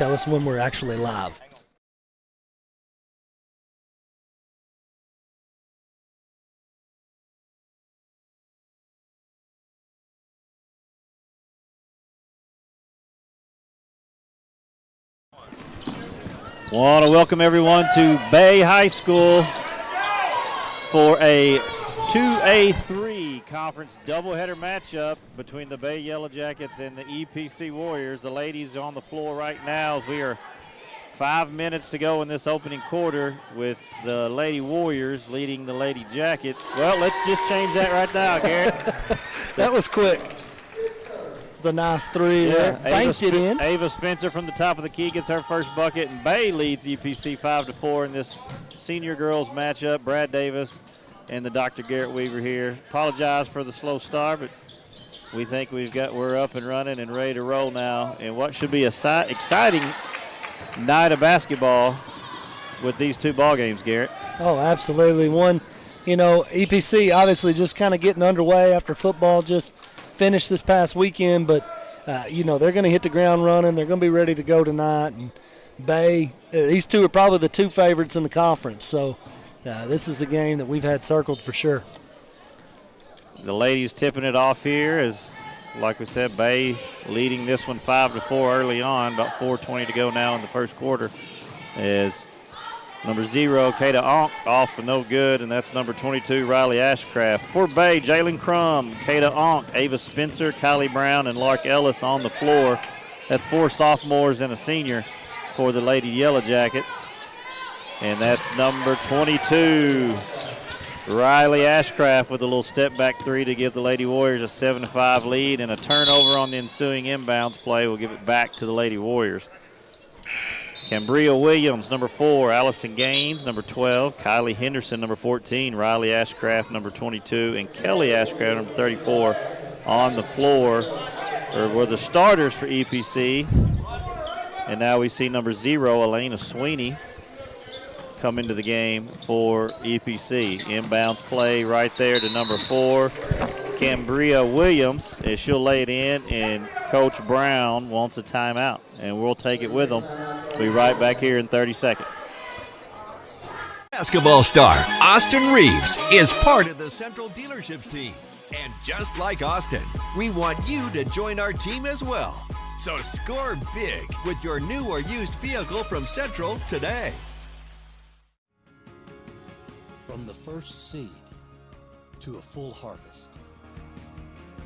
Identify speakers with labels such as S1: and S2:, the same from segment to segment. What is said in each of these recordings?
S1: tell us when we're actually live.
S2: Want to welcome everyone to Bay High School for a 2A-3 conference doubleheader matchup between the Bay Yellowjackets and the EPC Warriors. The ladies are on the floor right now as we are 5 minutes to go in this opening quarter with the Lady Warriors leading the Lady Jackets. Well, let's just change that right now, Garrett.
S1: That was quick. It's a nice three there. Banked it in.
S2: Ava Spencer from the top of the key gets her first bucket, and Bay leads EPC 5-4 in this senior girls matchup. Brad Davis and the Dr. Garrett Weaver here. Apologize for the slow start, but we think we're up and running and ready to roll now in what should be a exciting night of basketball with these two ball games, Garrett.
S1: Oh, absolutely. One, EPC obviously just kind of getting underway after football just finished this past weekend, but they're going to hit the ground running. They're going to be ready to go tonight. And Bay, these two are probably the two favorites in the conference. So this is a game that we've had circled for sure.
S2: The ladies tipping it off here is, like we said, Bay leading this one 5-4 early on. About 4:20 to go now in the first quarter. As number 0, Kata Onk, off for no good, and that's number 22, Riley Ashcraft. For Bay, Jalen Crum, Kata Onk, Ava Spencer, Kylie Brown, and Lark Ellis on the floor. That's 4 sophomores and a senior for the Lady Yellowjackets. And that's number 22, Riley Ashcraft, with a little step-back 3 to give the Lady Warriors a 7-5 lead, and a turnover on the ensuing inbounds play will give it back to the Lady Warriors. Cambria Williams, number 4, Allison Gaines, number 12, Kylie Henderson, number 14, Riley Ashcraft, number 22, and Kelly Ashcraft, number 34, on the floor were the starters for EPC. And now we see number 0, Elena Sweeney, come into the game for EPC. Inbounds play right there to number 4, Cambria Williams, as she'll lay it in, and Coach Brown wants a timeout, and we'll take it with them. We'll be right back here in 30 seconds.
S3: Basketball star Austin Reeves is part of the Central Dealerships team. And just like Austin, we want you to join our team as well. So score big with your new or used vehicle from Central today.
S4: From the first seed to a full harvest.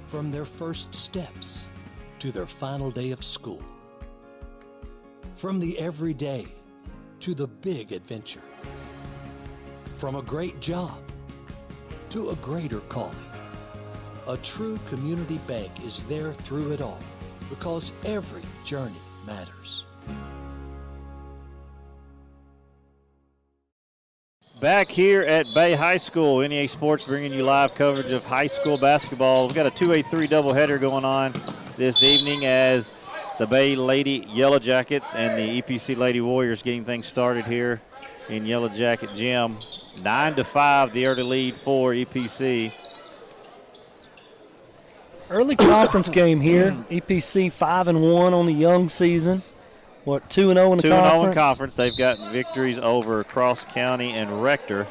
S4: From their first steps to their final day of school. From the everyday to the big adventure. From a great job to a greater calling. A true community bank is there through it all because every journey matters.
S2: Back here at Bay High School, NEA Sports bringing you live coverage of high school basketball. We've got a 2A-3 doubleheader going on this evening as the Bay Lady Yellowjackets and the EPC Lady Warriors getting things started here in Yellowjacket Gym. 9-5, the early lead for EPC.
S1: Early conference game here. EPC 5-1 on the young season. 2-0 in the conference?
S2: 2-0 in conference. They've got victories over Cross County and Rector.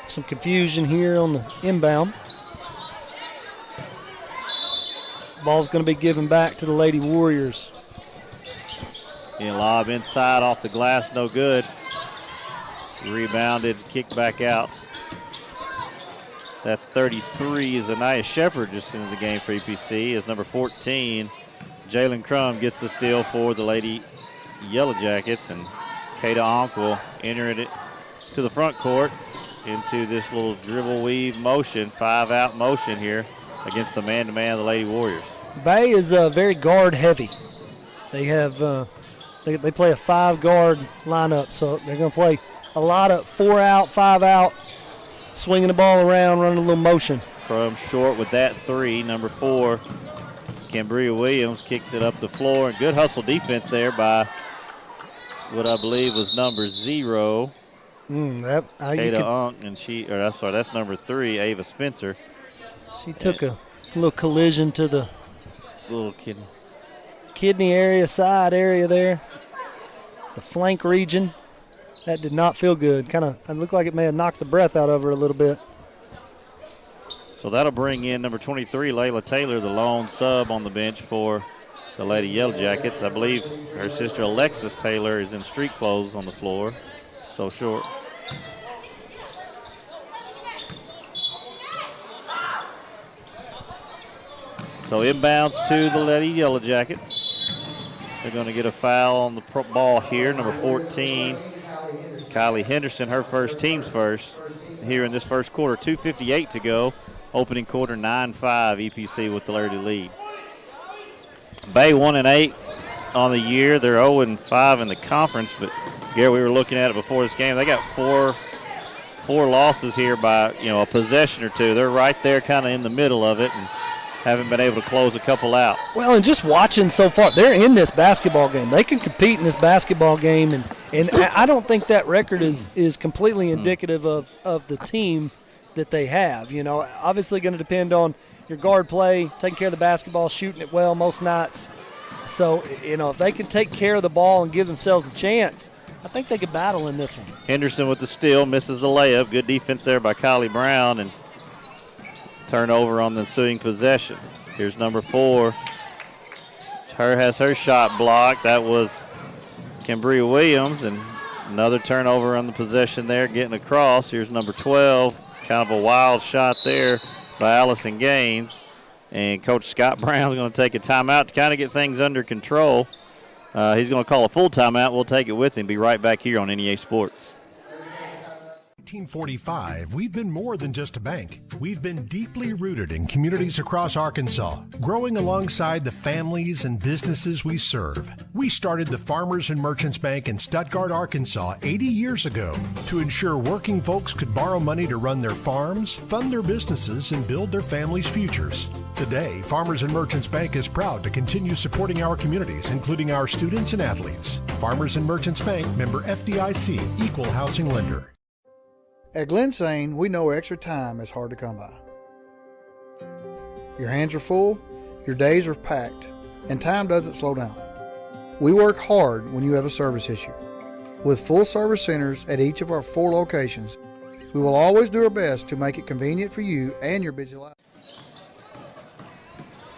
S1: Some confusion here on the inbound. Ball's going to be given back to the Lady Warriors.
S2: Lob inside off the glass, no good. Rebounded, kicked back out. That's 33 is Anaya Shepard just into the game for EPC as number 14, Jalen Crum, gets the steal for the Lady Yellowjackets, and Kata Onk will enter it to the front court into this little dribble weave motion, 5-out motion here against the man-to-man of the Lady Warriors.
S1: Bay is very guard heavy. They have they play a 5-guard lineup, so they're going to play a lot of 4-out, 5-out, swinging the ball around, running a little motion.
S2: Crum short with that 3, number 4. Cambria Williams kicks it up the floor, and good hustle defense there by what I believe was number 0. Kata Onk, and that's number 3, Ava Spencer.
S1: She took a little collision to the
S2: Little kid.
S1: Kidney area, side area there. The flank region. That did not feel good. It looked like it may have knocked the breath out of her a little bit.
S2: So that'll bring in number 23, Layla Taylor, the lone sub on the bench for the Lady Yellowjackets. I believe her sister Alexis Taylor is in street clothes on the floor. So short. So inbounds to the Lady Yellowjackets. They're going to get a foul on the ball here. Number 14, Kylie Henderson, her first, team's first here in this first quarter. 2:58 to go. Opening quarter, 9-5, EPC with the early lead. Bay 1-8 on the year. They're 0-5 in the conference, but Gary, we were looking at it before this game. They got four losses here by a possession or two. They're right there, kind of in the middle of it, and haven't been able to close a couple out.
S1: Well, and just watching so far, they're in this basketball game. They can compete in this basketball game, and I don't think that record is completely indicative of the team that they have. Obviously going to depend on your guard play, taking care of the basketball, shooting it well most nights. So, if they can take care of the ball and give themselves a chance, I think they could battle in this one.
S2: Henderson with the steal, misses the layup. Good defense there by Kylie Brown, and turnover on the ensuing possession. Here's number 4. Has her shot blocked. That was Cambria Williams, and another turnover on the possession there, getting across. Here's number 12. Kind of a wild shot there by Allison Gaines. And Coach Scott Brown's going to take a timeout to kind of get things under control. He's going to call a full timeout. We'll take it with him. Be right back here on NEA Sports.
S5: 1945, we've been more than just a bank. We've been deeply rooted in communities across Arkansas, growing alongside the families and businesses we serve. We started the Farmers and Merchants Bank in Stuttgart, Arkansas 80 years ago to ensure working folks could borrow money to run their farms, fund their businesses, and build their families' futures. Today, Farmers and Merchants Bank is proud to continue supporting our communities, including our students and athletes. Farmers and Merchants Bank, member FDIC, equal housing lender.
S6: At Glensane, we know extra time is hard to come by. Your hands are full, your days are packed, and time doesn't slow down. We work hard when you have a service issue. With full service centers at each of our 4 locations, we will always do our best to make it convenient for you and your busy life.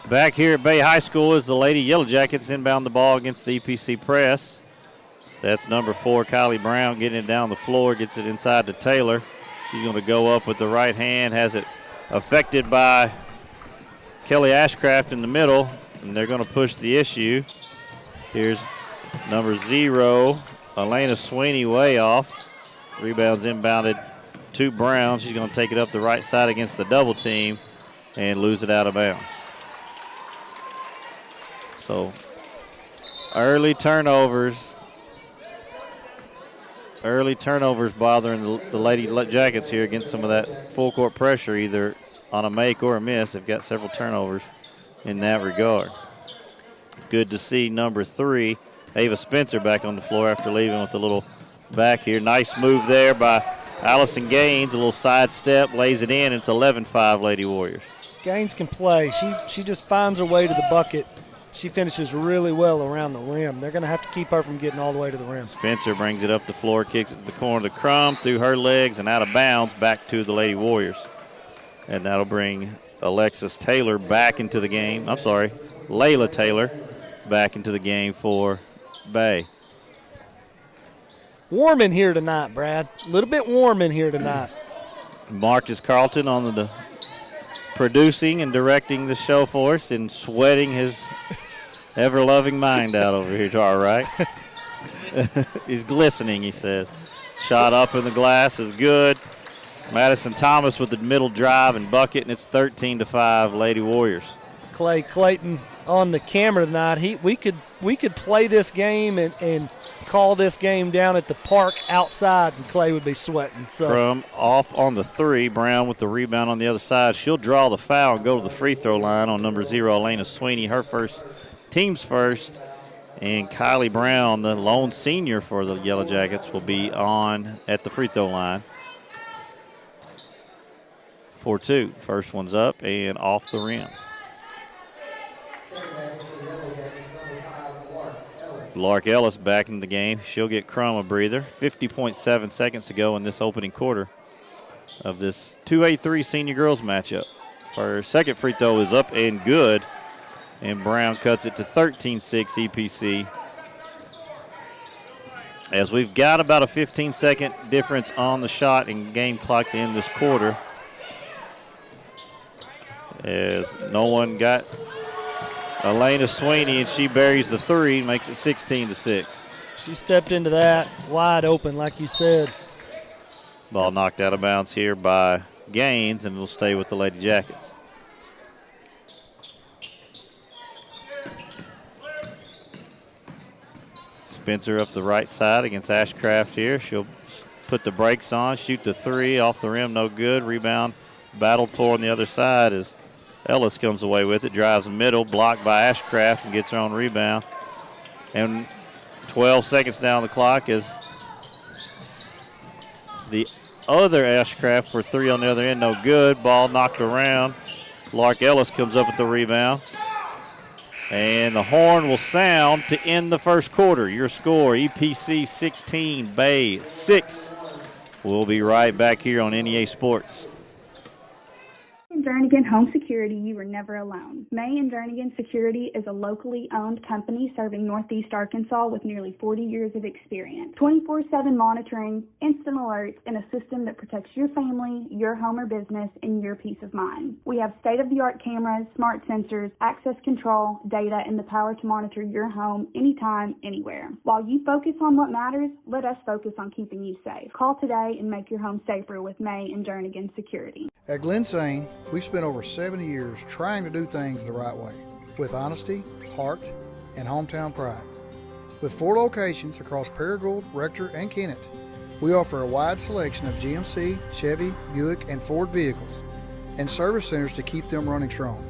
S2: Back here at Bay High School is the Lady Yellowjackets inbound the ball against the EPC press. That's number 4, Kylie Brown, getting it down the floor, gets it inside to Taylor. She's going to go up with the right hand, has it affected by Kelly Ashcraft in the middle, and they're going to push the issue. Here's number 0, Elena Sweeney, way off. Rebounds inbounded to Brown. She's going to take it up the right side against the double team and lose it out of bounds. So early turnovers bothering the Lady Jackets here against some of that full court pressure, either on a make or a miss. They've got several turnovers in that regard. Good to see number 3, Ava Spencer, back on the floor after leaving with a little back here. Nice move there by Allison Gaines. A little sidestep, lays it in. It's 11-5 Lady Warriors.
S1: Gaines can play. She just finds her way to the bucket. She finishes really well around the rim. They're going to have to keep her from getting all the way to the rim.
S2: Spencer brings it up the floor, kicks it to the corner of the Crum, through her legs and out of bounds, back to the Lady Warriors. And that'll bring Alexis Taylor back into the game. I'm sorry, Layla Taylor back into the game for Bay.
S1: Warm in here tonight, Brad. A little bit warm in here tonight.
S2: Marcus Carlton on the producing and directing the show for us and sweating his ever-loving mind out over here to our right. He's glistening, he says. Shot up in the glass is good. Madison Thomas with the middle drive and bucket, and it's 13-5 Lady Warriors.
S1: Clay Clayton on the camera tonight. We could play this game and call this game down at the park outside, and Clay would be sweating. So
S2: From off on the 3, Brown with the rebound on the other side. She'll draw the foul and go to the free throw line on number 0, Elena Sweeney, her first, team's first. And Kylie Brown, the lone senior for the Yellowjackets, will be on at the free throw line. 4-2. First one's up and off the rim. Lark Ellis back in the game. She'll get Crum a breather. 50.7 seconds to go in this opening quarter of this 2A-3 senior girls matchup. Her second free throw is up and good, and Brown cuts it to 13-6 EPC. As we've got about a 15-second difference on the shot and game clock to end this quarter. As no one got Elena Sweeney, and she buries the three, makes it 16-6.
S1: She stepped into that wide open, like you said.
S2: Ball knocked out of bounds here by Gaines, and it'll stay with the Lady Jackets. Spencer up the right side against Ashcraft here. She'll put the brakes on, shoot the three, off the rim, no good. Rebound battled for on the other side as Ellis comes away with it, drives the middle, blocked by Ashcraft, and gets her own rebound. And 12 seconds down the clock as the other Ashcraft for three on the other end, no good. Ball knocked around. Lark Ellis comes up with the rebound. And the horn will sound to end the first quarter. Your score, EPC 16, Bay 6. We'll be right back here on NEA Sports.
S7: In Jernigan Home Security, you are never alone. May and Jernigan Security is a locally owned company serving Northeast Arkansas with nearly 40 years of experience. 24/7 monitoring, instant alerts, and a system that protects your family, your home or business, and your peace of mind. We have state-of-the-art cameras, smart sensors, access control, data, and the power to monitor your home anytime, anywhere. While you focus on what matters, let us focus on keeping you safe. Call today and make your home safer with May and Jernigan Security.
S6: At Glen Sain, we've spent over 70 years trying to do things the right way, with honesty, heart, and hometown pride. With 4 locations across Paragould, Rector, and Kennett, we offer a wide selection of GMC, Chevy, Buick, and Ford vehicles, and service centers to keep them running strong.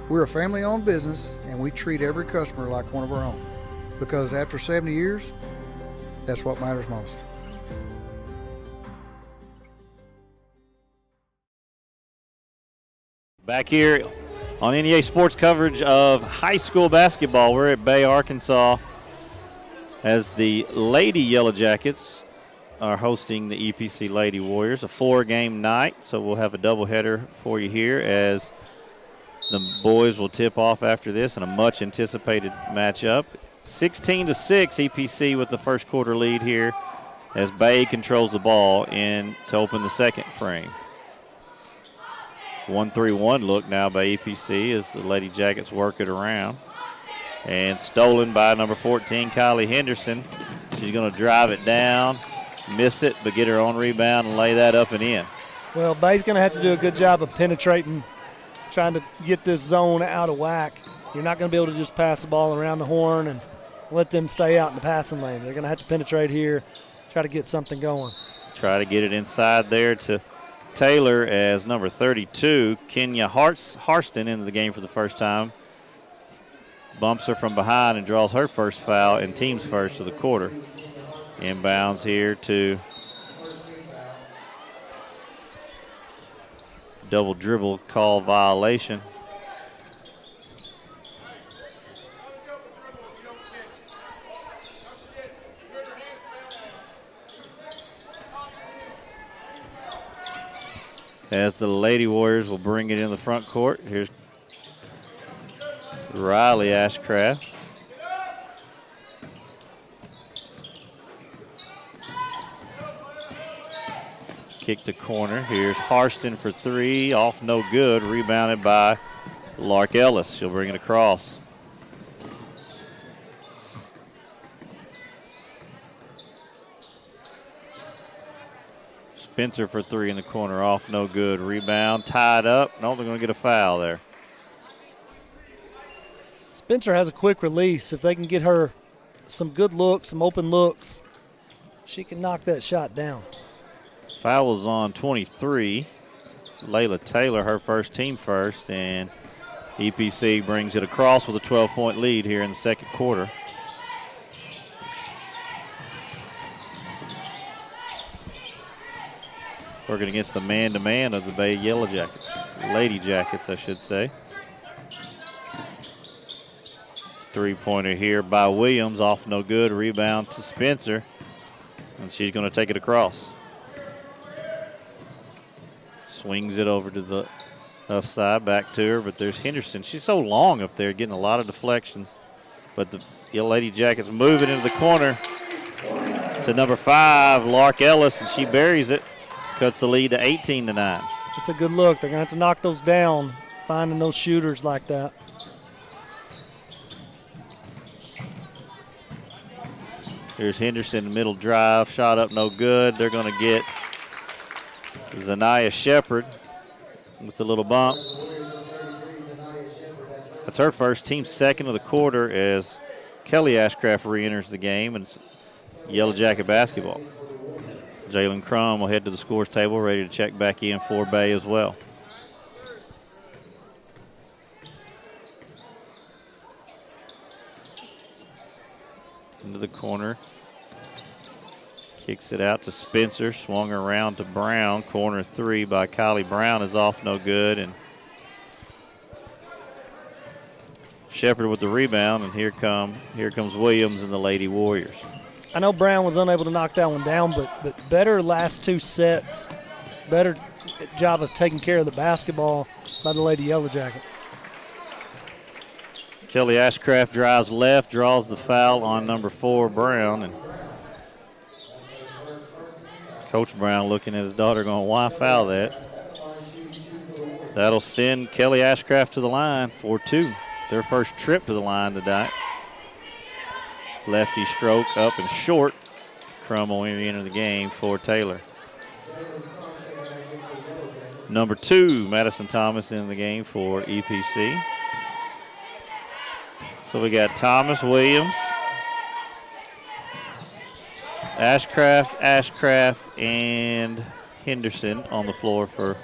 S6: We're a family-owned business, and we treat every customer like one of our own, because after 70 years, that's what matters most.
S2: Back here on NEA Sports coverage of high school basketball. We're at Bay, Arkansas, as the Lady Yellowjackets are hosting the EPC Lady Warriors, a 4-game night. So we'll have a doubleheader for you here as the boys will tip off after this in a much anticipated matchup. 16-6 EPC with the first quarter lead here as Bay controls the ball in to open the second frame. 1-3-1 look now by EPC as the Lady Jackets work it around. And stolen by number 14, Kylie Henderson. She's going to drive it down, miss it, but get her own rebound and lay that up and in.
S1: Well, Bay's going to have to do a good job of penetrating, trying to get this zone out of whack. You're not going to be able to just pass the ball around the horn and let them stay out in the passing lane. They're going to have to penetrate here, try to get something going.
S2: Try to get it inside there to Taylor as number 32, Kenya Harston, into the game for the first time. Bumps her from behind and draws her first foul and team's first of the quarter. Inbounds here to double dribble call violation. As the Lady Warriors will bring it in the front court. Here's Riley Ashcraft. Kick to corner. Here's Harston for 3. Off no good. Rebounded by Lark Ellis. She'll bring it across. Spencer for 3 in the corner, off no good. Rebound, tied up. No, they're going to get a foul there.
S1: Spencer has a quick release. If they can get her some good looks, some open looks, she can knock that shot down.
S2: Foul was on 23. Layla Taylor, her first, team first, and EPC brings it across with a 12-point lead here in the second quarter. Working against the man-to-man of the Bay Yellowjackets. Lady Jackets, I should say. Three-pointer here by Williams, off no good. Rebound to Spencer, and she's going to take it across. Swings it over to the left side, back to her, but there's Henderson. She's so long up there, getting a lot of deflections. But the Yellowjackets move it into the corner to number 5, Lark Ellis, and she buries it. Cuts the lead to 18-9.
S1: It's a good look. They're going to have to knock those down, finding those shooters like that.
S2: Here's Henderson, middle drive, shot up no good. They're going to get Zanaya Shepard with a little bump. That's her first, team second of the quarter as Kelly Ashcraft re-enters the game, and it's Yellow Jacket basketball. Jalen Crum will head to the scores table, ready to check back in for Bay as well. Into the corner. Kicks it out to Spencer, swung around to Brown. Corner 3 by Kylie Brown is off no good, and Shepard with the rebound, and here comes Williams and the Lady Warriors.
S1: I know Brown was unable to knock that one down, but better last 2 sets, better job of taking care of the basketball by the Lady Yellowjackets.
S2: Kelly Ashcraft drives left, draws the foul on number 4, Brown, and Coach Brown looking at his daughter going, why foul that? That'll send Kelly Ashcraft to the line for 2. Their first trip to the line tonight. Lefty stroke up and short. Crum will enter the game for Taylor. Number 2, Madison Thomas in the game for EPC. So we got Thomas, Williams, Ashcraft, and Henderson on the floor for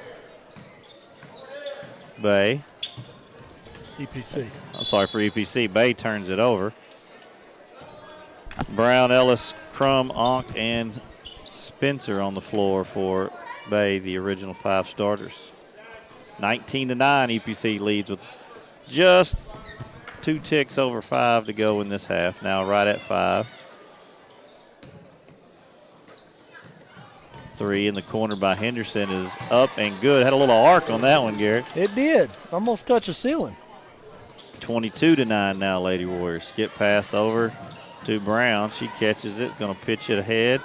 S2: Bay.
S1: EPC.
S2: I'm sorry, for EPC. Bay turns it over. Brown, Ellis, Crum, Onk, and Spencer on the floor for Bay, the original 5 starters. 19-9, EPC leads with just 2 ticks over 5 to go in this half. Now right at 5. 3 in the corner by Henderson is up and good. Had a little arc on that one, Garrett.
S1: It did. Almost touched the ceiling.
S2: 22-9 now, Lady Warriors. Skip pass over to Brown. She catches it, going to pitch it ahead.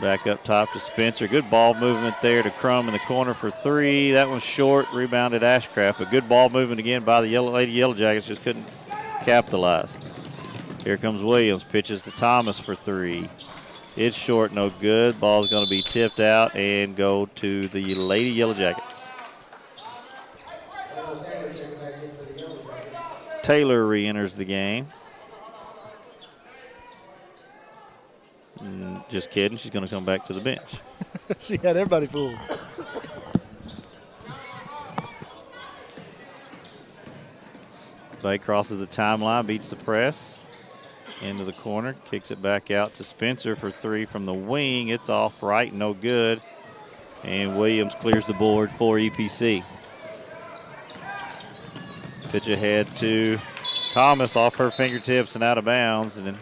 S2: Back up top to Spencer. Good ball movement there to Crum in the corner for 3. That one's short, rebounded Ashcraft. But good ball movement again by the Lady Yellowjackets. Just couldn't capitalize. Here comes Williams. Pitches to Thomas for 3. It's short, no good. Ball's going to be tipped out and go to the Lady Yellowjackets. Taylor re-enters the game. Just kidding. She's going to come back to the bench.
S1: She had everybody fooled.
S2: Bay crosses the timeline, beats the press. Into the corner, kicks it back out to Spencer for 3 from the wing. It's off right, no good. And Williams clears the board for EPC. Pitch ahead to Thomas off her fingertips and out of bounds. And then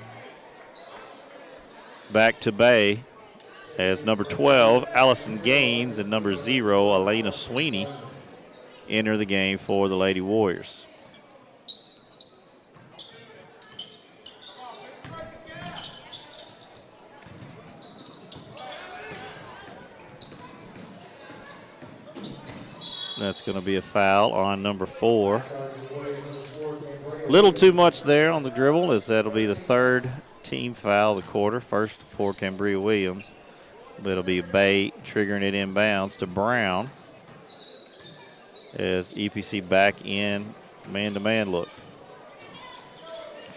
S2: back to Bay as number 12, Allison Gaines, and number 0, Elena Sweeney, enter the game for the Lady Warriors. That's going to be a foul on number 4. Little too much there on the dribble, as that'll be the 3rd team foul of the quarter. First for Cambria Williams. But it'll be Bay triggering it inbounds to Brown as EPC back in man-to-man look.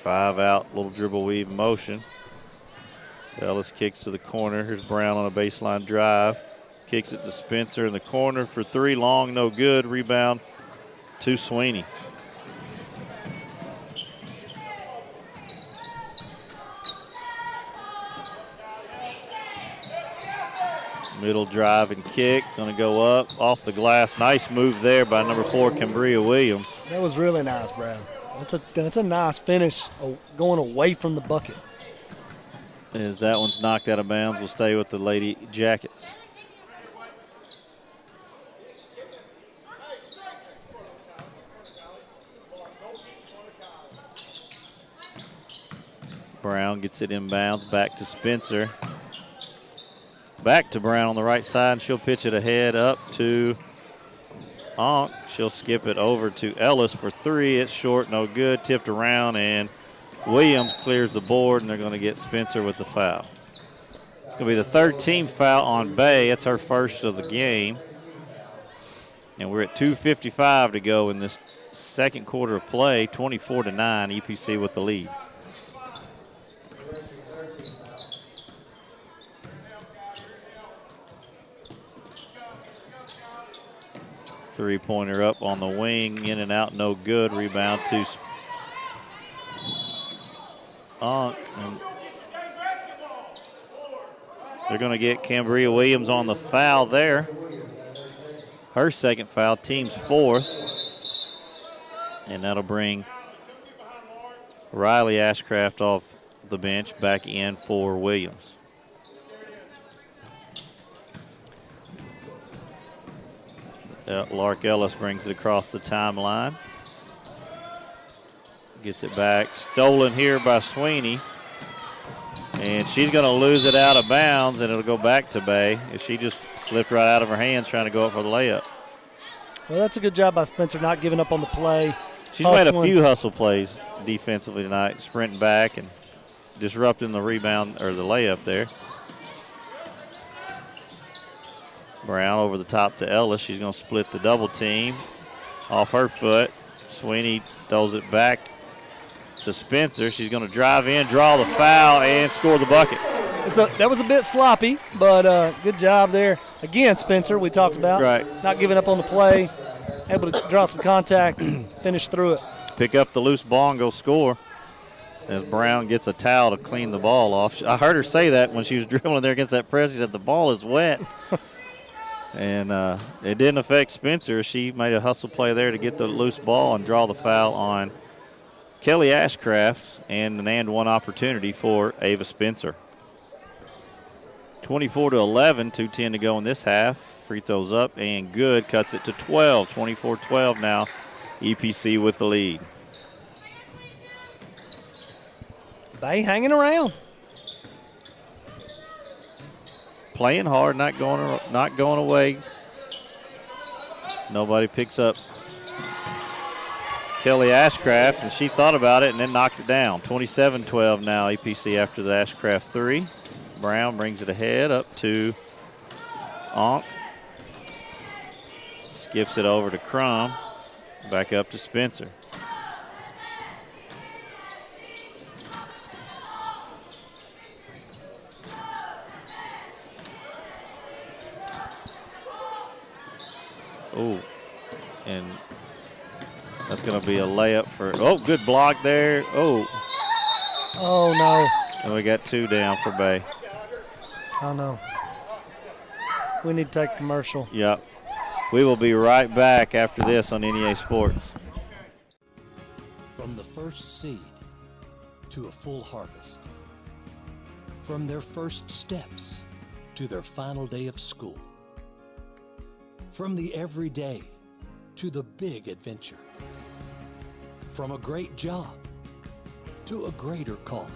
S2: 5 out, little dribble weave motion. Ellis kicks to the corner. Here's Brown on a baseline drive. Kicks it to Spencer in the corner for 3, long, no good. Rebound to Sweeney. Middle drive and kick, going to go up off the glass. Nice move there by number 4, Cambria Williams.
S1: That was really nice, Brad. That's a nice finish going away from the bucket.
S2: As that one's knocked out of bounds, will stay with the Lady Jackets. Brown gets it inbounds, back to Spencer. Back to Brown on the right side, and she'll pitch it ahead up to Onk. She'll skip it over to Ellis for three. It's short, no good, tipped around, and Williams clears the board, and they're going to get Spencer with the foul. It's going to be the third team foul on Bay. It's her first of the game. And we're at 2:55 to go in this second quarter of play, 24-9, EPC with the lead. Three-pointer up on the wing, in and out, no good. Rebound to and they're going to get Cambria Williams on the foul there. Her second foul, team's fourth. And that'll bring Riley Ashcraft off the bench, back in for Williams. Lark Ellis brings it across the timeline. Gets it back. Stolen here by Sweeney. And she's going to lose it out of bounds, and it'll go back to Bay. She just slipped right out of her hands trying to go up for the layup.
S1: Well, that's a good job by Spencer, not giving up on the play.
S2: She's made a few hustle plays defensively tonight, sprinting back and disrupting the rebound or the layup there. Brown over the top to Ellis. She's going to split the double team off her foot. Sweeney throws it back to Spencer. She's going to drive in, draw the foul, and score the bucket.
S1: That was a bit sloppy, but good job there. Again, Spencer, we talked about.
S2: Right.
S1: Not giving up on the play, able to draw some contact and finish through it.
S2: Pick up the loose ball and go score. As Brown gets a towel to clean the ball off. I heard her say that when she was dribbling there against that press. She said the ball is wet. And it didn't affect Spencer. She made a hustle play there to get the loose ball and draw the foul on Kelly Ashcraft, and an and-one opportunity for Ava Spencer. 24-11, 2:10 to go in this half. Free throws up and good, cuts it to 12. 24-12 now, EPC with the lead.
S1: Bay hanging around.
S2: Playing hard, not going away. Nobody picks up Kelly Ashcraft, and she thought about it and then knocked it down. 27-12 now, EPC after the Ashcraft three. Brown brings it ahead up to Onk. Skips it over to Crum. Back up to Spencer. Oh, and that's going to be a layup for, good block there. Oh,
S1: no.
S2: And we got two down for Bay.
S1: Oh, no. We need to take commercial.
S2: Yep. We will be right back after this on NEA Sports.
S4: From the first seed to a full harvest. From their first steps to their final day of school. From the everyday to the big adventure. From a great job to a greater calling.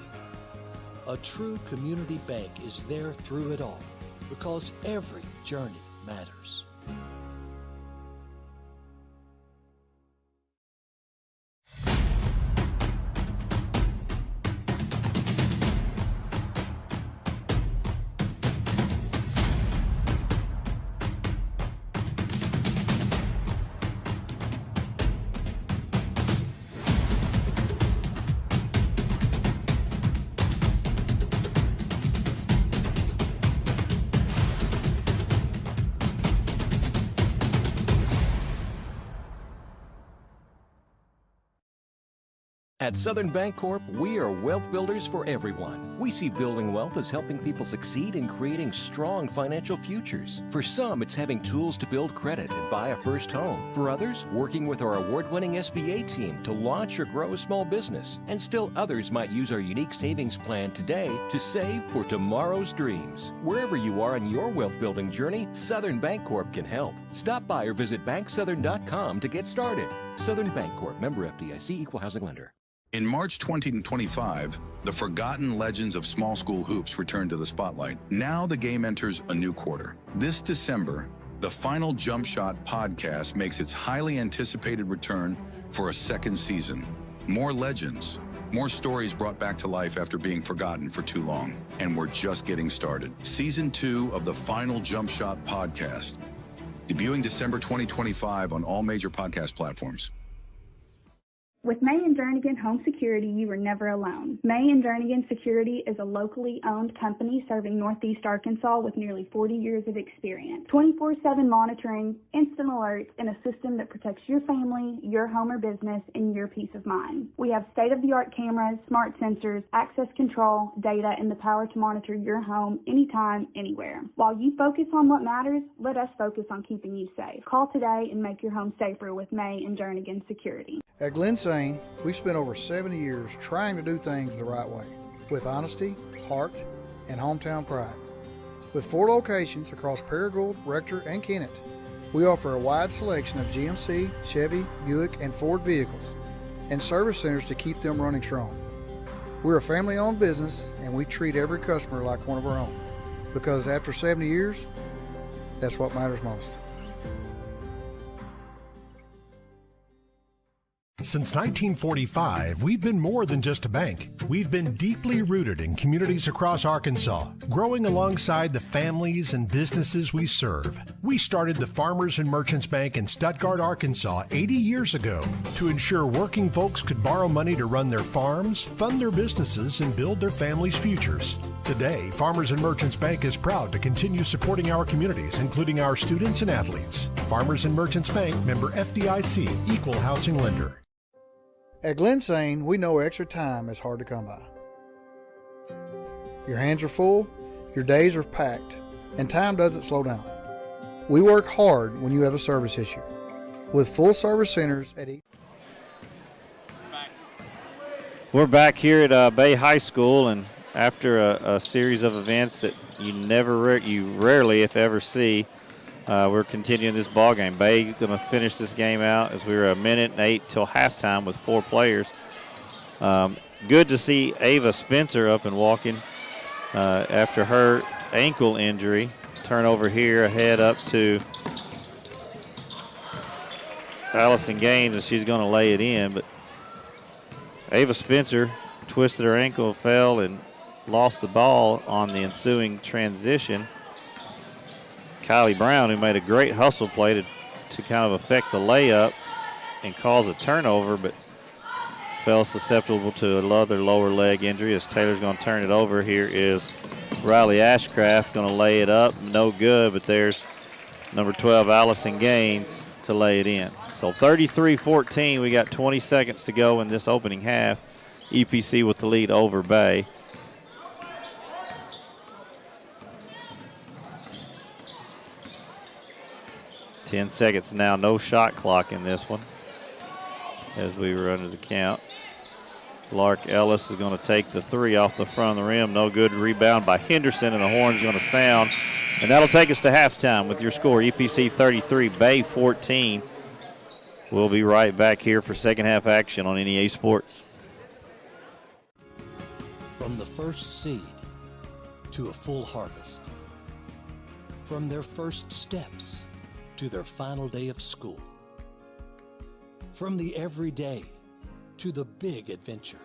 S4: A true community bank is there through it all because every journey matters.
S8: At Southern Bancorp, we are wealth builders for everyone. We see building wealth as helping people succeed in creating strong financial futures. For some, it's having tools to build credit and buy a first home. For others, working with our award-winning SBA team to launch or grow a small business. And still others might use our unique savings plan today to save for tomorrow's dreams. Wherever you are in your wealth building journey, Southern Bancorp can help. Stop by or visit banksouthern.com to get started. Southern Bancorp, member FDIC, equal housing lender.
S9: In March 2025, the forgotten legends of small school hoops return to the spotlight. Now the game enters a new quarter. This December, the Final Jump Shot podcast makes its highly anticipated return for a second season. More legends, more stories brought back to life after being forgotten for too long. And we're just getting started. Season 2 of the Final Jump Shot podcast, debuting December 2025 on all major podcast platforms.
S7: With May and Jernigan Home Security, you are never alone. May and Jernigan Security is a locally owned company serving Northeast Arkansas with nearly 40 years of experience. 24/7 monitoring, instant alerts, and a system that protects your family, your home or business, and your peace of mind. We have state-of-the-art cameras, smart sensors, access control, data, and the power to monitor your home anytime, anywhere. While you focus on what matters, let us focus on keeping you safe. Call today and make your home safer with May and Jernigan Security.
S6: At Glen Sane, we've spent over 70 years trying to do things the right way, with honesty, heart, and hometown pride. With 4 locations across Paragould, Rector, and Kennett, we offer a wide selection of GMC, Chevy, Buick, and Ford vehicles, and service centers to keep them running strong. We're a family-owned business, and we treat every customer like one of our own, because after 70 years, that's what matters most.
S5: Since 1945, we've been more than just a bank. We've been deeply rooted in communities across Arkansas, growing alongside the families and businesses we serve. We started the Farmers and Merchants Bank in Stuttgart, Arkansas 80 years ago to ensure working folks could borrow money to run their farms, fund their businesses, and build their families' futures. Today, Farmers and Merchants Bank is proud to continue supporting our communities, including our students and athletes. Farmers and Merchants Bank, member FDIC, equal housing lender.
S6: At Glen Sane, we know extra time is hard to come by. Your hands are full, your days are packed, and time doesn't slow down. We work hard when you have a service issue. With full service centers at each.
S2: We're back here at Bay High School, and after a series of events that you rarely, if ever, see, we're continuing this ball game. Bay going to finish this game out as we were 1:08 till halftime with 4 players. Good to see Ava Spencer up and walking after her ankle injury. Turnover here, ahead up to Allison Gaines, and she's going to lay it in. But Ava Spencer twisted her ankle, fell, and lost the ball on the ensuing transition. Kylie Brown, who made a great hustle play to kind of affect the layup and cause a turnover, but fell susceptible to another lower leg injury as Taylor's going to turn it over. Here is Riley Ashcraft going to lay it up. No good, but there's number 12, Allison Gaines, to lay it in. So 33-14, we got 20 seconds to go in this opening half. EPC with the lead over Bay. Ten seconds now, no shot clock in this one as we were under the count. Lark Ellis is going to take the 3 off the front of the rim. No good. Rebound by Henderson, and the horn's going to sound. And that'll take us to halftime with your score, EPC 33, Bay 14. We'll be right back here for second half action on NEA Sports.
S4: From the first seed to a full harvest. From their first steps to their final day of school. From the everyday to the big adventure.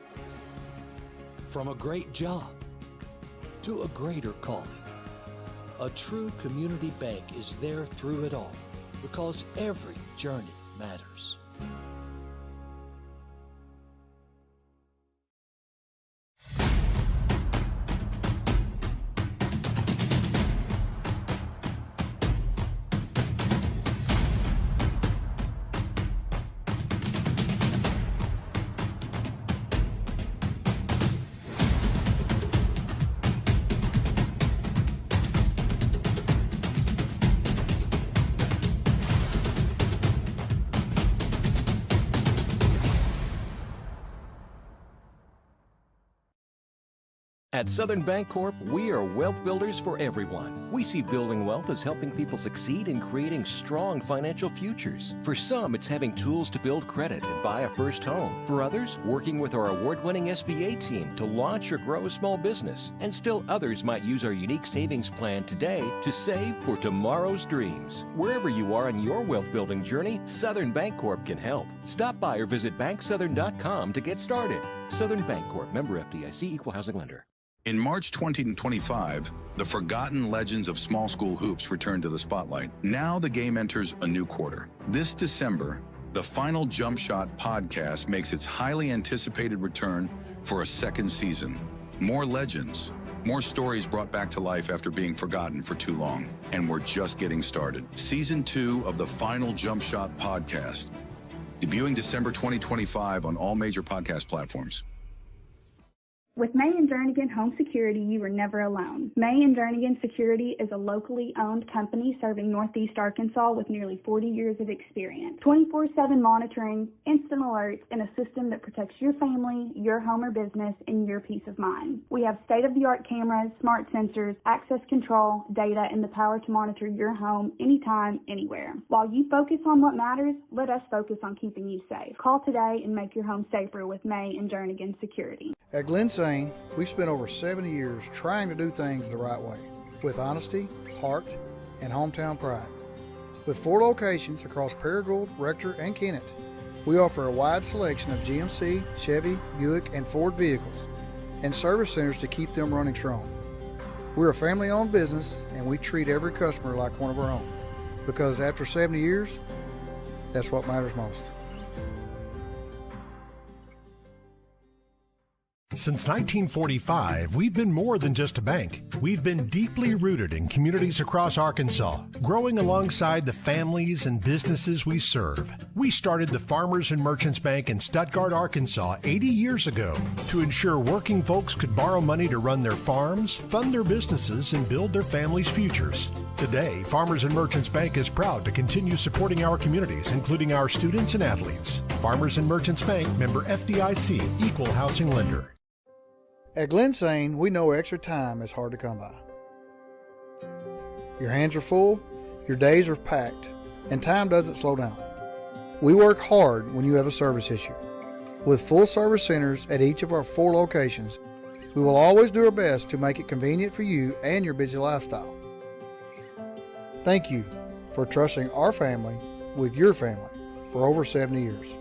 S4: From a great job to a greater calling. A true community bank is there through it all because every journey matters.
S8: At Southern Bancorp, we are wealth builders for everyone. We see building wealth as helping people succeed in creating strong financial futures. For some, it's having tools to build credit and buy a first home. For others, working with our award-winning SBA team to launch or grow a small business. And still others might use our unique savings plan today to save for tomorrow's dreams. Wherever you are in your wealth building journey, Southern Bancorp can help. Stop by or visit banksouthern.com to get started. Southern Bancorp, member FDIC, equal housing lender.
S9: In March 2025, the forgotten legends of small school hoops return to the spotlight. Now the game enters a new quarter. This December, the final Jump Shot podcast makes its highly anticipated return for a second season. More legends, more stories brought back to life after being forgotten for too long. And we're just getting started. Season 2 of the final Jump Shot podcast, debuting December 2025 on all major podcast platforms.
S7: With May and Jernigan Home Security, you are never alone. May and Jernigan Security is a locally owned company serving Northeast Arkansas with nearly 40 years of experience. 24/7 monitoring, instant alerts, and a system that protects your family, your home or business, and your peace of mind. We have state-of-the-art cameras, smart sensors, access control, data, and the power to monitor your home anytime, anywhere. While you focus on what matters, let us focus on keeping you safe. Call today and make your home safer with May and Jernigan Security.
S6: At Glen Sane, we've spent over 70 years trying to do things the right way, with honesty, heart, and hometown pride. With 4 locations across Paragould, Rector, and Kennett, we offer a wide selection of GMC, Chevy, Buick, and Ford vehicles, and service centers to keep them running strong. We're a family-owned business, and we treat every customer like one of our own, because after 70 years, that's what matters most.
S5: Since 1945, we've been more than just a bank. We've been deeply rooted in communities across Arkansas, growing alongside the families and businesses we serve. We started the Farmers and Merchants Bank in Stuttgart, Arkansas 80 years ago to ensure working folks could borrow money to run their farms, fund their businesses, and build their families' futures. Today, Farmers and Merchants Bank is proud to continue supporting our communities, including our students and athletes. Farmers and Merchants Bank, member FDIC, equal housing lender.
S6: At Glen Sane, we know extra time is hard to come by. Your hands are full, your days are packed, and time doesn't slow down. We work hard when you have a service issue. With full service centers at each of our 4 locations, we will always do our best to make it convenient for you and your busy lifestyle. Thank you for trusting our family with your family for over 70 years.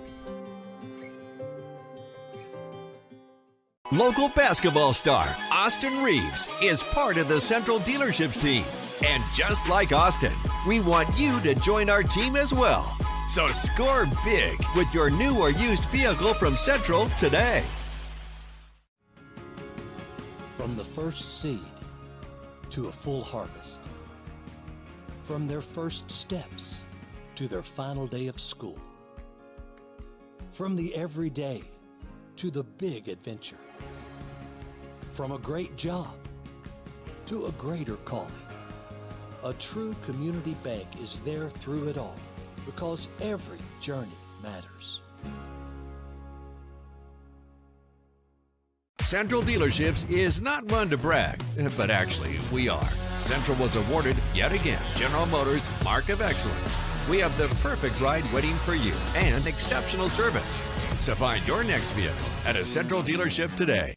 S3: Local basketball star Austin Reeves is part of the Central Dealerships team. And just like Austin, we want you to join our team as well. So score big with your new or used vehicle from Central today.
S4: From the first seed to a full harvest. From their first steps to their final day of school. From the everyday to the big adventure. From a great job to a greater calling. A true community bank is there through it all because every journey matters.
S3: Central Dealerships is not one to brag, but actually we are. Central was awarded yet again General Motors Mark of Excellence. We have the perfect ride waiting for you and exceptional service. So find your next vehicle at a Central dealership today.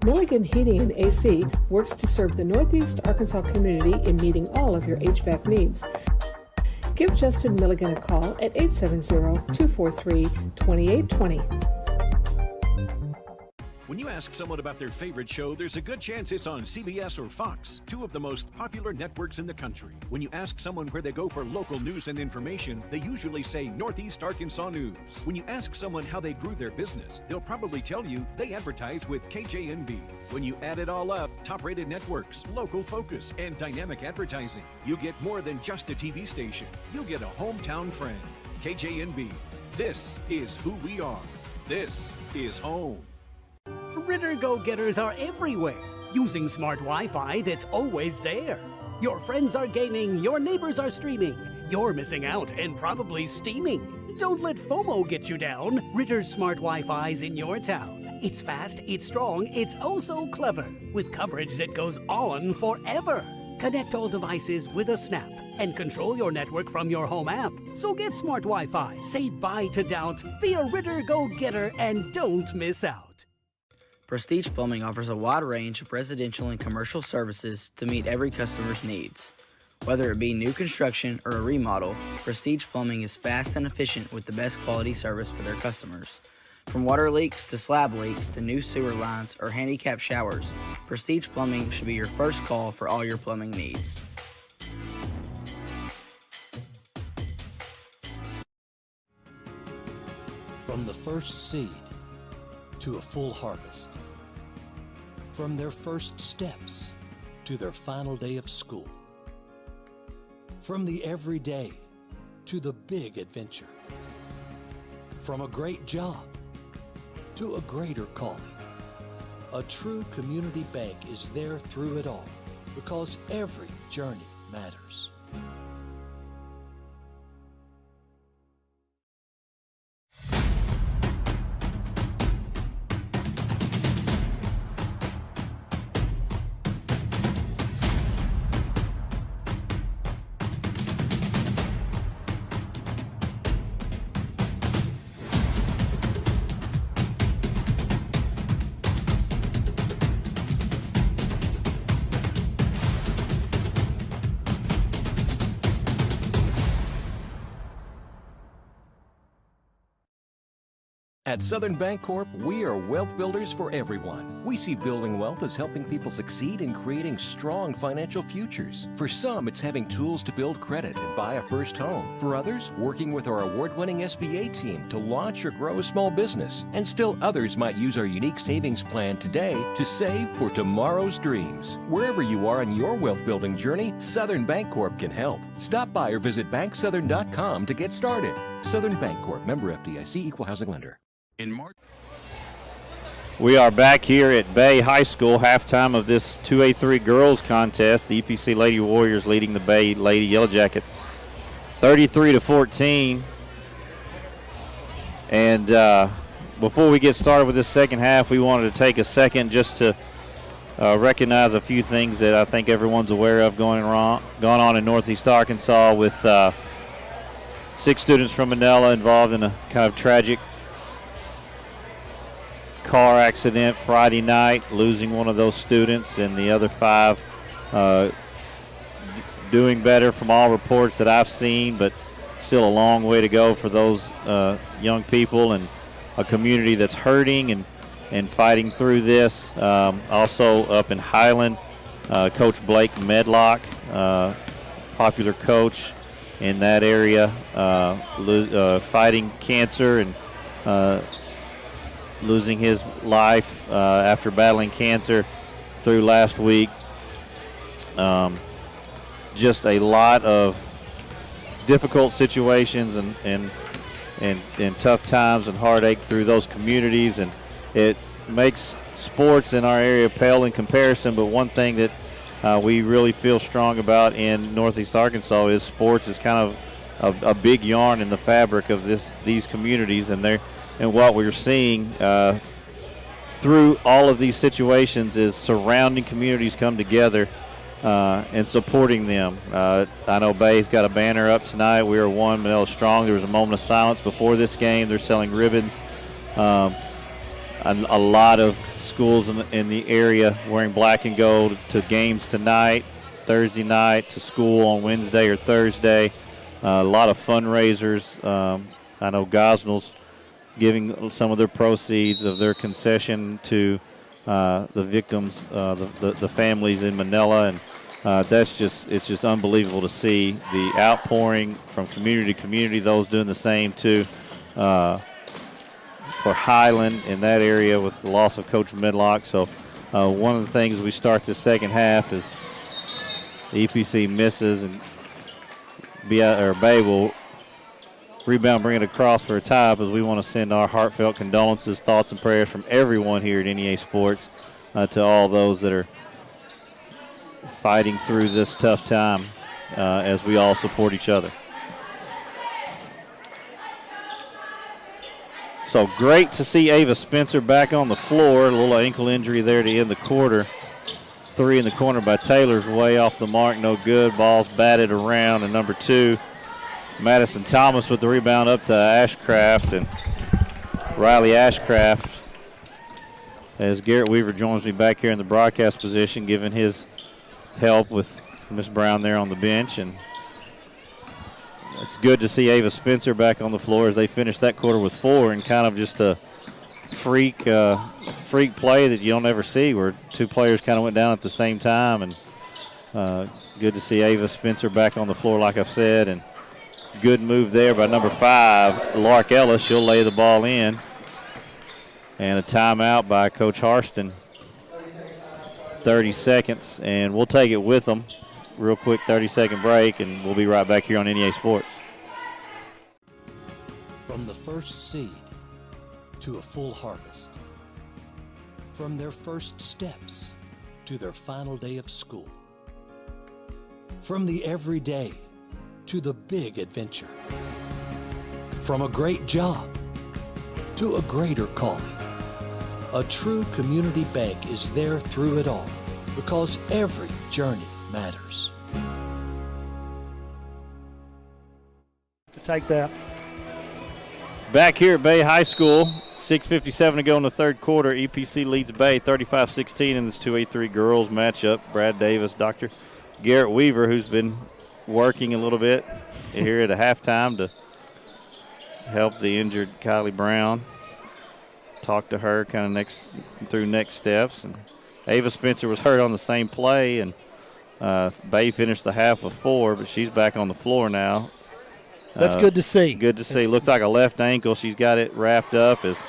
S10: Milligan Heating and AC works to serve the Northeast Arkansas community in meeting all of your HVAC needs. Give Justin Milligan a call at 870-243-2820.
S11: When you ask someone about their favorite show, there's a good chance it's on CBS or Fox, 2 of the most popular networks in the country. When you ask someone where they go for local news and information, they usually say Northeast Arkansas News. When you ask someone how they grew their business, they'll probably tell you they advertise with KJNB. When you add it all up, top-rated networks, local focus, and dynamic advertising, you get more than just a TV station. You'll get a hometown friend. KJNB. This is who we are. This is home.
S12: Ritter Go-Getters are everywhere, using smart Wi-Fi that's always there. Your friends are gaming, your neighbors are streaming, you're missing out and probably steaming. Don't let FOMO get you down. Ritter's smart Wi-Fi's in your town. It's fast, it's strong, it's oh so clever, with coverage that goes on forever. Connect all devices with a snap and control your network from your home app. So get smart Wi-Fi, say bye to doubt, be a Ritter go-getter, and don't miss out.
S13: Prestige Plumbing offers a wide range of residential and commercial services to meet every customer's needs. Whether it be new construction or a remodel, Prestige Plumbing is fast and efficient with the best quality service for their customers. From water leaks to slab leaks to new sewer lines or handicap showers, Prestige Plumbing should be your first call for all your plumbing needs.
S4: From the first seed to a full harvest. From their first steps to their final day of school. From the everyday to the big adventure. From a great job to a greater calling. A true community bank is there through it all because every journey matters.
S8: At Southern Bancorp, we are wealth builders for everyone. We see building wealth as helping people succeed in creating strong financial futures. For some, it's having tools to build credit and buy a first home. For others, working with our award-winning SBA team to launch or grow a small business. And still others might use our unique savings plan today to save for tomorrow's dreams. Wherever you are in your wealth building journey, Southern Bancorp can help. Stop by or visit banksouthern.com to get started. Southern Bancorp, member FDIC, equal housing lender.
S9: In March.
S2: We are back here at Bay High School, halftime of this 2A-3 girls contest. The EPC Lady Warriors leading the Bay Lady Yellowjackets 33-14. And before we get started with this second half, we wanted to take a second just to recognize a few things that I think everyone's aware of going on in Northeast Arkansas with 6 students from Manila involved in a kind of tragic car accident Friday night, losing one of those students, and the other 5 doing better from all reports that I've seen, but still a long way to go for those young people and a community that's hurting and fighting through this. Also up in Highland, Coach Blake Medlock, popular coach in that area, fighting cancer and losing his life after battling cancer through last week. Just a lot of difficult situations and tough times and heartache through those communities, and it makes sports in our area pale in comparison. But one thing that we really feel strong about in Northeast Arkansas is sports is kind of a big yarn in the fabric of these communities, and what we're seeing through all of these situations is surrounding communities come together and supporting them. I know Bay's got a banner up tonight. We are one, Manila strong. There was a moment of silence before this game. They're selling ribbons. A lot of schools in the area wearing black and gold to games tonight, Thursday night, to school on Wednesday or Thursday. A lot of fundraisers. I know Gosnell's giving some of their proceeds of their concession to the victims, the families in Manila, and it's just unbelievable to see the outpouring from community to community. Those doing the same too for Highland in that area with the loss of Coach Medlock. So one of the things we start the second half is the EPC misses and Bay will rebound, bring it across for a tie, because we want to send our heartfelt condolences, thoughts, and prayers from everyone here at NEA Sports to all those that are fighting through this tough time as we all support each other. So great to see Ava Spencer back on the floor. A little ankle injury there to end the quarter. 3 in the corner by Taylor's way off the mark, no good. Ball's batted around, and number 2, Madison Thomas with the rebound up to Ashcraft, and Riley Ashcraft, as Garrett Weaver joins me back here in the broadcast position, giving his help with Miss Brown there on the bench. And it's good to see Ava Spencer back on the floor as they finish that quarter with 4, and kind of just a freak play that you don't ever see, where 2 players kind of went down at the same time. And good to see Ava Spencer back on the floor, like I've said, and good move there by number 5, Lark Ellis. She'll lay the ball in. And a timeout by Coach Harston. 30 seconds, and we'll take it with them. Real quick 30-second break, and we'll be right back here on NEA Sports.
S4: From the first seed to a full harvest. From their first steps to their final day of school. From the everyday to the big adventure. From a great job to a greater calling. A true community bank is there through it all, because every journey matters.
S1: To take that.
S2: Back here at Bay High School, 6:57 to go in the third quarter. EPC leads Bay 35-16 in this 2A-3 girls matchup. Brad Davis, Dr. Garrett Weaver, who's been working a little bit here at a halftime to help the injured Kylie Brown. Talk to her kind of through next steps. And Ava Spencer was hurt on the same play, and Bay finished the half with 4, but she's back on the floor now.
S1: That's good to see.
S2: Good to see. Looked like a left ankle. She's got it wrapped up as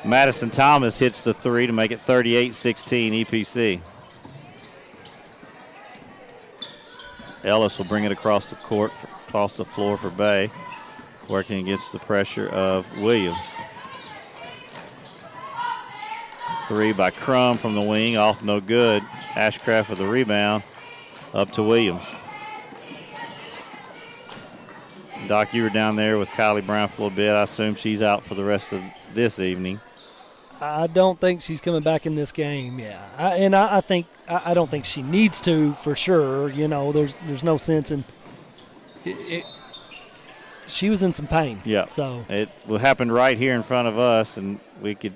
S2: Madison Thomas hits the 3 to make it 38-16 EPC. Ellis will bring it across the court, across the floor for Bay, working against the pressure of Williams. 3 by Crum from the wing, off no good. Ashcraft with the rebound, up to Williams. Doc, you were down there with Kylie Brown for a little bit. I assume she's out for the rest of this evening.
S1: I don't think she's coming back in this game, yeah. I don't think she needs to, for sure. You know, there's no sense in it. She was in some pain.
S2: Yeah.
S1: So
S2: it happened right here in front of us, and we could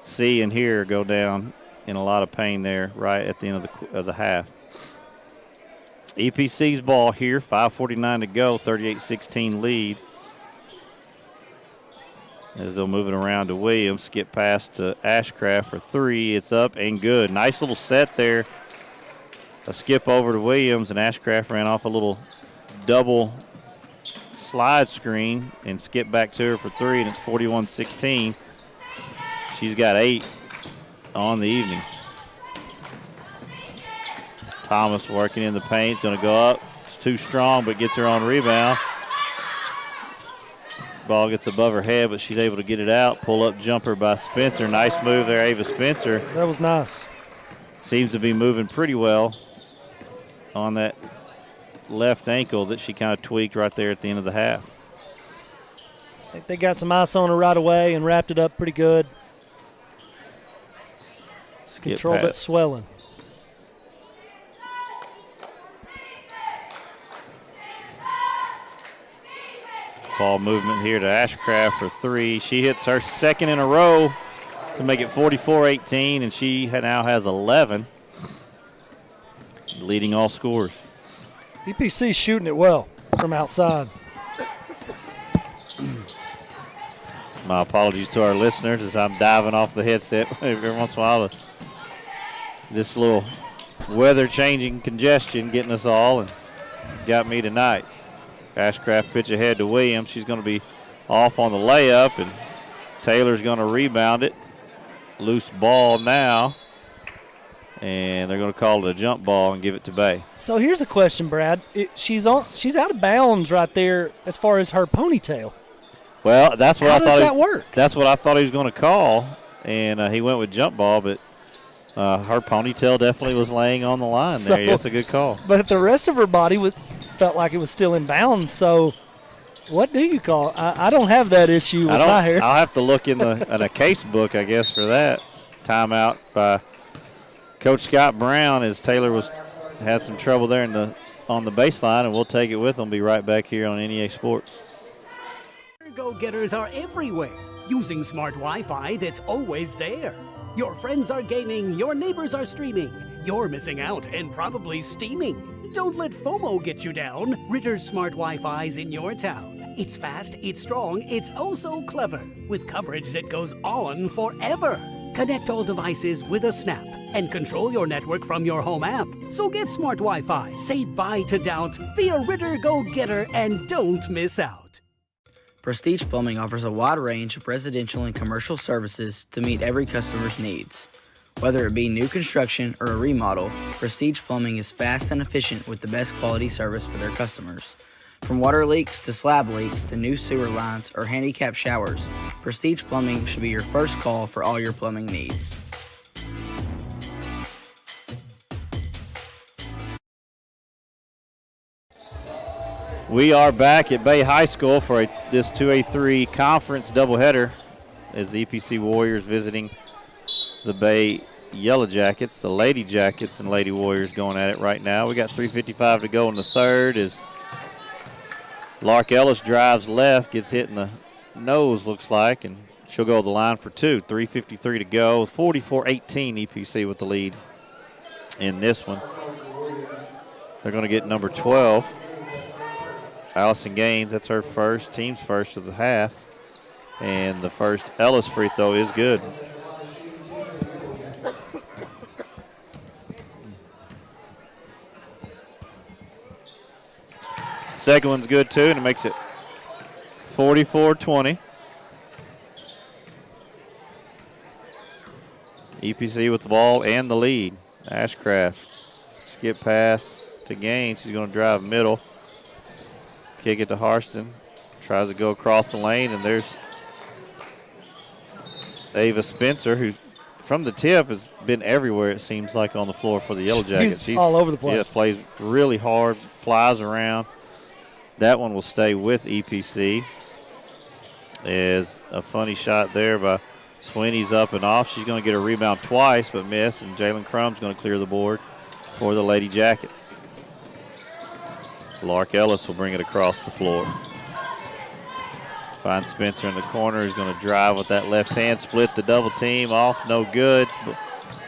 S2: see and hear her go down in a lot of pain there right at the end of the half. EPC's ball here, 5:49 to go, 38-16 lead. As they'll move it around to Williams, skip past to Ashcraft for 3. It's up and good. Nice little set there. A skip over to Williams, and Ashcraft ran off a little double slide screen and skipped back to her for 3, and it's 41-16. She's got 8 on the evening. Thomas working in the paint, going to go up. It's too strong, but gets her on rebound. Ball gets above her head, but she's able to get it out. Pull-up jumper by Spencer. Nice move there, Ava Spencer.
S1: That was nice.
S2: Seems to be moving pretty well on that left ankle that she kind of tweaked right there at the end of the half.
S1: I think they got some ice on her right away and wrapped it up pretty good. Controlled that swelling.
S2: Ball movement here to Ashcraft for 3. She hits her second in a row to make it 44-18, and she now has 11, leading all scorers.
S1: EPC shooting it well from outside.
S2: My apologies to our listeners as I'm diving off the headset every once in a while. This little weather-changing congestion getting us all and got me tonight. Ashcraft pitch ahead to Williams. She's going to be off on the layup, and Taylor's going to rebound it. Loose ball now, and they're going to call it a jump ball and give it to Bay.
S1: So here's a question, Brad. She's out of bounds right there as far as her ponytail.
S2: Well, that's what
S1: How
S2: I
S1: does
S2: thought.
S1: that work?
S2: That's what I thought he was going to call, and he went with jump ball, but her ponytail definitely was laying on the line there. That's a good call.
S1: But the rest of her body felt like it was still in bounds, so What do you call? I don't have that issue with my hair.
S2: I'll have to look in a case book, I guess, for that. Timeout by Coach Scott Brown as Taylor had some trouble there on the baseline, and we'll take it with them. Be right back here on NEA Sports.
S12: Go-getters are everywhere, using smart Wi-Fi that's always there. Your friends are gaming, your neighbors are streaming, you're missing out and probably steaming. Don't let FOMO get you down. Ritter's smart Wi-Fi's in your town. It's fast, it's strong, it's oh so clever, with coverage that goes on forever. Connect all devices with a snap and control your network from your home app. So get smart Wi-Fi, say bye to doubt, be a Ritter go-getter, and don't miss out.
S13: Prestige Plumbing offers a wide range of residential and commercial services to meet every customer's needs. Whether it be new construction or a remodel, Prestige Plumbing is fast and efficient with the best quality service for their customers. From water leaks to slab leaks to new sewer lines or handicap showers, Prestige Plumbing should be your first call for all your plumbing needs.
S2: We are back at Bay High School for this 2A-3 conference doubleheader as the EPC Warriors visiting the Bay Yellowjackets. The Lady Jackets and Lady Warriors going at it right now. We got 3:55 to go in the third as Lark Ellis drives left, gets hit in the nose, looks like, and she'll go to the line for two. 3:53 to go. 44-18 EPC with the lead in this one. They're going to get number 12. Allison Gaines, that's her first, team's first of the half. And the first Ellis free throw is good. Second one's good too, and it makes it 44-20. EPC with the ball and the lead. Ashcraft, skip pass to Gaines. She's going to drive middle. Kick it to Harston. Tries to go across the lane, and there's Ava Spencer, who from the tip has been everywhere, it seems like, on the floor for the Yellowjackets.
S1: She's all over the place.
S2: Yeah, plays really hard, flies around. That one will stay with EPC. Is a funny shot there by Sweeney's up and off. She's going to get a rebound twice but miss, and Jalen Crumb's going to clear the board for the Lady Jackets. Lark Ellis will bring it across the floor. Finds Spencer in the corner. He's going to drive with that left hand, split the double team off, no good.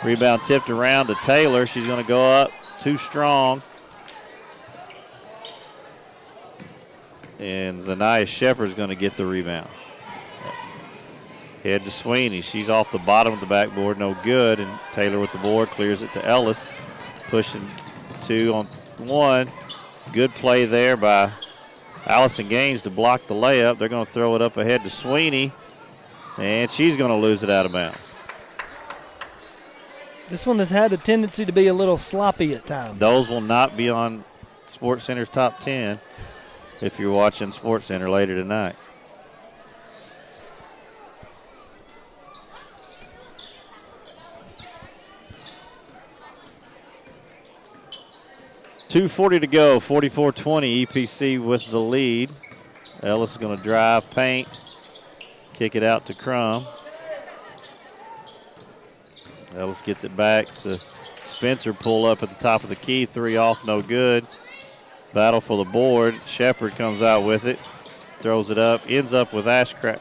S2: Rebound tipped around to Taylor. She's going to go up too strong. And Zanaya Shepard's going to get the rebound. Head to Sweeney. She's off the bottom of the backboard, no good. And Taylor with the board clears it to Ellis. Pushing 2-on-1. Good play there by Allison Gaines to block the layup. They're going to throw it up ahead to Sweeney, and she's going to lose it out of bounds.
S1: This one has had a tendency to be a little sloppy at times.
S2: Those will not be on SportsCenter's top 10 if you're watching SportsCenter later tonight. .240 to go, 44-20, EPC with the lead. Ellis is going to drive, paint, kick it out to Crum. Ellis gets it back to Spencer, pull up at the top of the key, three off, no good. Battle for the board. Shepard comes out with it, throws it up, ends up with Ashcraft.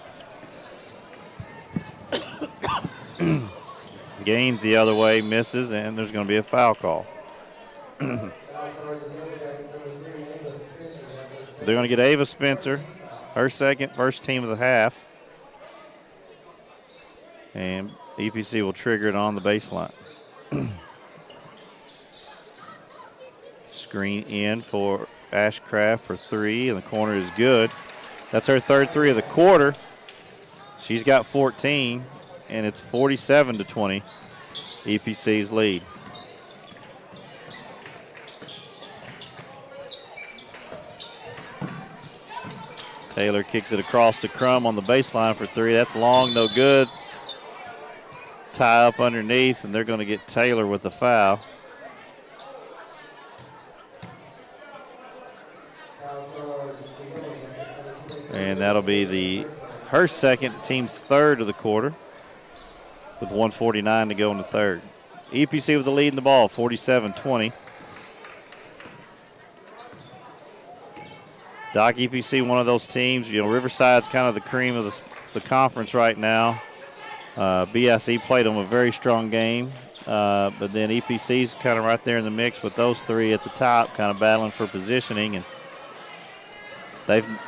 S2: Gains the other way, misses, and there's going to be a foul call. They're going to get Ava Spencer, her second, first team of the half. And EPC will trigger it on the baseline. Screen in for Ashcraft for three, and the corner is good. That's her third three of the quarter. She's got 14, and it's 47-20, EPC's lead. Taylor kicks it across to Crum on the baseline for three. That's long, no good. Tie up underneath, and they're going to get Taylor with the foul. And that'll be her second, team's third of the quarter, with 1:49 to go in the third. EPC with the lead in the ball, 47-20. Doc, EPC, one of those teams, Riverside's kind of the cream of the conference right now. BIC played them a very strong game, but then EPC's kind of right there in the mix with those three at the top, kind of battling for positioning. And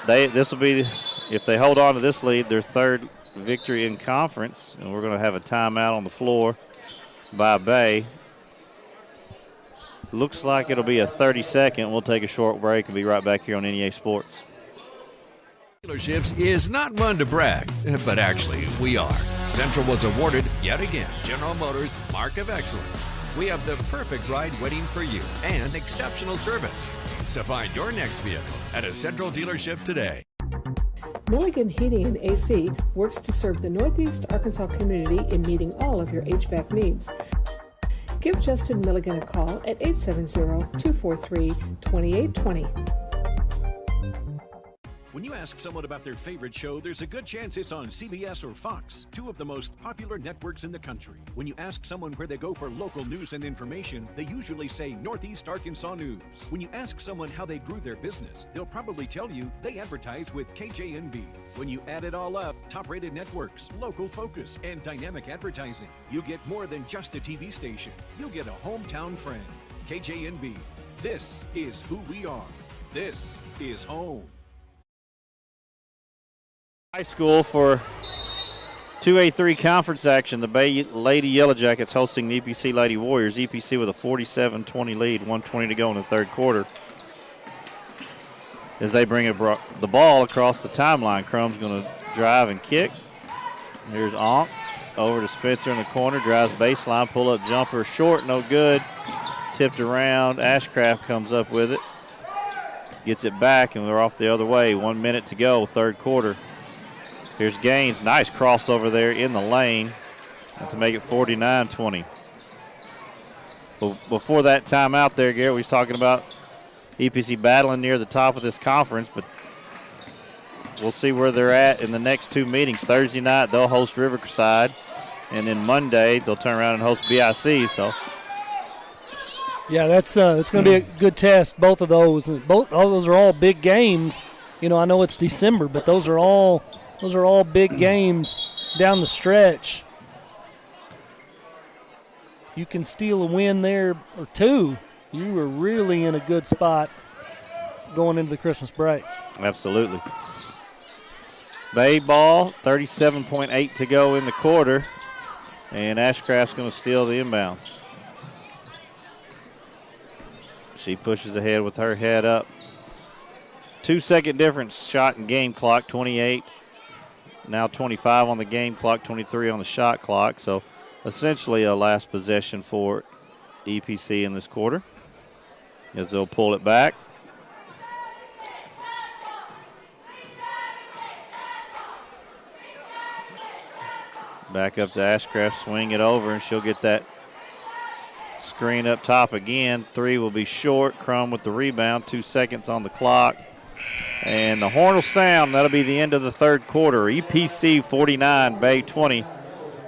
S2: this will be, if they hold on to this lead, their third victory in conference, and we're going to have a timeout on the floor by Bay. Looks like it'll be a 30-second. We'll take a short break and be right back here on NEA Sports.
S3: Dealerships is not one to brag, but actually we are. Central was awarded, yet again, General Motors Mark of Excellence. We have the perfect ride waiting for you and exceptional service. So find your next vehicle at a Central dealership today.
S10: Milligan Heating and AC works to serve the Northeast Arkansas community in meeting all of your HVAC needs. Give Justin Milligan a call at 870-243-2820.
S11: When you ask someone about their favorite show, there's a good chance it's on CBS or Fox, two of the most popular networks in the country. When you ask someone where they go for local news and information, they usually say Northeast Arkansas News. When you ask someone how they grew their business, they'll probably tell you they advertise with KJNB. When you add it all up, top-rated networks, local focus, and dynamic advertising, you get more than just a TV station. You'll get a hometown friend. KJNB. This is who we are. This is home.
S2: High school for 2A-3 conference action. The Bay Lady Yellowjackets hosting the EPC Lady Warriors. EPC with a 47-20 lead, 1:20 to go in the third quarter. As they bring the ball across the timeline, Crumb's going to drive and kick. Here's Onk over to Spencer in the corner, drives baseline, pull-up jumper, short, no good. Tipped around, Ashcraft comes up with it. Gets it back, and we're off the other way. 1 minute to go, third quarter. Here's Gaines, nice crossover there in the lane to make it 49-20. Before that timeout there, Garrett, we was talking about EPC battling near the top of this conference, but we'll see where they're at in the next two meetings. Thursday night, they'll host Riverside, and then Monday, they'll turn around and host BIC. So,
S1: yeah, it's going to be a good test, both of those. All those are all big games. I know it's December, but those are all big games down the stretch. You can steal a win there or two. You are really in a good spot going into the Christmas break.
S2: Absolutely. Bay ball, 37.8 to go in the quarter, and Ashcraft's going to steal the inbounds. She pushes ahead with her head up. 2-second difference, shot and game clock, 28. Now 25 on the game clock, 23 on the shot clock. So essentially a last possession for EPC in this quarter as they'll pull it back. Back up to Ashcraft, swing it over, and she'll get that screen up top again. Three will be short. Crum with the rebound, 2 seconds on the clock. And the horn will sound. That'll be the end of the third quarter. EPC 49, Bay 20.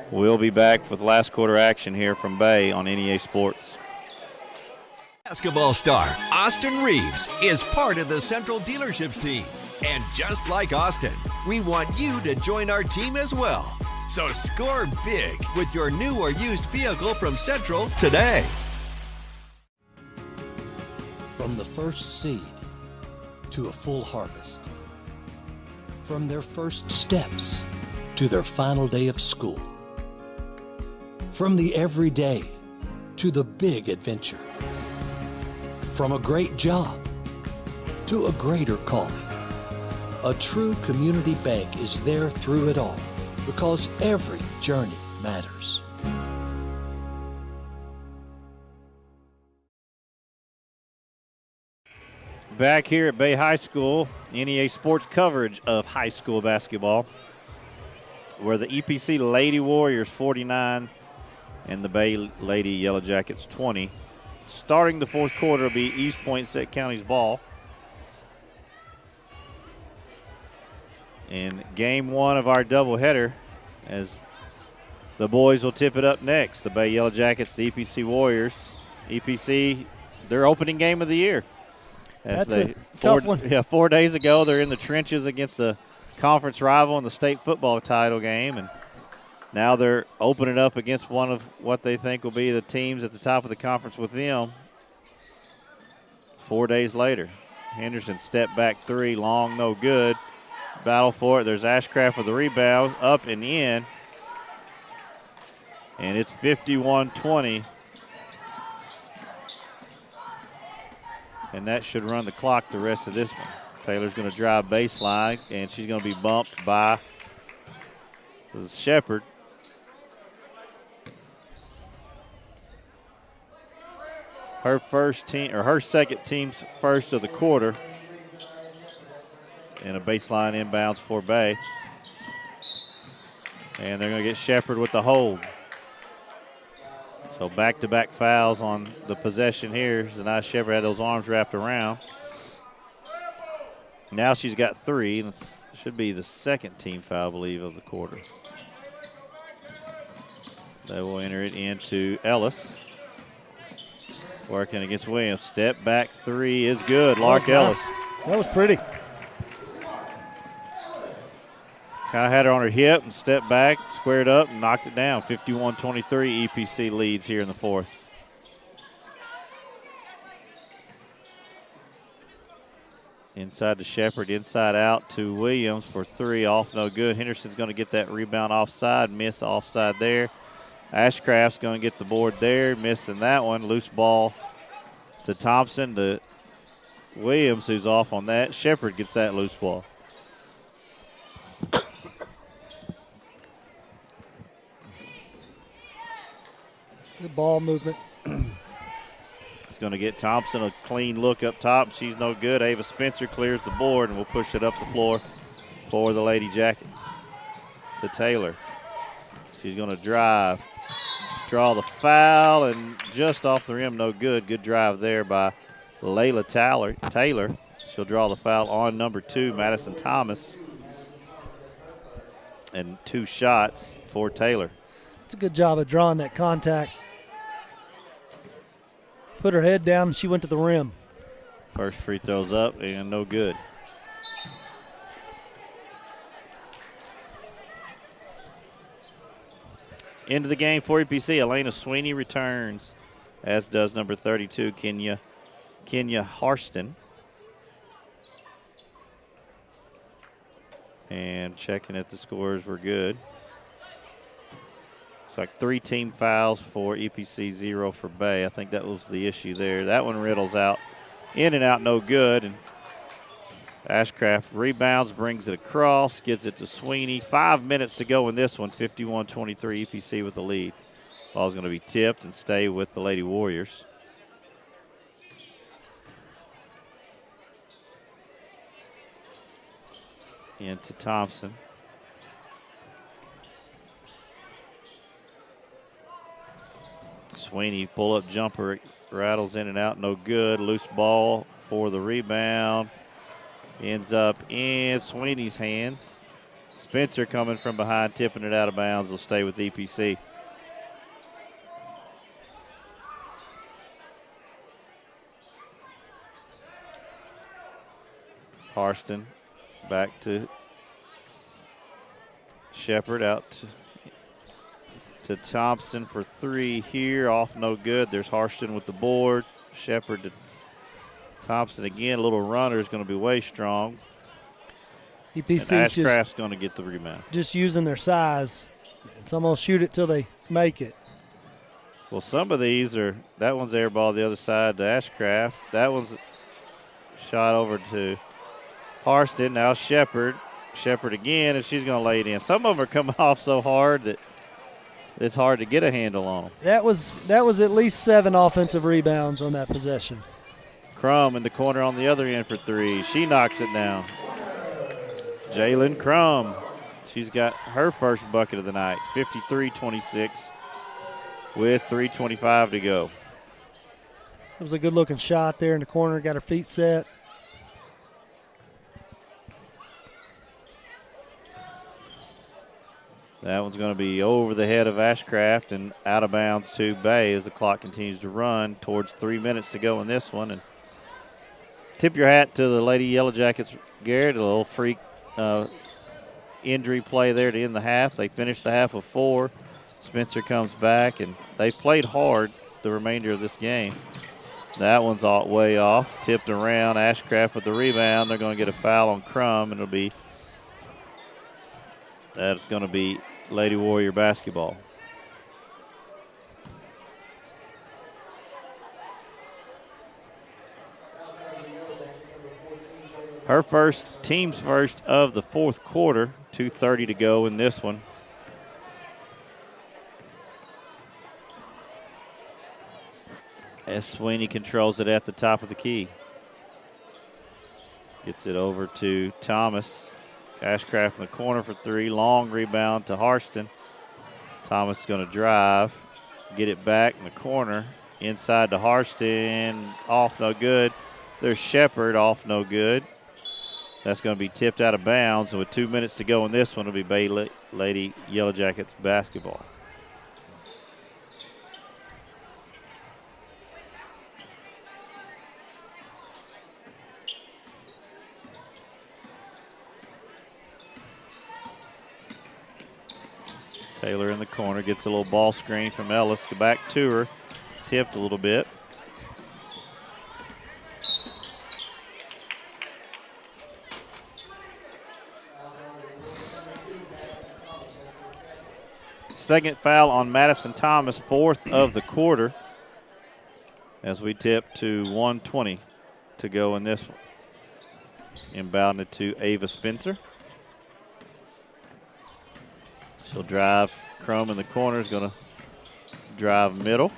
S2: We'll be back with last quarter action here from Bay on NEA Sports.
S3: Basketball star Austin Reeves is part of the Central Dealerships team. And just like Austin, we want you to join our team as well. So score big with your new or used vehicle from Central today.
S4: From the first seed to a full harvest. From their first steps to their final day of school. From the everyday to the big adventure. From a great job to a greater calling. A true community bank is there through it all because every journey matters.
S2: Back here at Bay High School, NEA Sports coverage of high school basketball, where the EPC Lady Warriors 49 and the Bay Lady Yellowjackets 20. Starting the fourth quarter will be East Poinsett County's ball. in game one of our doubleheader, as the boys will tip it up next. The Bay Yellowjackets, the EPC Warriors. EPC, their opening game of the year.
S1: That's a tough one.
S2: Yeah, 4 days ago, they're in the trenches against the conference rival in the state football title game, and now they're opening up against one of what they think will be the teams at the top of the conference with them 4 days later. Henderson step back three, long, no good. Battle for it. There's Ashcraft with the rebound, up and in. And it's 51-20. And that should run the clock the rest of this one. Taylor's going to drive baseline, and she's going to be bumped by Shepard. Her second team's first of the quarter. And a baseline inbounds for Bay. And they're going to get Shepard with the hold. So back-to-back fouls on the possession here. Zanai Shepard had those arms wrapped around. Now she's got three, and it should be the second team foul, I believe, of the quarter. They will enter it into Ellis. Working against Williams. Step back three is good. Lark Ellis.
S1: Nice. That was pretty.
S2: Kind of had her on her hip and stepped back, squared up, and knocked it down. 51-23, EPC leads here in the fourth. Inside to Shepard, inside out to Williams for three, off no good. Henderson's going to get that rebound offside, miss offside there. Ashcraft's going to get the board there, missing that one. Loose ball to Thompson, to Williams, who's off on that. Shepard gets that loose ball.
S1: Good ball movement.
S2: It's going to get Thompson a clean look up top. She's no good. Ava Spencer clears the board, and will push it up the floor for the Lady Jackets. To Taylor. She's going to drive, draw the foul, and just off the rim, no good. Good drive there by Layla Taylor. She'll draw the foul on number 2, Madison Thomas. And 2 shots for Taylor.
S1: It's a good job of drawing that contact. Put her head down, and she went to the rim.
S2: First free throw's up, and no good. Into the game for EPC. Elena Sweeney returns, as does number 32, Kenya Harston. And checking if the scores were good. It's like 3 team fouls for EPC, 0 for Bay. I think that was the issue there. That one riddles out. In and out, no good. And Ashcraft rebounds, brings it across, gets it to Sweeney. 5 minutes to go in this one, 51-23, EPC with the lead. Ball's going to be tipped and stay with the Lady Warriors. Into Thompson. Sweeney pull-up jumper, rattles in and out, no good. Loose ball for the rebound. Ends up in Sweeney's hands. Spencer coming from behind, tipping it out of bounds, will stay with EPC. Harston back to Shepard, out to Thompson for 3 here, off no good. There's Harston with the board. Shepard to Thompson again. A little runner is going to be way strong.
S1: EPC's
S2: Ashcraft's going to get the rebound.
S1: Just using their size. It's almost shoot it till they make it.
S2: Well, some of these are, that one's air ball the other side to Ashcraft. That one's shot over to Harston. Now Shepard. Shepard again, and she's going to lay it in. Some of them are coming off so hard that it's hard to get a handle on them.
S1: That was at least 7 offensive rebounds on that possession.
S2: Crum in the corner on the other end for 3. She knocks it down. Jalen Crum. She's got her first bucket of the night, 53-26 with 3:25 to go.
S1: It was a good-looking shot there in the corner, got her feet set.
S2: That one's going to be over the head of Ashcraft and out of bounds to Bay as the clock continues to run towards 3 minutes to go in this one. And tip your hat to the Lady Yellowjackets, Garrett. A little freak injury play there to end the half. They finished the half with 4. Spencer comes back, and they've played hard the remainder of this game. That one's way off, tipped around. Ashcraft with the rebound. They're going to get a foul on Crum, and that's going to be Lady Warrior basketball. Her team's first of the fourth quarter. 2:30 to go in this one. S. Sweeney controls it at the top of the key. Gets it over to Thomas. Ashcraft in the corner for 3. Long rebound to Harston. Thomas is going to drive. Get it back in the corner. Inside to Harston. Off, no good. There's Shepard, off, no good. That's going to be tipped out of bounds. And with 2 minutes to go in this one, it'll be Bay Lady Yellowjackets basketball. Taylor in the corner, gets a little ball screen from Ellis. Go back to her. Tipped a little bit. Second foul on Madison Thomas, 4th of the quarter. As we tip to 1:20 to go in this one. Inbounded to Ava Spencer. She'll drive. Crum in the corner is going to drive middle.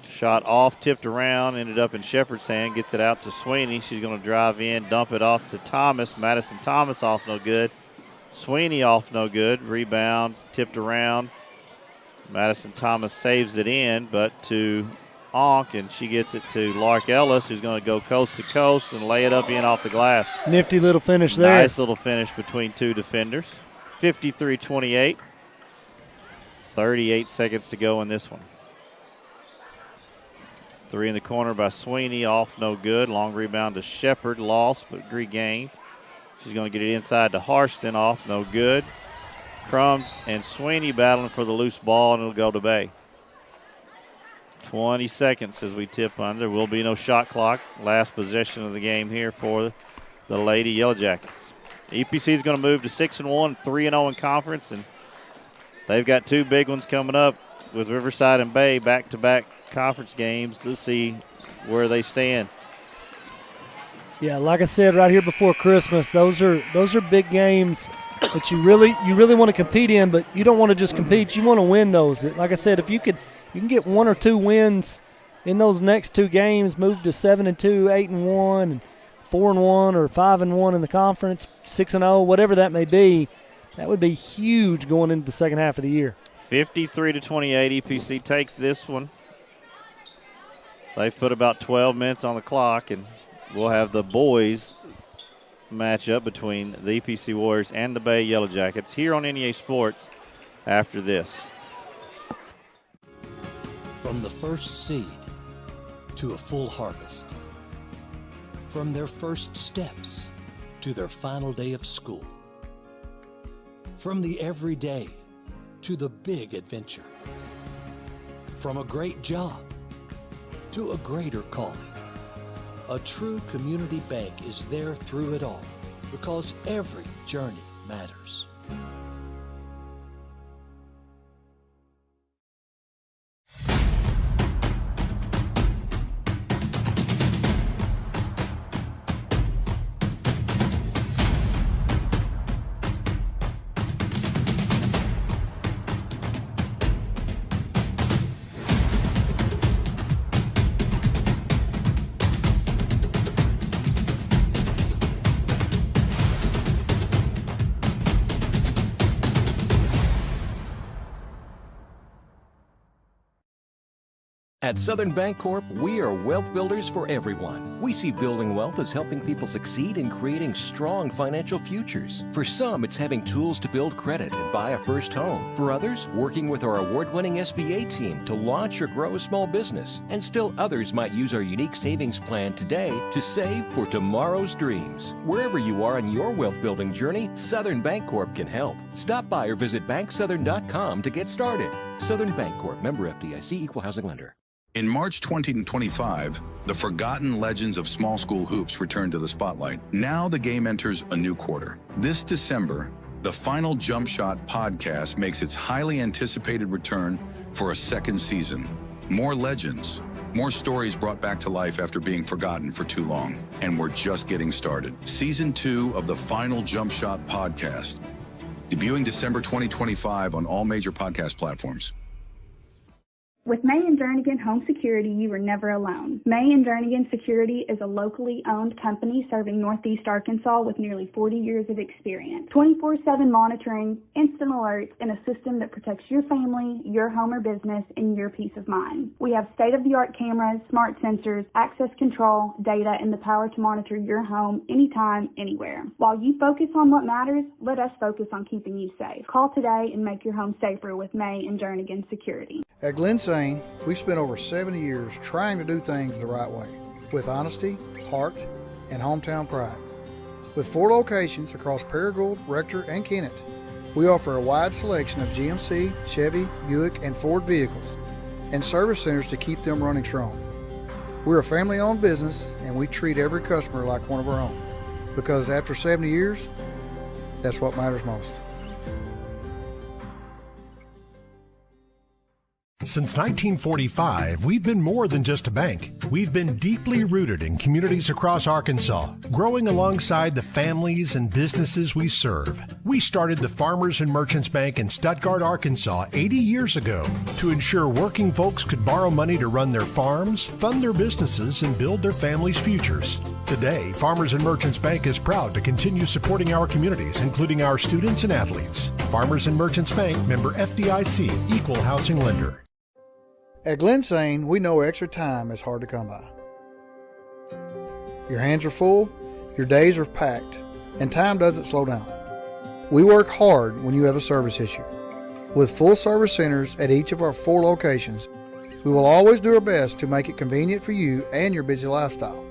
S2: Shot off, tipped around, ended up in Shepard's hand. Gets it out to Sweeney. She's going to drive in, dump it off to Thomas. Madison Thomas off no good. Sweeney off no good. Rebound, tipped around. Madison Thomas saves it in, but to Onk, and she gets it to Lark Ellis, who's going to go coast to coast and lay it up in off the glass.
S1: Nifty little finish there.
S2: Nice little finish between two defenders. 53-28. 38 seconds to go in this one. 3 in the corner by Sweeney, off no good. Long rebound to Shepard, lost but regained. She's going to get it inside to Harston, off no good. Crum and Sweeney battling for the loose ball, and it'll go to Bay. 20 seconds as we tip under. There will be no shot clock. Last possession of the game here for the Lady Yellowjackets. EPC is going to move to 6-1, 3-0 in conference, and they've got 2 big ones coming up with Riverside and Bay, back-to-back conference games to see where they stand.
S1: Yeah, like I said right here before Christmas, those are big games that you really want to compete in, but you don't want to just compete. You want to win those. Like I said, if you can get 1 or 2 wins in those next 2 games, move to 7-2, 8-1, and 4-1, or 5-1 in the conference, 6-0, whatever that may be, that would be huge going into the second half of the year.
S2: 53-28, EPC takes this one. They've put about 12 minutes on the clock, and we'll have the boys matchup between the EPC Warriors and the Bay Yellowjackets here on NEA Sports after this.
S4: From the first seed to a full harvest. From their first steps to their final day of school. From the everyday to the big adventure. From a great job to a greater calling. A true community bank is there through it all because every journey matters.
S8: At Southern Bancorp, we are wealth builders for everyone. We see building wealth as helping people succeed in creating strong financial futures. For some, it's having tools to build credit and buy a first home. For others, working with our award-winning SBA team to launch or grow a small business. And still others might use our unique savings plan today to save for tomorrow's dreams. Wherever you are in your wealth building journey, Southern Bancorp can help. Stop by or visit banksouthern.com to get started. Southern Bancorp, member FDIC, equal housing lender.
S9: In March 2025, the forgotten legends of small school hoops return to the spotlight. Now the game enters a new quarter. This December, the final Jump Shot podcast makes its highly anticipated return for a second season. More legends, more stories brought back to life after being forgotten for too long. And we're just getting started. Season 2 of the final Jump Shot podcast, debuting December 2025 on all major podcast platforms.
S7: With May & Jernigan Home Security, you are never alone. May & Jernigan Security is a locally owned company serving Northeast Arkansas with nearly 40 years of experience. 24/7 monitoring, instant alerts, and a system that protects your family, your home or business, and your peace of mind. We have state-of-the-art cameras, smart sensors, access control, data, and the power to monitor your home anytime, anywhere. While you focus on what matters, let us focus on keeping you safe. Call today and make your home safer with May & Jernigan Security.
S6: At Glen Sane, we've spent over 70 years trying to do things the right way, with honesty, heart, and hometown pride. With 4 locations across Paragould, Rector, and Kennett, we offer a wide selection of GMC, Chevy, Buick, and Ford vehicles, and service centers to keep them running strong. We're a family-owned business, and we treat every customer like one of our own, because after 70 years, that's what matters most.
S5: Since 1945, we've been more than just a bank. We've been deeply rooted in communities across Arkansas, growing alongside the families and businesses we serve. We started the Farmers and Merchants Bank in Stuttgart, Arkansas 80 years ago to ensure working folks could borrow money to run their farms, fund their businesses, and build their families' futures. Today, Farmers and Merchants Bank is proud to continue supporting our communities, including our students and athletes. Farmers and Merchants Bank, member FDIC, equal housing lender.
S6: At Glen Sane, we know extra time is hard to come by. Your hands are full, your days are packed, and time doesn't slow down. We work hard when you have a service issue. With full service centers at each of our 4 locations, we will always do our best to make it convenient for you and your busy lifestyle.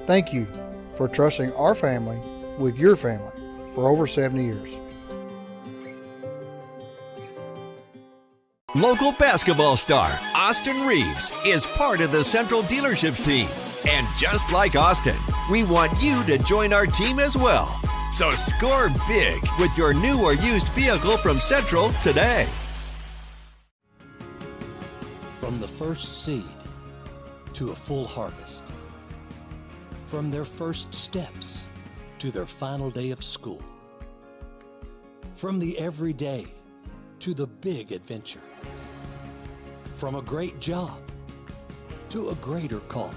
S6: Thank you for trusting our family with your family for over 70 years.
S3: Local basketball star Austin Reeves is part of the Central Dealerships team. And just like Austin, we want you to join our team as well. So score big with your new or used vehicle from Central today.
S4: From the first seed to a full harvest. From their first steps to their final day of school. From the everyday to the big adventure. From a great job to a greater calling.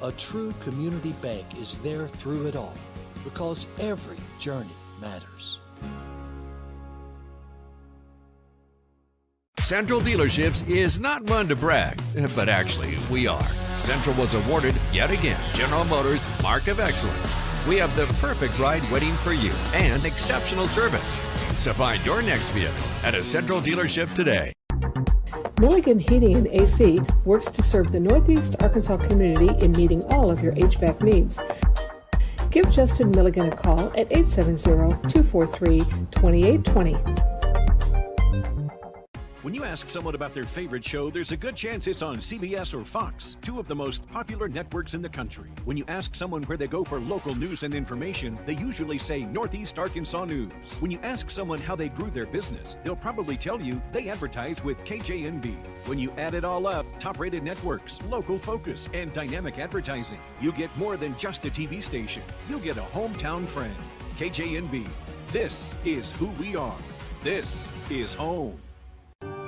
S4: A true community bank is there through it all because every journey matters.
S3: Central Dealerships is not one to brag, but actually we are. Central was awarded yet again General Motors Mark of Excellence. We have the perfect ride waiting for you and exceptional service. So find your next vehicle at a Central dealership today.
S10: Milligan Heating and AC works to serve the Northeast Arkansas community in meeting all of your HVAC needs. Give Justin Milligan a call at 870-243-2820.
S11: When you ask someone about their favorite show, there's a good chance it's on CBS or Fox, 2 of the most popular networks in the country. When you ask someone where they go for local news and information, they usually say Northeast Arkansas News. When you ask someone how they grew their business, they'll probably tell you they advertise with KJNB. When you add it all up, top-rated networks, local focus, and dynamic advertising, you get more than just a TV station. You'll get a hometown friend. KJNB. This is who we are. This is home.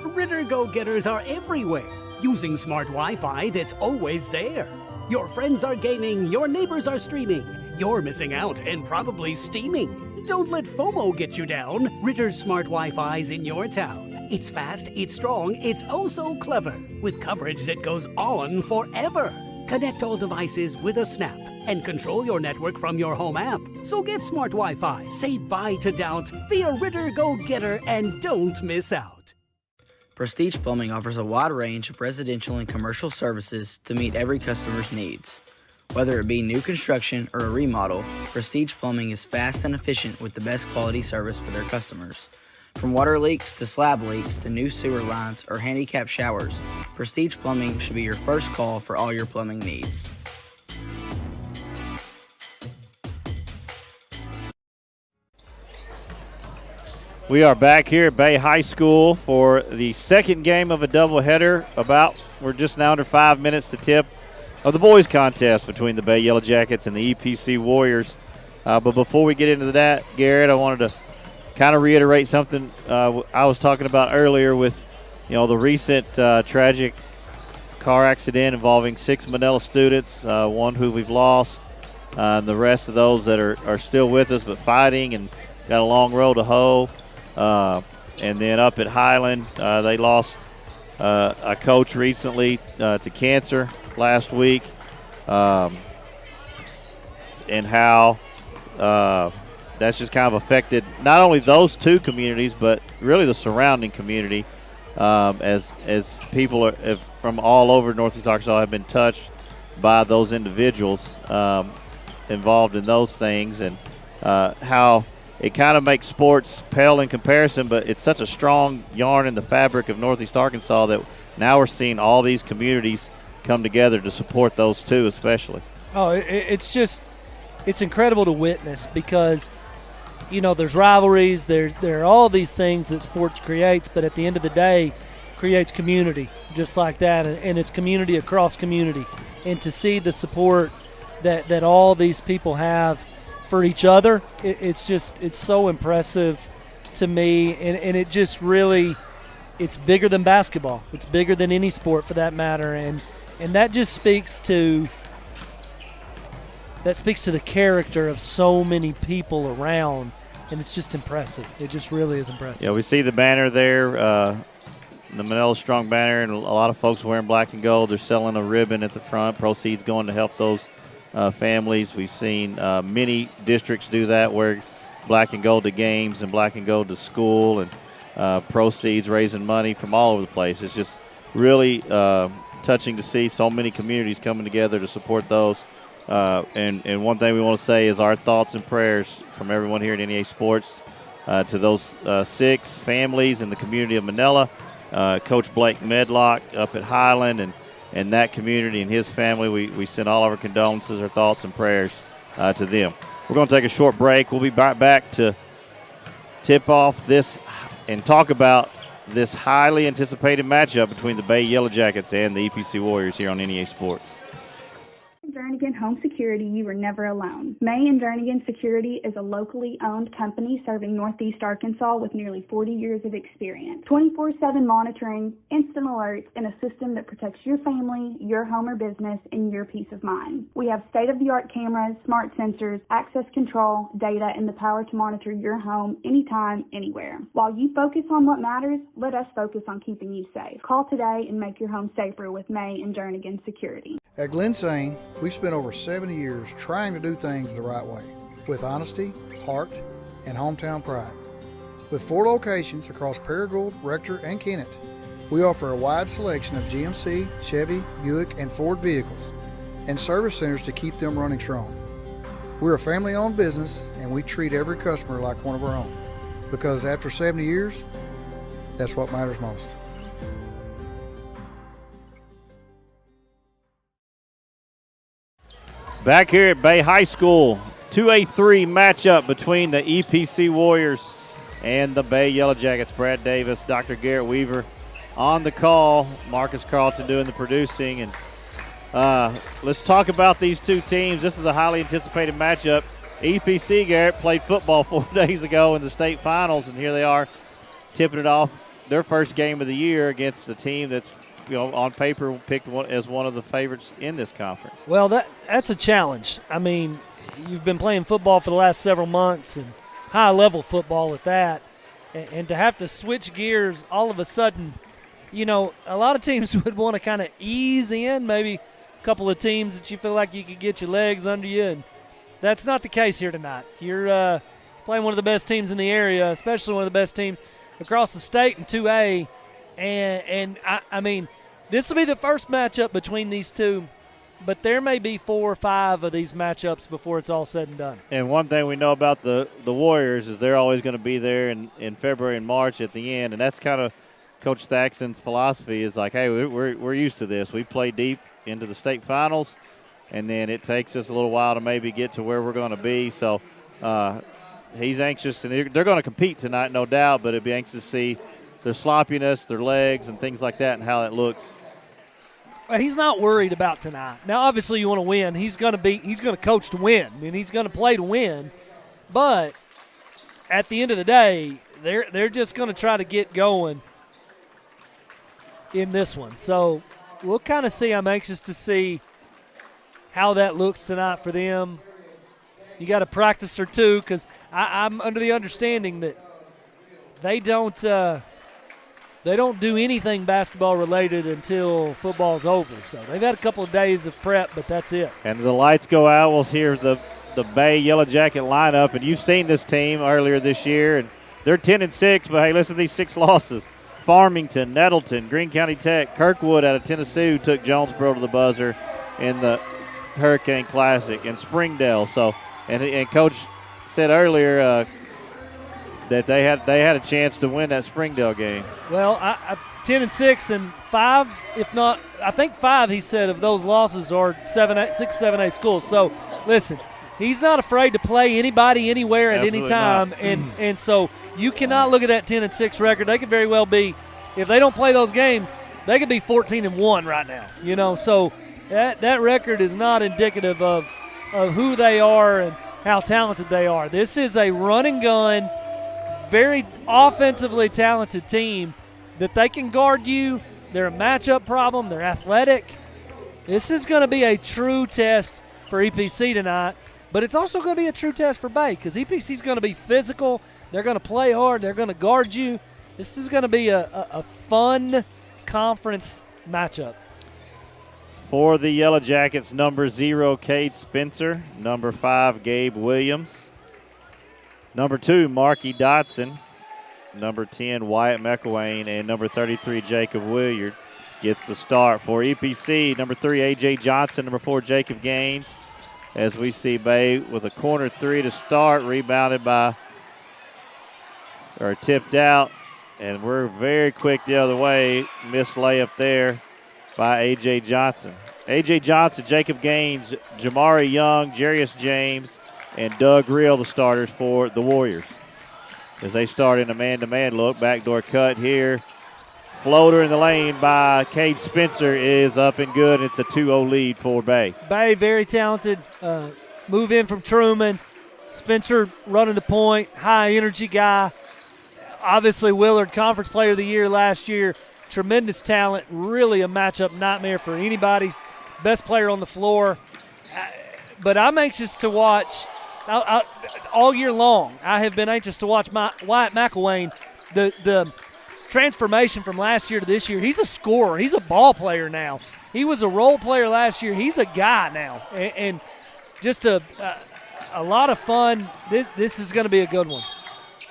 S12: Ritter Go-Getters are everywhere, using smart Wi-Fi that's always there. Your friends are gaming, your neighbors are streaming, you're missing out and probably steaming. Don't let FOMO get you down. Ritter's smart Wi-Fi's in your town. It's fast, it's strong, it's oh so clever. With coverage that goes on forever. Connect all devices with a snap and control your network from your home app. So get smart Wi-Fi, say bye to doubt, be a Ritter go-getter, and don't miss out.
S13: Prestige Plumbing offers a wide range of residential and commercial services to meet every customer's needs. Whether it be new construction or a remodel, Prestige Plumbing is fast and efficient with the best quality service for their customers. From water leaks to slab leaks to new sewer lines or handicap showers, Prestige Plumbing should be your first call for all your plumbing needs.
S2: We are back here at Bay High School for the second game of a doubleheader. We're just now under 5 minutes to tip of the boys contest between the Bay Yellowjackets and the EPC Warriors. But before we get into that, Garrett, I wanted to kind of reiterate something I was talking about earlier with, the recent tragic car accident involving 6 Manila students, one who we've lost, and the rest of those that are still with us but fighting and got a long road to hoe. And then up at Highland, they lost a coach recently to cancer last week, and how that's just kind of affected not only those two communities but really the surrounding community, as people from all over Northeast Arkansas have been touched by those individuals involved in those things, and how it kind of makes sports pale in comparison, but it's such a strong yarn in the fabric of Northeast Arkansas that now we're seeing all these communities come together to support those two especially.
S1: Oh, it's incredible to witness because, there's rivalries, there are all these things that sports creates, but at the end of the day, creates community just like that, and it's community across community. And to see the support that all these people have for each other, it's so impressive to me, and it just really, it's bigger than basketball. It's bigger than any sport for that matter, and that just speaks to the character of so many people around, and it's just impressive. It just really is impressive.
S2: Yeah, we see the banner there, the Manila Strong banner, and a lot of folks wearing black and gold. They're selling a ribbon at the front. Proceeds going to help those families. We've seen many districts do that, wear black and gold to games and black and gold to school, and proceeds raising money from all over the place. It's just really touching to see so many communities coming together to support those. And one thing we want to say is our thoughts and prayers from everyone here at NEA Sports to those 6 families in the community of Manila, Coach Blake Medlock up at Highland, and that community and his family. We send all of our condolences, our thoughts, and prayers to them. We're going to take a short break. We'll be right back to tip off this and talk about this highly anticipated matchup between the Bay Yellowjackets and the EPC Warriors here on NEA Sports.
S7: Jernigan Home Security, you are never alone. May and Jernigan Security is a locally owned company serving Northeast Arkansas with nearly 40 years of experience. 24/7 monitoring, instant alerts, and a system that protects your family, your home or business, and your peace of mind. We have state-of-the-art cameras, smart sensors, access control, data, and the power to monitor your home anytime, anywhere. While you focus on what matters, let us focus on keeping you safe. Call today and make your home safer with May and Jernigan Security.
S6: At Glen Sain, we've spent over 70 years trying to do things the right way, with honesty, heart, and hometown pride. With 4 locations across Paragould, Rector, and Kennett, we offer a wide selection of GMC, Chevy, Buick, and Ford vehicles, and service centers to keep them running strong. We're a family-owned business, and we treat every customer like one of our own, because after 70 years, that's what matters most.
S2: Back here at Bay High School, 2A-3 matchup between the EPC Warriors and the Bay Yellowjackets. Brad Davis, Dr. Garrett Weaver on the call, Marcus Carlton doing the producing. And let's talk about these two teams. This is a highly anticipated matchup. EPC, Garrett, played football 4 days ago in the state finals, and here they are tipping it off their first game of the year against a team that's, on paper picked as one of the favorites in this conference.
S1: Well, that's a challenge. I mean, you've been playing football for the last several months, and high-level football at that. and to have to switch gears all of a sudden, you know, a lot of teams would want to kind of ease in, maybe a couple of teams that you feel like you could get your legs under you, and that's not the case here tonight. You're playing one of the best teams in the area, especially one of the best teams across the state in 2A, and I mean, this will be the first matchup between these two, but there may be 4 or 5 of these matchups before it's all said and done.
S2: And one thing we know about the Warriors is they're always going to be there in February and March at the end, and that's kind of Coach Thaxton's philosophy is like, hey, we're used to this. We play deep into the state finals, and then it takes us a little while to maybe get to where we're going to be. So he's anxious, and they're going to compete tonight, no doubt, but it'd be anxious to see their sloppiness, their legs, and things like that and how that looks.
S1: He's not worried about tonight. Now, obviously, you want to win. He's going to coach to win. I mean, he's going to play to win. But at the end of the day, they're just going to try to get going in this one. So we'll kind of see. I'm anxious to see how that looks tonight for them. You got a practice or two because I'm under the understanding that they don't do anything basketball related until football's over. So they've had a couple of days of prep, but that's it.
S2: And the lights go out. We'll hear the Bay Yellow Jacket lineup, and you've seen this team earlier this year, and they're 10-6. But hey, listen to these 6 losses: Farmington, Nettleton, Greene County Tech, Kirkwood out of Tennessee, who took Jonesboro to the buzzer in the Hurricane Classic, and Springdale. So, and Coach said earlier that they had a chance to win that Springdale game.
S1: Well, 10-6 and 5, if not, I think 5. He said of those losses are 6, 7A schools. So, listen, he's not afraid to play anybody, anywhere, at any time, and so you cannot look at that 10-6 record. They could very well be, if they don't play those games, they could be 14-1 right now. You know, so that record is not indicative of who they are and how talented they are. This is a run and gun, very offensively talented team that they can guard you. They're a matchup problem. They're athletic. This is going to be a true test for EPC tonight, but it's also going to be a true test for Bay because EPC is going to be physical. They're going to play hard. They're going to guard you. This is going to be a fun conference matchup.
S2: For the Yellow Jackets, number 0, Cade Spencer. Number 5, Gabe Williams. Number 2, Marky Dotson. Number 10, Wyatt McElwain. And number 33, Jacob Williard gets the start for EPC. Number 3, A.J. Johnson. Number 4, Jacob Gaines. As we see Bay with a corner 3 to start, rebounded by, or tipped out. And we're very quick the other way. Missed layup there by A.J. Johnson. A.J. Johnson, Jacob Gaines, Jamari Young, Jarius James, and Doug Reel, the starters for the Warriors. As they start in a man-to-man look, backdoor cut here. Floater in the lane by Cade Spencer is up and good. It's a 2-0 lead for Bay.
S1: Bay, very talented. Move in from Truman. Spencer running the point, high-energy guy. Obviously, Willard, Conference Player of the Year last year. Tremendous talent, really a matchup nightmare for anybody. Best player on the floor. But I'm anxious to watch all year long. I have been anxious to watch Wyatt McElwain, the transformation from last year to this year. He's a scorer. He's a ball player now. He was a role player last year. He's a guy now. And just a lot of fun. This is going to be a good one.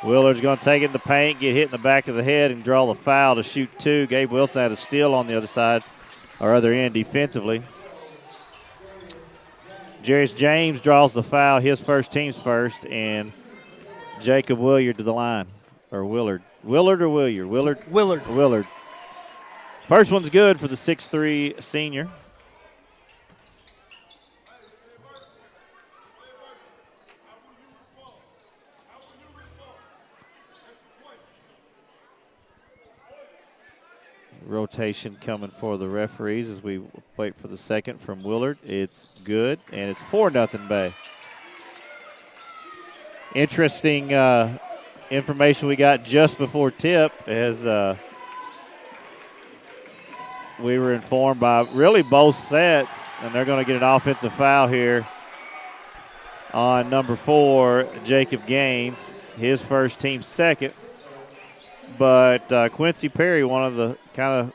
S2: Willard's going to take it in the paint, get hit in the back of the head, and draw the foul to shoot 2. Gabe Wilson had a steal on the other side, or other end defensively. Jarius James draws the foul, his first, team's first, and Jacob Williard to the line. Or Willard. Willard or Williard?
S1: Willard.
S2: Willard. First one's good for the 6'3 senior. Rotation coming for the referees as we wait for the second from Willard. It's good, and it's 4-0 Bay. Interesting information we got just before tip as we were informed by really both sets, and they're going to get an offensive foul here on number 4, Jacob Gaines, his first, team second. But Quincy Perry, one of the kind of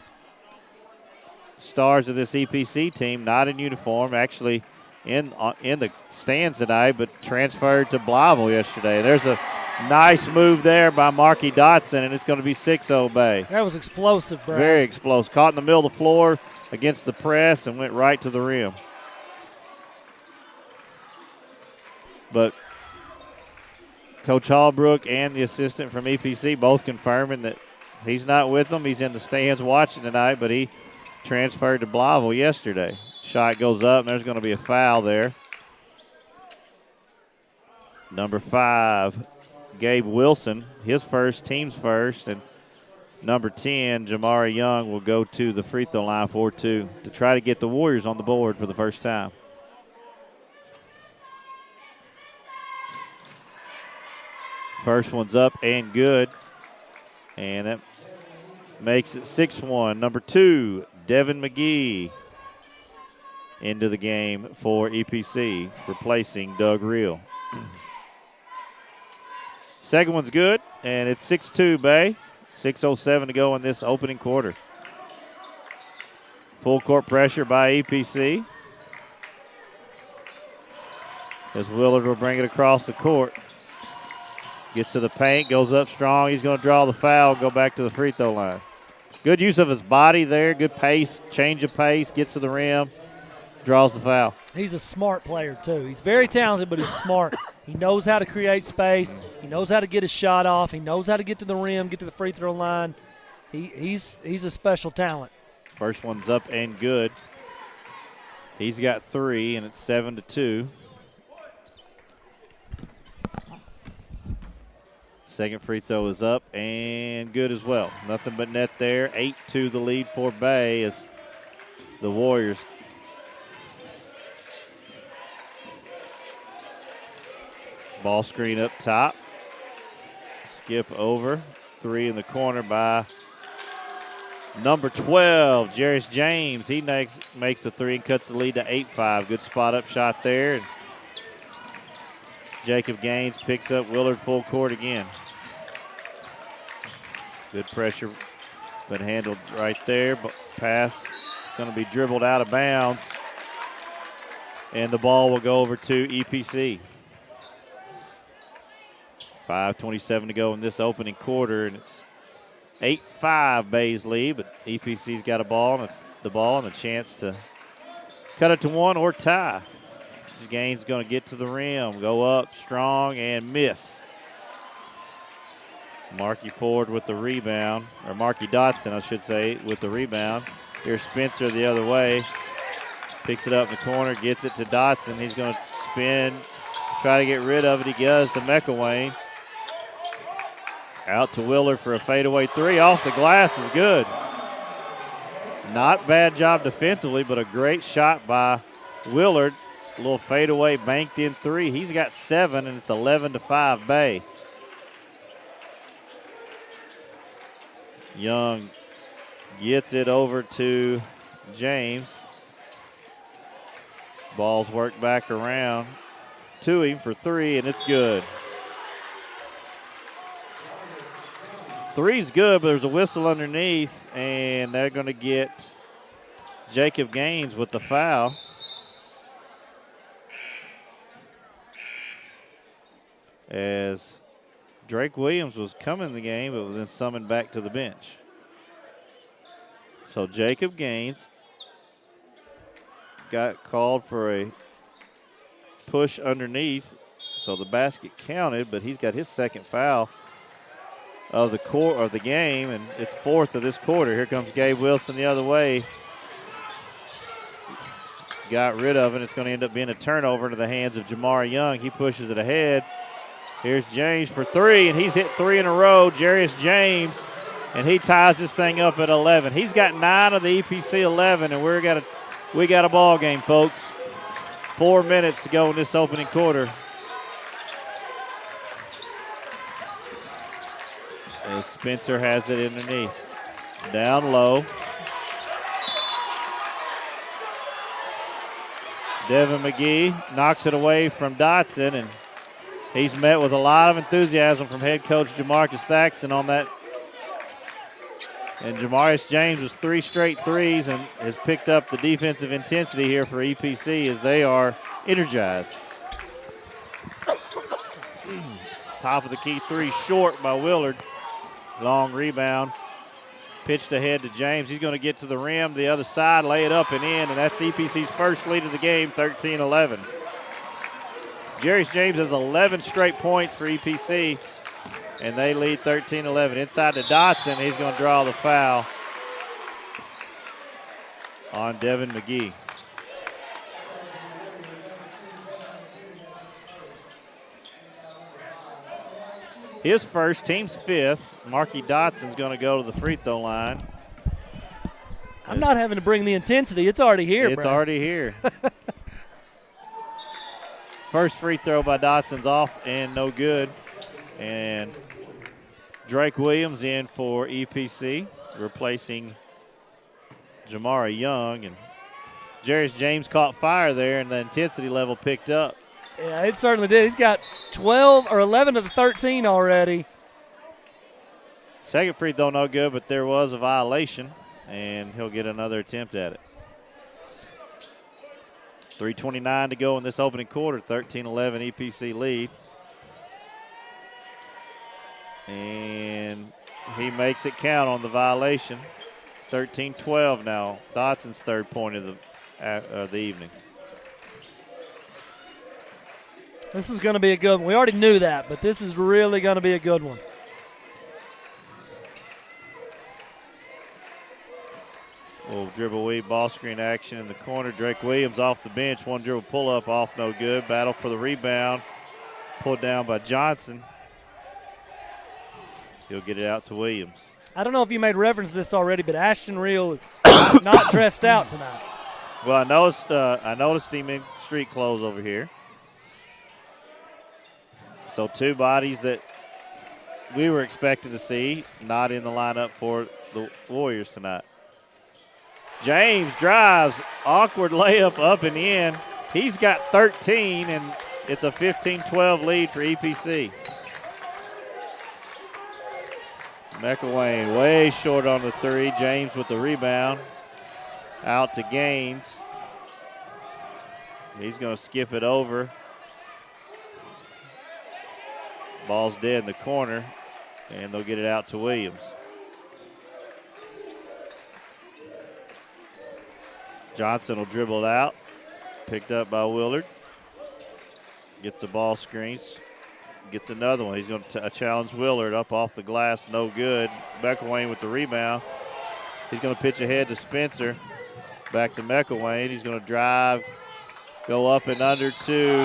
S2: stars of this EPC team, not in uniform, actually in the stands tonight, but transferred to Blytheville yesterday. There's a nice move there by Marky Dotson, and it's going to be 6-0 Bay.
S1: That was explosive, Brad.
S2: Very explosive. Caught in the middle of the floor against the press and went right to the rim. But Coach Hallbrook and the assistant from EPC both confirming that he's not with them. He's in the stands watching tonight, but he transferred to Blytheville yesterday. Shot goes up, and there's going to be a foul there. Number 5, Gabe Wilson, his first, team's first, and number 10, Jamari Young, will go to the free throw line for 2 to try to get the Warriors on the board for the first time. First one's up and good, and that makes it 6-1. Number 2, Devin McGee, into the game for EPC, replacing Doug Reel. Second one's good, and it's 6-2 Bay. 6:07 to go in this opening quarter. Full court pressure by EPC, as Willard will bring it across the court. Gets to the paint, goes up strong. He's going to draw the foul, go back to the free throw line. Good use of his body there, good pace, change of pace, gets to the rim, draws the foul.
S1: He's a smart player, too. He's very talented, but he's smart. He knows how to create space. He knows how to get his shot off. He knows how to get to the rim, get to the free throw line. He's a special talent.
S2: First one's up and good. He's got 3, and it's 7-2. Second free throw is up and good as well. Nothing but net there. 8-2 the lead for Bay as the Warriors ball screen up top. Skip over. 3 in the corner by number 12, Jarius James. He makes a 3 and cuts the lead to 8-5. Good spot up shot there. And Jacob Gaines picks up Willard full court again. Good pressure, but handled right there. But pass going to be dribbled out of bounds, and the ball will go over to EPC. 5:27 to go in this opening quarter, and it's 8-5 Bay's lead, but EPC's got the ball and a chance to cut it to 1 or tie. Gaines going to get to the rim, go up strong and miss. Marky Ford with the rebound, or Marky Dotson, I should say, with the rebound. Here's Spencer the other way. Picks it up in the corner, gets it to Dotson. He's going to spin, try to get rid of it. He does to McElwain. Out to Willard for a fadeaway 3. Off the glass is good. Not bad job defensively, but a great shot by Willard. A little fadeaway, banked in 3. He's got 7, and it's 11-5 Bay. Young gets it over to James. Ball's worked back around to him for 3, and it's good. 3's good, but there's a whistle underneath, and they're going to get Jacob Gaines with the foul. As Drake Williams was coming in the game, but was then summoned back to the bench. So Jacob Gaines got called for a push underneath, so the basket counted, but he's got his second foul of the game, and it's 4th of this quarter. Here comes Gabe Wilson the other way. Got rid of it. It's going to end up being a turnover into the hands of Jamari Young. He pushes it ahead. Here's James for 3, and he's hit 3 in a row. Jarius James, and he ties this thing up at 11. He's got 9 of the EPC 11, and we got a ball game, folks. 4 minutes to go in this opening quarter. As Spencer has it underneath. Down low. Devin McGee knocks it away from Dotson, and he's met with a lot of enthusiasm from head coach Jamarcus Thaxton on that And Jamarius James was 3 straight threes and has picked up the defensive intensity here for EPC as they are energized. Top of the key three short by Willard. Long rebound. Pitched ahead to James. He's going to get to the rim, the other side, lay it up and in, and that's EPC's first lead of the game, 13-11. Jarius James has 11 straight points for EPC, and they lead 13-11. Inside to Dotson. He's going to draw the foul on Devin McGee. His first, team's fifth. Marky Dotson's going to go to the free throw line.
S1: I'm not having to bring the intensity. It's already here,
S2: It's already here. First free throw by Dotson's off and no good. And Drake Williams in for EPC, replacing Jamari Young. And Jarius James caught fire there, and the intensity level picked up.
S1: Yeah, it certainly did. He's got 12 or 11 of the 13 already.
S2: Second free throw no good, but there was a violation, and he'll get another attempt at it. 3:29 to go in this opening quarter, 13-11 EPC lead. And he makes it count on the violation. 13-12 now. Dotson's third point of the evening.
S1: This is going to be a good one. We already knew that, but this is really going to be a good one.
S2: Little dribble weave, ball screen action in the corner. Drake Williams off the bench. One dribble pull up, off no good. Battle for the rebound. Pulled down by Johnson. He'll get it out to Williams.
S1: I don't know if you made reference to this already, but Ashton Reel is not dressed out tonight.
S2: Well, I noticed him in street clothes over here. So two bodies that we were expected to see not in the lineup for the Warriors tonight. James drives, awkward layup up and in. He's got 13, and it's a 15-12 lead for EPC. McElwain way short on the three. James with the rebound. Out to Gaines. He's going to skip it over. Ball's dead in the corner, and they'll get it out to Williams. Johnson will dribble it out. Picked up by Willard. Gets the ball screens. Gets another one. He's going to challenge Willard up off the glass. No good. McElwain with the rebound. He's going to pitch ahead to Spencer. Back to McElwain. He's going to drive, go up and under to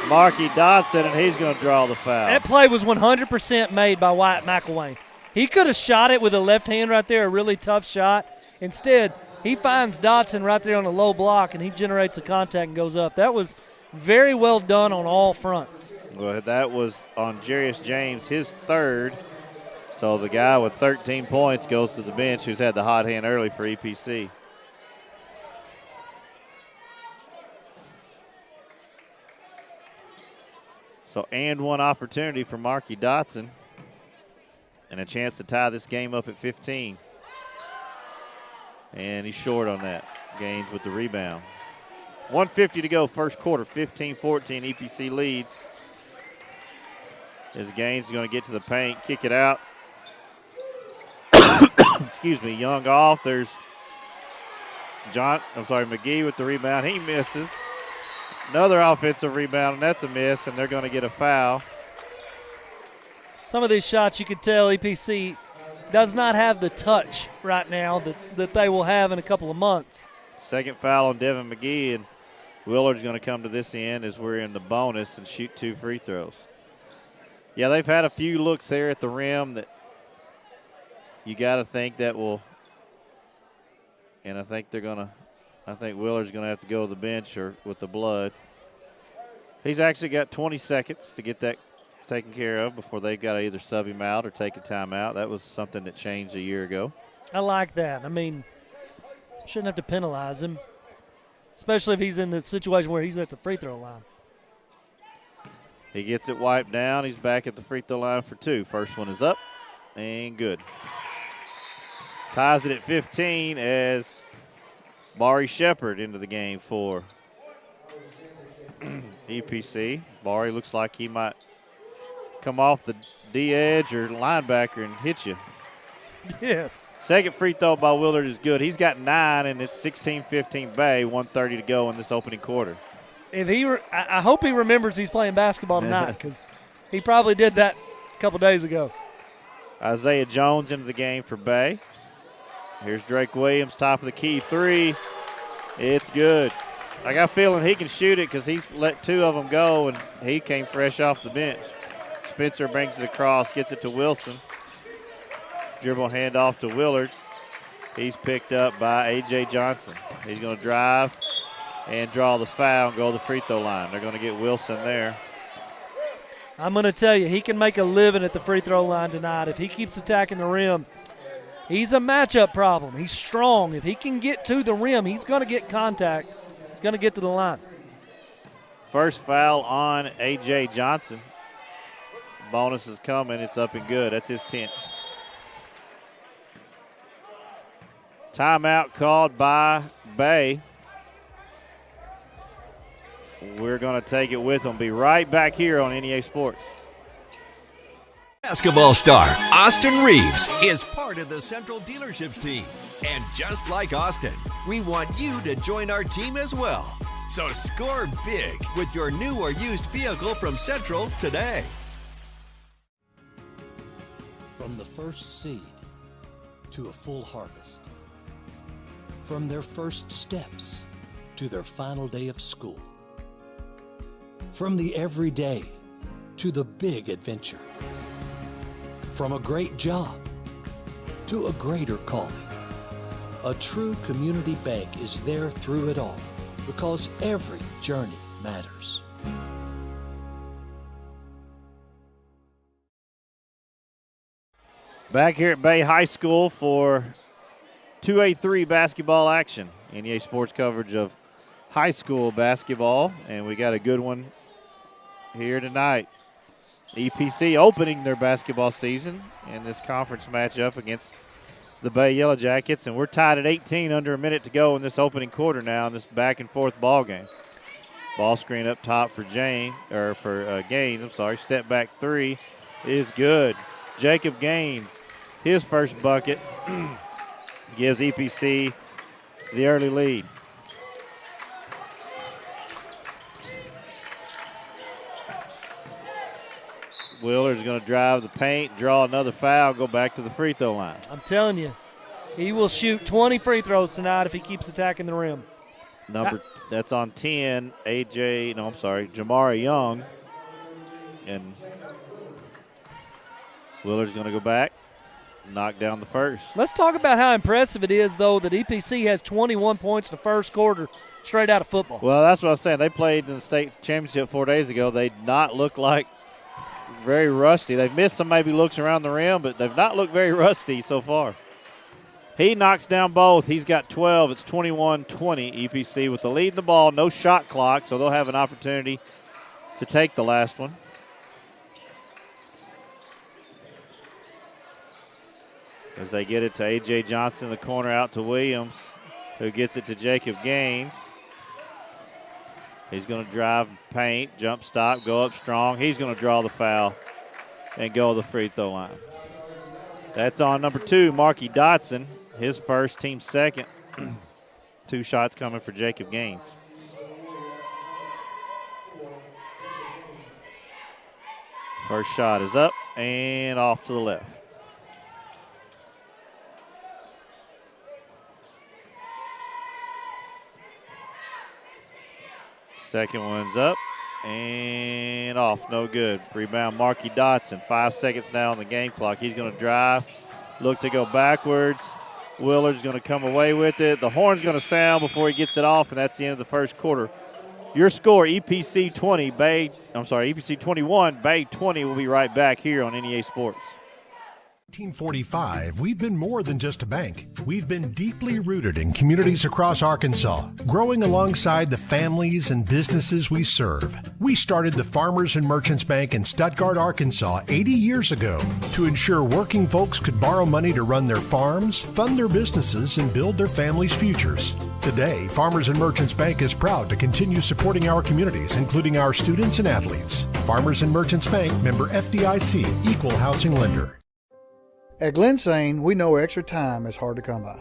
S2: Marky Dotson, and he's going to draw the foul.
S1: That play was 100% made by Wyatt McElwain. He could have shot it with a left hand right there, a really tough shot. Instead, he finds Dotson right there on the low block, and he generates a contact and goes up. That was very well done on all fronts.
S2: Well, that was on Jarius James, his third. So the guy with 13 points goes to the bench, who's had the hot hand early for EPC. So, and one opportunity for Marky Dotson, and a chance to tie this game up at 15. And he's short on that. Gaines with the rebound. 1:50 to go, first quarter, 15-14, EPC leads. As Gaines is going to get to the paint, kick it out. Excuse me, Young off. There's McGee with the rebound. He misses. Another offensive rebound, and that's a miss, and they're going to get a foul.
S1: Some of these shots you could tell EPC does not have the touch right now that they will have in a couple of months.
S2: Second foul on Devin McGee, and Willard's going to come to this end as we're in the bonus and shoot 2 free throws. Yeah, they've had a few looks there at the rim that you got to think that will, and I think Willard's going to have to go to the bench or with the blood. He's actually got 20 seconds to get that taken care of before they've got to either sub him out or take a timeout. That was something that changed a year ago.
S1: I like that. I mean, shouldn't have to penalize him, especially if he's in the situation where he's at the free throw line.
S2: He gets it wiped down. He's back at the free throw line for 2. First one is up and good. Ties it at 15 as Bari Shepard into the game for EPC. Bari looks like he might come off the D-edge or linebacker and hit you.
S1: Yes.
S2: Second free throw by Willard is good. He's got 9, and it's 16-15 Bay, 1:30 to go in this opening quarter.
S1: I hope he remembers he's playing basketball tonight because he probably did that a couple days ago.
S2: Isaiah Jones into the game for Bay. Here's Drake Williams, top of the key, 3. It's good. I got a feeling he can shoot it because he's let 2 of them go, and he came fresh off the bench. Spencer brings it across, gets it to Wilson. Dribble handoff to Willard. He's picked up by A.J. Johnson. He's going to drive and draw the foul and go to the free throw line. They're going to get Wilson there.
S1: I'm going to tell you, he can make a living at the free throw line tonight. If he keeps attacking the rim, he's a matchup problem. He's strong. If he can get to the rim, he's going to get contact. He's going to get to the line.
S2: First foul on A.J. Johnson. Bonus is coming. It's up and good. That's his 10th. Timeout called by Bay. We're going to take it with them. Be right back here on NEA Sports.
S3: Basketball star Austin Reeves is part of the Central Dealerships team. And just like Austin, we want you to join our team as well. So score big with your new or used vehicle from Central today.
S4: From the first seed to a full harvest. From their first steps to their final day of school. From the everyday to the big adventure. From a great job to a greater calling. A true community bank is there through it all because every journey matters.
S2: Back here at Bay High School for 2A-3 basketball action. NEA Sports coverage of high school basketball, and we got a good one here tonight. EPC opening their basketball season in this conference matchup against the Bay Yellowjackets, and we're tied at 18, under a minute to go in this opening quarter now in this back-and-forth ball game. Ball screen up top for Gaines. Step back 3 is good. Jacob Gaines, his first bucket, gives EPC the early lead. Willard's going to drive the paint, draw another foul, go back to the free throw line.
S1: I'm telling you, he will shoot 20 free throws tonight if he keeps attacking the rim.
S2: That's on 10, Jamari Young. And Willard's going to go back, knock down the first.
S1: Let's talk about how impressive it is, though, that EPC has 21 points in the first quarter straight out of football.
S2: Well, that's what I was saying. They played in the state championship 4 days ago. They did not look like very rusty. They've missed some maybe looks around the rim, but they've not looked very rusty so far. He knocks down both. He's got 12. It's 21-20 EPC with the lead in the ball. No shot clock, so they'll have an opportunity to take the last one. As they get it to A.J. Johnson in the corner, out to Williams, who gets it to Jacob Gaines. He's going to drive, paint, jump stop, go up strong. He's going to draw the foul and go to the free throw line. That's on number 2, Marky Dotson, his first, team second. 2 shots coming for Jacob Gaines. First shot is up and off to the left. Second one's up and off, no good. Rebound, Marky Dotson. 5 seconds now on the game clock. He's going to drive, look to go backwards. Willard's going to come away with it. The horn's going to sound before he gets it off, and that's the end of the first quarter. Your score, EPC 21, Bay 20. We'll be right back here on NEA Sports.
S5: 1945, we've been more than just a bank. We've been deeply rooted in communities across Arkansas, growing alongside the families and businesses we serve. We started the Farmers and Merchants Bank in Stuttgart, Arkansas 80 years ago to ensure working folks could borrow money to run their farms, fund their businesses, and build their families' futures. Today, Farmers and Merchants Bank is proud to continue supporting our communities, including our students and athletes. Farmers and Merchants Bank, member FDIC, equal housing lender.
S6: At Glensane, we know extra time is hard to come by.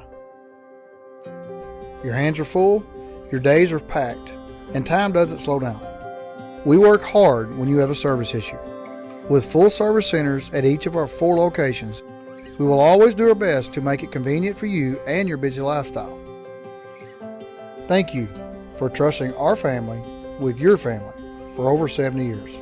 S6: Your hands are full, your days are packed, and time doesn't slow down. We work hard when you have a service issue. With full service centers at each of our 4 locations, we will always do our best to make it convenient for you and your busy lifestyle. Thank you for trusting our family with your family for over 70 years.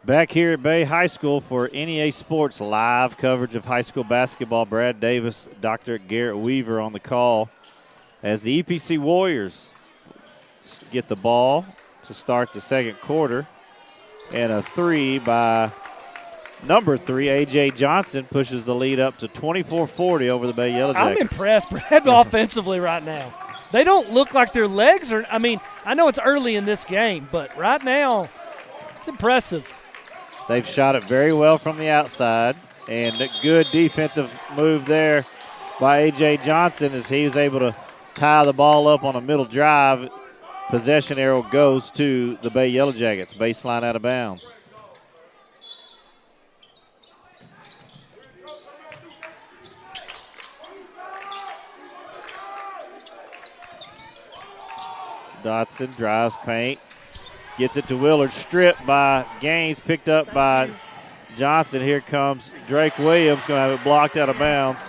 S2: Back here at Bay High School for NEA Sports live coverage of high school basketball. Brad Davis, Dr. Garrett Weaver on the call as the EPC Warriors get the ball to start the second quarter. And a 3 by number 3, A.J. Johnson, pushes the lead up to 24-40 over the Bay Yellowjackets.
S1: I'm impressed, Brad, offensively right now. They don't look like their legs are – I mean, I know it's early in this game, but right now it's impressive.
S2: They've shot it very well from the outside, and a good defensive move there by A.J. Johnson as he was able to tie the ball up on a middle drive. Possession arrow goes to the Bay Yellowjackets. Baseline out of bounds. Dotson drives paint. Gets it to Willard, stripped by Gaines, picked up by Johnson. Here comes Drake Williams, going to have it blocked out of bounds.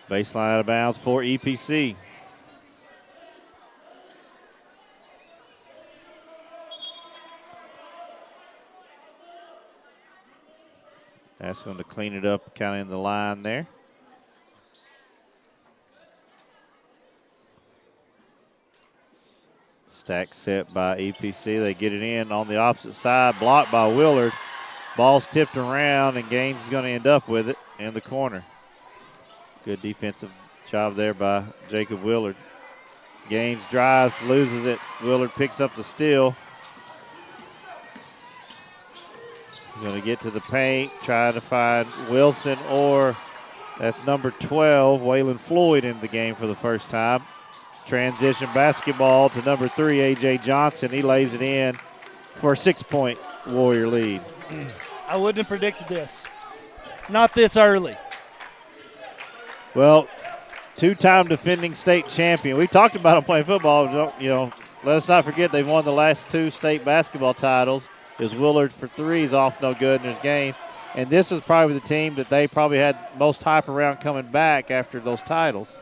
S2: Baseline out of bounds for EPC. That's going to clean it up kind of in the line there. Stack set by EPC. They get it in on the opposite side, blocked by Willard. Ball's tipped around, and Gaines is going to end up with it in the corner. Good defensive job there by Jacob Willard. Gaines drives, loses it. Willard picks up the steal. Going to get to the paint, trying to find Wilson, or that's number 12, Waylon Floyd, in the game for the first time. Transition basketball to number 3, A.J. Johnson. He lays it in for a 6-point Warrior lead.
S1: I wouldn't have predicted this. Not this early.
S2: Well, 2-time defending state champion. We talked about them playing football. You know, let us not forget they've won the last 2 state basketball titles. Is Willard for 3 is off no good in his game. And this is probably the team that they probably had most hype around coming back after those titles.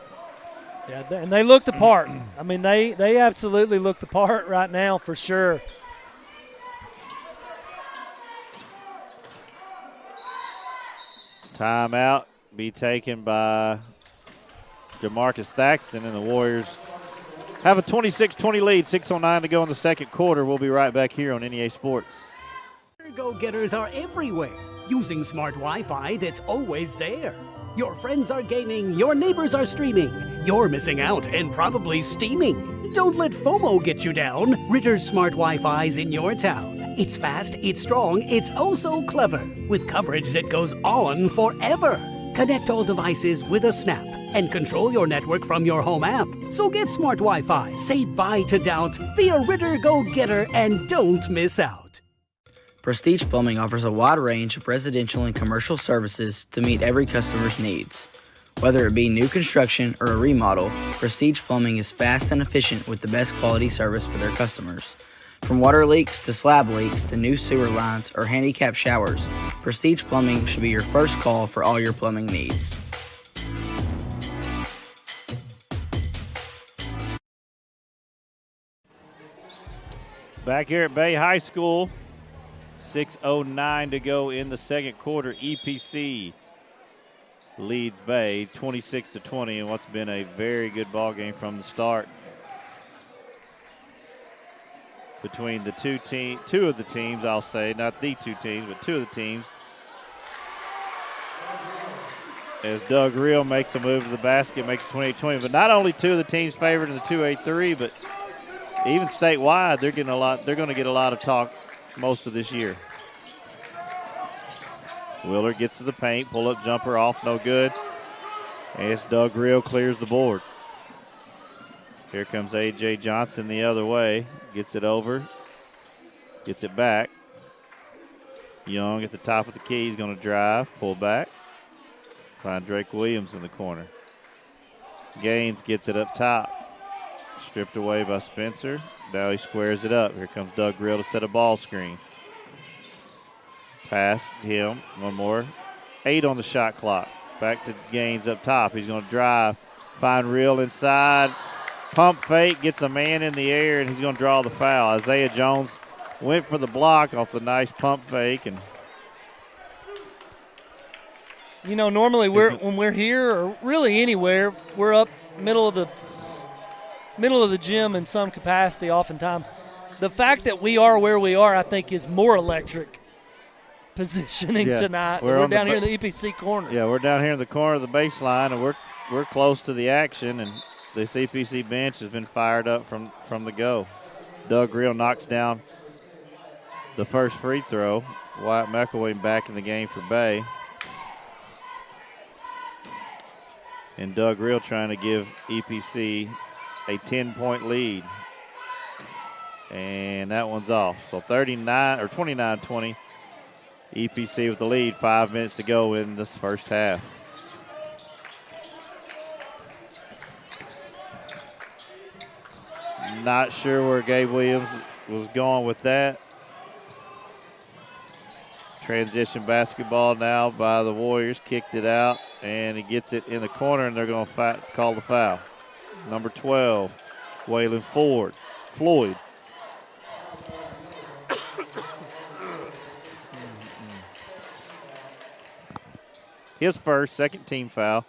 S1: Yeah, and they look the part. I mean, they absolutely look the part right now for sure.
S2: Timeout be taken by Jamarcus Thaxton, and the Warriors have a 26-20 lead, 6:09 to go in the second quarter. We'll be right back here on NEA Sports.
S12: Go-getters are everywhere, using smart Wi-Fi that's always there. Your friends are gaming, your neighbors are streaming, you're missing out and probably steaming. Don't let FOMO get you down. Ritter's smart Wi-Fi's in your town. It's fast, it's strong, it's oh so clever, with coverage that goes on forever. Connect all devices with a snap and control your network from your home app. So get smart Wi-Fi, say bye to doubt, be a Ritter go-getter, and don't miss out.
S13: Prestige Plumbing offers a wide range of residential and commercial services to meet every customer's needs. Whether it be new construction or a remodel, Prestige Plumbing is fast and efficient with the best quality service for their customers. From water leaks to slab leaks to new sewer lines or handicap showers, Prestige Plumbing should be your first call for all your plumbing needs.
S2: Back here at Bay High School, 6:09 to go in the second quarter. EPC leads Bay 26-20 in what's been a very good ball game from the start between the two of the teams, I'll say, not the two teams, but two of the teams. As Doug Reel makes a move to the basket, makes it 28-20. But not only two of the teams favored in the 2A-3, but even statewide, they're going to get a lot of talk most of this year. Willard gets to the paint, pull-up jumper off, no good. As Doug Reel clears the board. Here comes A.J. Johnson the other way. Gets it over. Gets it back. Young at the top of the key. He's going to drive, pull back. Find Drake Williams in the corner. Gaines gets it up top. Stripped away by Spencer. Now he squares it up. Here comes Doug Reel to set a ball screen. Pass him. One more. 8 on the shot clock. Back to Gaines up top. He's going to drive. Find Reel inside. Pump fake. Gets a man in the air, and he's going to draw the foul. Isaiah Jones went for the block off the nice pump fake. And
S1: you know, normally when we're here or really anywhere, we're up middle of the gym in some capacity oftentimes. The fact that we are where we are, I think, is more electric positioning tonight. We're down here in the EPC corner.
S2: Yeah, we're down here in the corner of the baseline, and we're close to the action, and this EPC bench has been fired up from the go. Doug Reel knocks down the first free throw. Wyatt McElwain back in the game for Bay. And Doug Reel trying to give EPC a 10-point lead. And that one's off. So 29-20. EPC with the lead, 5 minutes to go in this first half. Not sure where Gabe Williams was going with that. Transition basketball now by the Warriors. Kicked it out, and he gets it in the corner, and they're going to call the foul. Number 12, Waylon Floyd. His first, second team foul.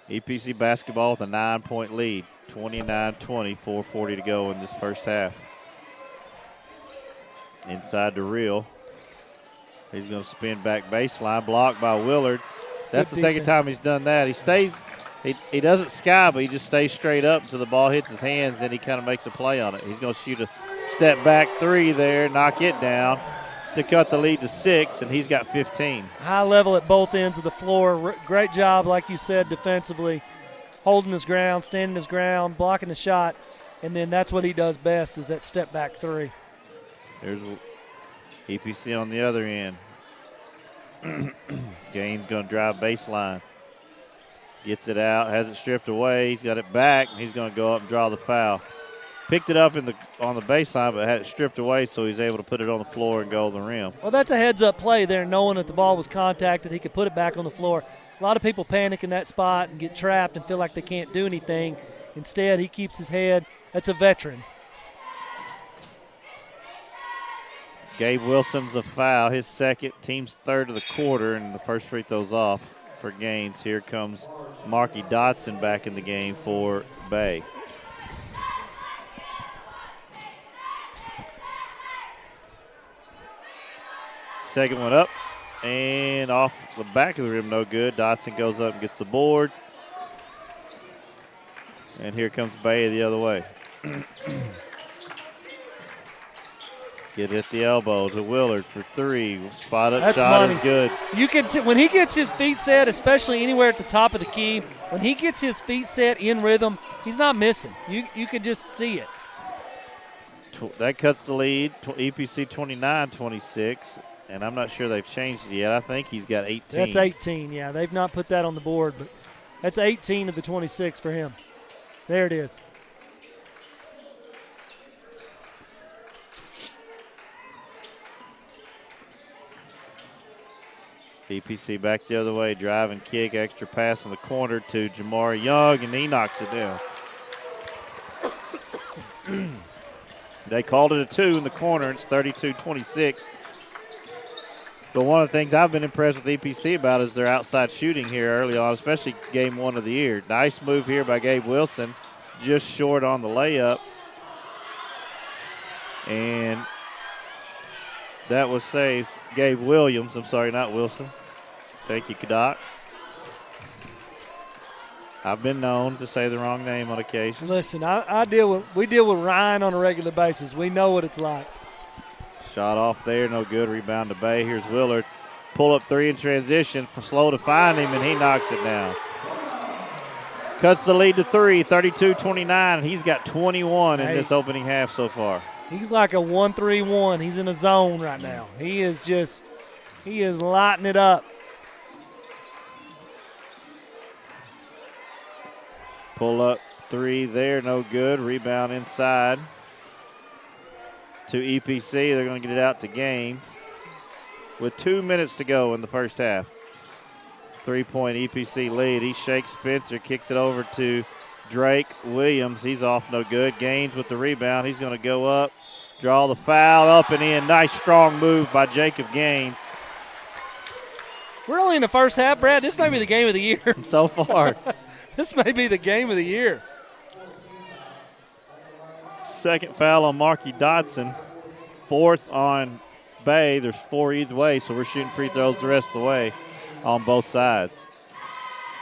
S2: EPC basketball with a 9-point lead. 29-20, 4:40 to go in this first half. Inside to Reel. He's going to spin back baseline, blocked by Willard. That's the second time he's done that. He doesn't sky, but he just stays straight up until the ball hits his hands, and he kind of makes a play on it. He's going to shoot a step back three there, knock it down to cut the lead to 6, and he's got 15.
S1: High level at both ends of the floor. Great job, like you said, defensively, holding his ground, standing his ground, blocking the shot, and then that's what he does best is that step back three.
S2: There's EPC on the other end. Gaines going to drive baseline. Gets it out, has it stripped away. He's got it back, and he's going to go up and draw the foul. Picked it up on the baseline, but had it stripped away, so he's able to put it on the floor and go to the rim.
S1: Well, that's a heads-up play there, knowing that the ball was contacted. He could put it back on the floor. A lot of people panic in that spot and get trapped and feel like they can't do anything. Instead, he keeps his head. That's a veteran.
S2: Gabe Wilson's a foul, his second, team's third of the quarter, and the first free throw's off for Gaines. Here comes Marky Dotson back in the game for Bay. Second one up and off the back of the rim, no good. Dotson goes up and gets the board. And here comes Bay the other way. Get it at the elbow to Willard for three. Spot up
S1: That's
S2: shot
S1: money.
S2: is good.
S1: You can when he gets his feet set, especially anywhere at the top of the key, when he gets his feet set in rhythm, he's not missing. You could just see it.
S2: That cuts the lead, EPC 29-26, and I'm not sure they've changed it yet. I think he's got 18.
S1: That's 18, yeah. They've not put that on the board, but that's 18 of the 26 for him. There it is.
S2: EPC back the other way, drive and kick, extra pass in the corner to Jamari Young, and he knocks it down. They called it a 2 in the corner. It's 32-26. But one of the things I've been impressed with EPC about is their outside shooting here early on, especially game 1 of the year. Nice move here by Gabe Wilson, just short on the layup. And that was saved. Gabe Williams, I'm sorry, not Wilson. Thank you, Kadak. I've been known to say the wrong name on occasion.
S1: Listen, we deal with Ryan on a regular basis. We know what it's like.
S2: Shot off there, no good. Rebound to Bay. Here's Willard. Pull up 3 in transition. Slow to find him, and he knocks it down. Cuts the lead to 3, 32-29. He's got 21 in this opening half so far.
S1: He's like a 1-3-1. He's in a zone right now. He is lighting it up.
S2: Pull up 3 there, no good. Rebound inside to EPC. They're going to get it out to Gaines with 2 minutes to go in the first half. 3-point EPC lead. He shakes Spencer, kicks it over to Drake Williams. He's off, no good. Gaines with the rebound. He's going to go up, draw the foul, up and in. Nice strong move by Jacob Gaines.
S1: We're only in the first half, Brad. This may be the game of the year.
S2: So far.
S1: This may be the game of the year.
S2: Second foul on Marky Dodson. 4th on Bay. There's 4 either way, so we're shooting free throws the rest of the way on both sides.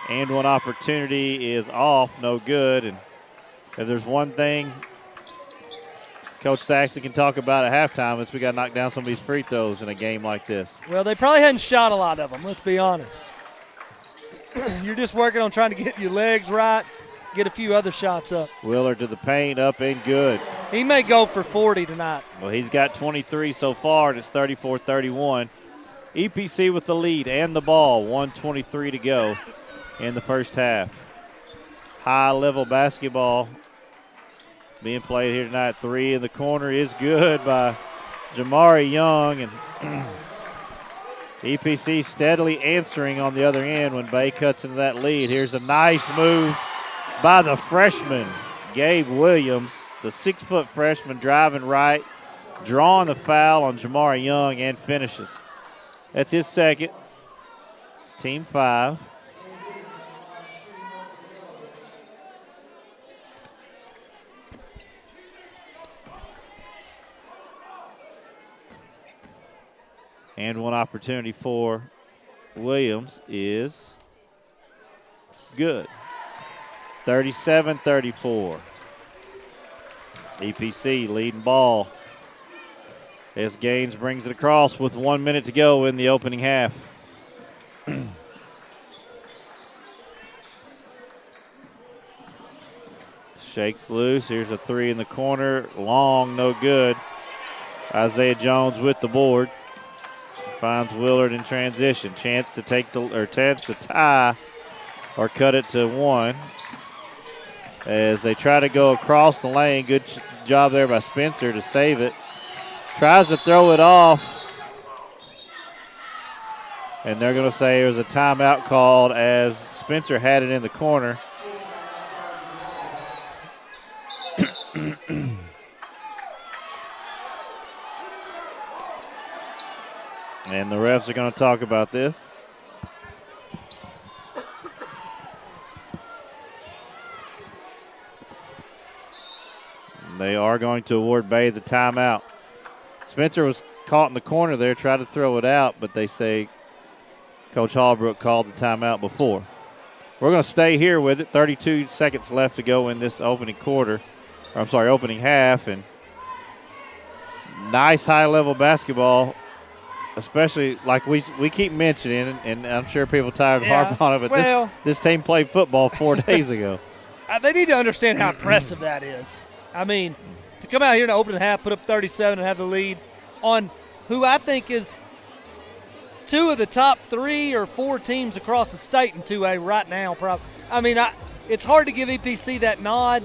S2: And one opportunity is off, no good. And if there's one thing Coach Saxon can talk about at halftime, it's we got to knock down some of these free throws in a game like this.
S1: Well, they probably hadn't shot a lot of them, let's be honest. You're just working on trying to get your legs right, get a few other shots up.
S2: Willard to the paint, up and good.
S1: He may go for 40 tonight.
S2: Well, he's got 23 so far, and it's 34-31. EPC with the lead and the ball, 1:23 to go in the first half. High-level basketball being played here tonight. 3 in the corner is good by Jamari Young, and EPC steadily answering on the other end when Bay cuts into that lead. Here's a nice move by the freshman, Gabe Williams, the 6-foot freshman driving right, drawing the foul on Jamari Young and finishes. That's his second. Team 5. And one opportunity for Williams is good. 37-34. EPC leading ball as Gaines brings it across with 1 minute to go in the opening half. Shakes loose. Here's a 3 in the corner. Long, no good. Isaiah Jones with the board. Finds Willard in transition. Chance to tie or cut it to 1. As they try to go across the lane. Good job there by Spencer to save it. Tries to throw it off. And they're going to say there's a timeout called as Spencer had it in the corner. And the refs are going to talk about this. They are going to award Bay the timeout. Spencer was caught in the corner there, tried to throw it out, but they say Coach Hallbrook called the timeout before. We're going to stay here with it. 32 seconds left to go in this opening half. And nice high-level basketball, especially like we keep mentioning, and I'm sure people are tired of harping on it, but this team played football 4 days ago.
S1: They need to understand how impressive that is. I mean, to come out here in the opening half, put up 37 and have the lead on who I think is 2 of the top 3 or 4 teams across the state in 2A right now. I mean, it's hard to give EPC that nod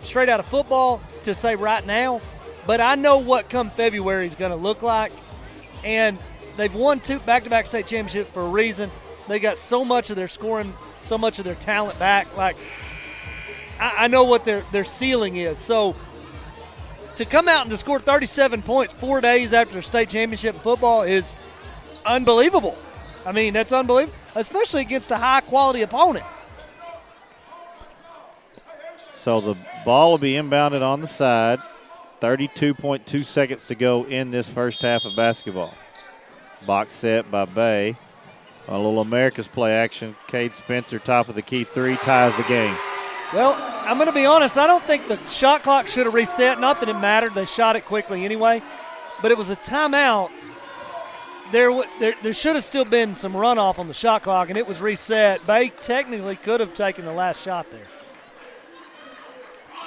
S1: straight out of football to say right now, but I know what come February is going to look like. And they've won 2 back-to-back state championships for a reason. They got so much of their scoring, so much of their talent back. Like, I know what their ceiling is. So to come out and to score 37 points 4 days after their state championship in football is unbelievable. I mean, that's unbelievable, especially against a high-quality opponent.
S2: So the ball will be inbounded on the side. 32.2 seconds to go in this first half of basketball. Box set by Bay. A little America's play action. Cade Spencer, top of the key three, ties the game.
S1: Well, I'm going to be honest. I don't think the shot clock should have reset. Not that it mattered. They shot it quickly anyway. But it was a timeout. There should have still been some runoff on the shot clock, and it was reset. Bay technically could have taken the last shot there.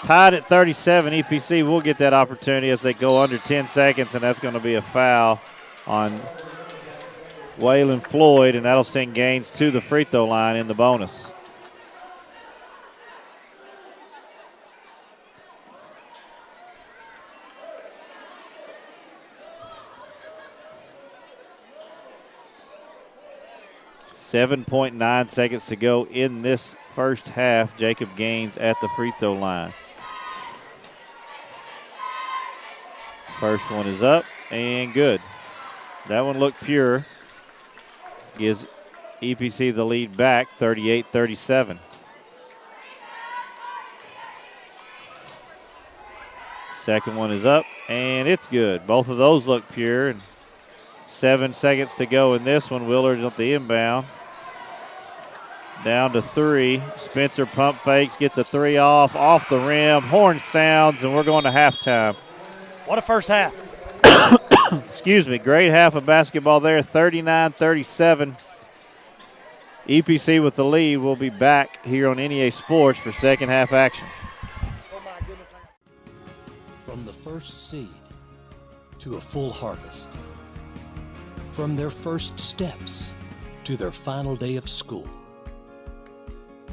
S2: Tied at 37, EPC will get that opportunity as they go under 10 seconds, and that's going to be a foul on Waylon Floyd, and that'll send Gaines to the free throw line in the bonus. .9 seconds to go in this first half. Jacob Gaines at the free throw line. First one is up and good. That one looked pure. Gives EPC the lead back, 38-37. Second one is up and it's good. Both of those look pure. And 7 seconds to go in this one. Willard at the inbound. Down to three. Spencer pump fakes, gets a three off the rim. Horn sounds, and we're going to halftime.
S1: What a first half.
S2: Excuse me. Great half of basketball there, 39-37. EPC with the lead. We'll be back here on NEA Sports for second half action.
S1: Oh, my goodness.
S4: From the first seed to a full harvest. From their first steps to their final day of school.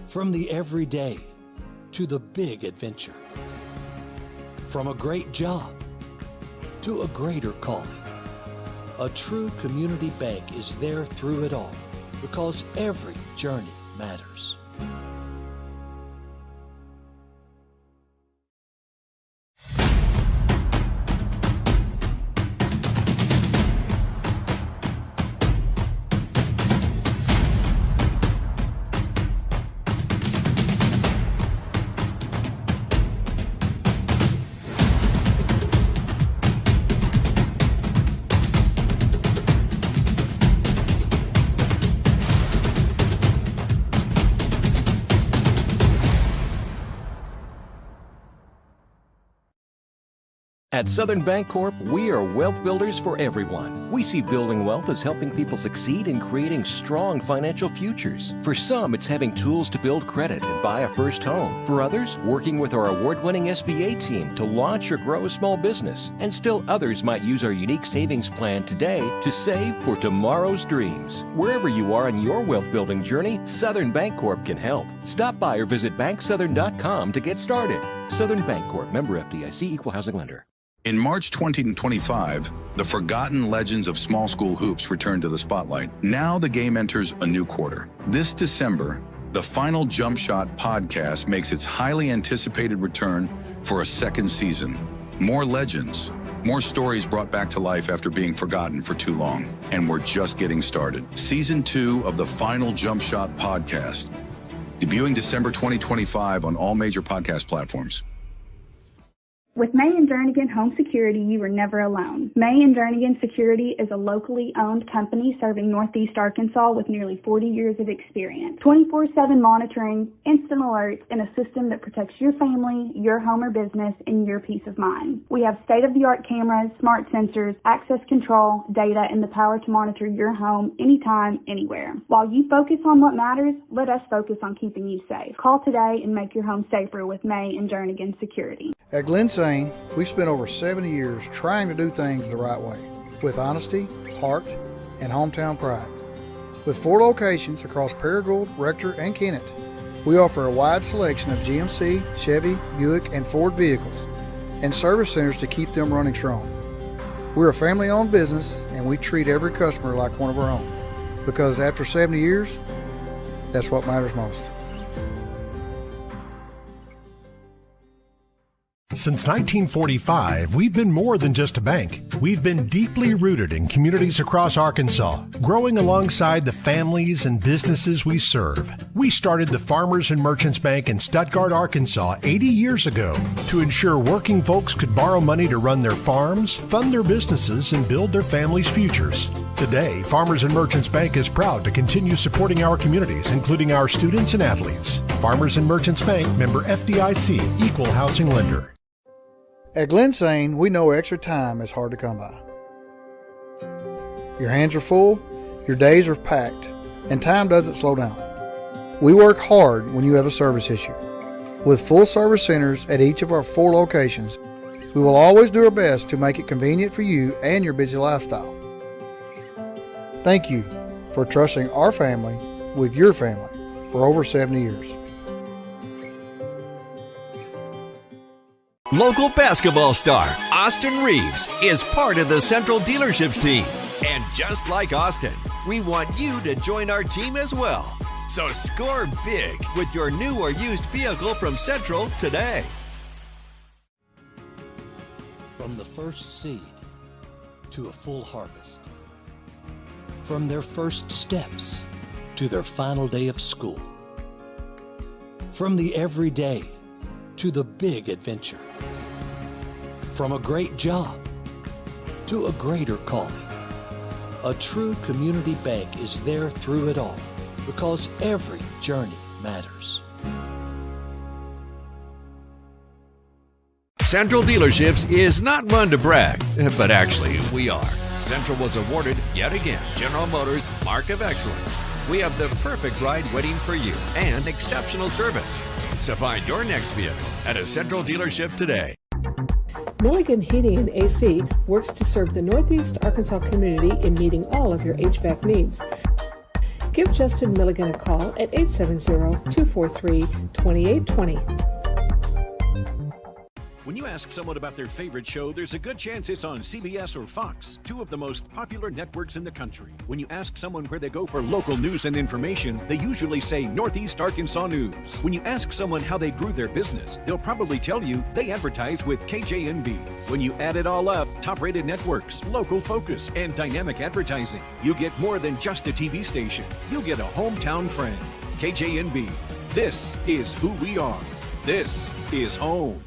S4: From the everyday to the big adventure. From a great job to a greater calling. A true community bank is there through it all because every journey matters.
S8: At Southern Bancorp, we are wealth builders for everyone. We see building wealth as helping people succeed in creating strong financial futures. For some, it's having tools to build credit and buy a first home. For others, working with our award-winning SBA team to launch or grow a small business. And still others might use our unique savings plan today to save for tomorrow's dreams. Wherever you are on your wealth building journey, Southern Bancorp can help. Stop by or visit banksouthern.com to get started. Southern Bancorp, member FDIC, equal housing lender.
S9: In March 2025, the forgotten legends of small school hoops return to the spotlight. Now the game enters a new quarter. This December, the Final Jump Shot podcast makes its highly anticipated return for a second season. More legends, more stories brought back to life after being forgotten for too long. And we're just getting started. Season 2 of the Final Jump Shot podcast, debuting December 2025 on all major podcast platforms.
S7: With May & Jernigan Home Security, you are never alone. May & Jernigan Security is a locally owned company serving Northeast Arkansas with nearly 40 years of experience. 24/7 monitoring, instant alerts, and a system that protects your family, your home or business, and your peace of mind. We have state-of-the-art cameras, smart sensors, access control, data, and the power to monitor your home anytime, anywhere. While you focus on what matters, let us focus on keeping you safe. Call today and make your home safer with May & Jernigan Security.
S6: At Glen Sain, we've spent over 70 years trying to do things the right way, with honesty, heart, and hometown pride. With 4 locations across Paragould, Rector, and Kennett, we offer a wide selection of GMC, Chevy, Buick, and Ford vehicles, and service centers to keep them running strong. We're a family-owned business, and we treat every customer like one of our own, because after 70 years, that's what matters most.
S5: Since 1945, we've been more than just a bank. We've been deeply rooted in communities across Arkansas, growing alongside the families and businesses we serve. We started the Farmers and Merchants Bank in Stuttgart, Arkansas 80 years ago to ensure working folks could borrow money to run their farms, fund their businesses, and build their families' futures. Today, Farmers and Merchants Bank is proud to continue supporting our communities, including our students and athletes. Farmers and Merchants Bank, member FDIC, equal housing lender.
S6: At Glensane, we know extra time is hard to come by. Your hands are full, your days are packed, and time doesn't slow down. We work hard when you have a service issue. With full service centers at each of our 4 locations, we will always do our best to make it convenient for you and your busy lifestyle. Thank you for trusting our family with your family for over 70 years.
S3: Local basketball star Austin Reeves is part of the Central Dealerships team. And just like Austin, we want you to join our team as well. So score big with your new or used vehicle from Central today.
S4: From the first seed to a full harvest. From their first steps to their final day of school. From the everyday to the big adventure. From a great job to a greater calling. A true community bank is there through it all because every journey matters.
S3: Central Dealerships is not one to brag, but actually we are. Central was awarded yet again General Motors Mark of Excellence. We have the perfect ride waiting for you and exceptional service. So find your next vehicle at a Central dealership today.
S10: Milligan Heating and AC works to serve the Northeast Arkansas community in meeting all of your HVAC needs. Give Justin Milligan a call at 870-243-2820.
S11: When you ask someone about their favorite show, there's a good chance it's on CBS or Fox, 2 of the most popular networks in the country. When you ask someone where they go for local news and information, they usually say Northeast Arkansas News. When you ask someone how they grew their business, they'll probably tell you they advertise with KJNB. When you add it all up, top-rated networks, local focus, and dynamic advertising, you get more than just a TV station. You'll get a hometown friend. KJNB. This is who we are. This is home.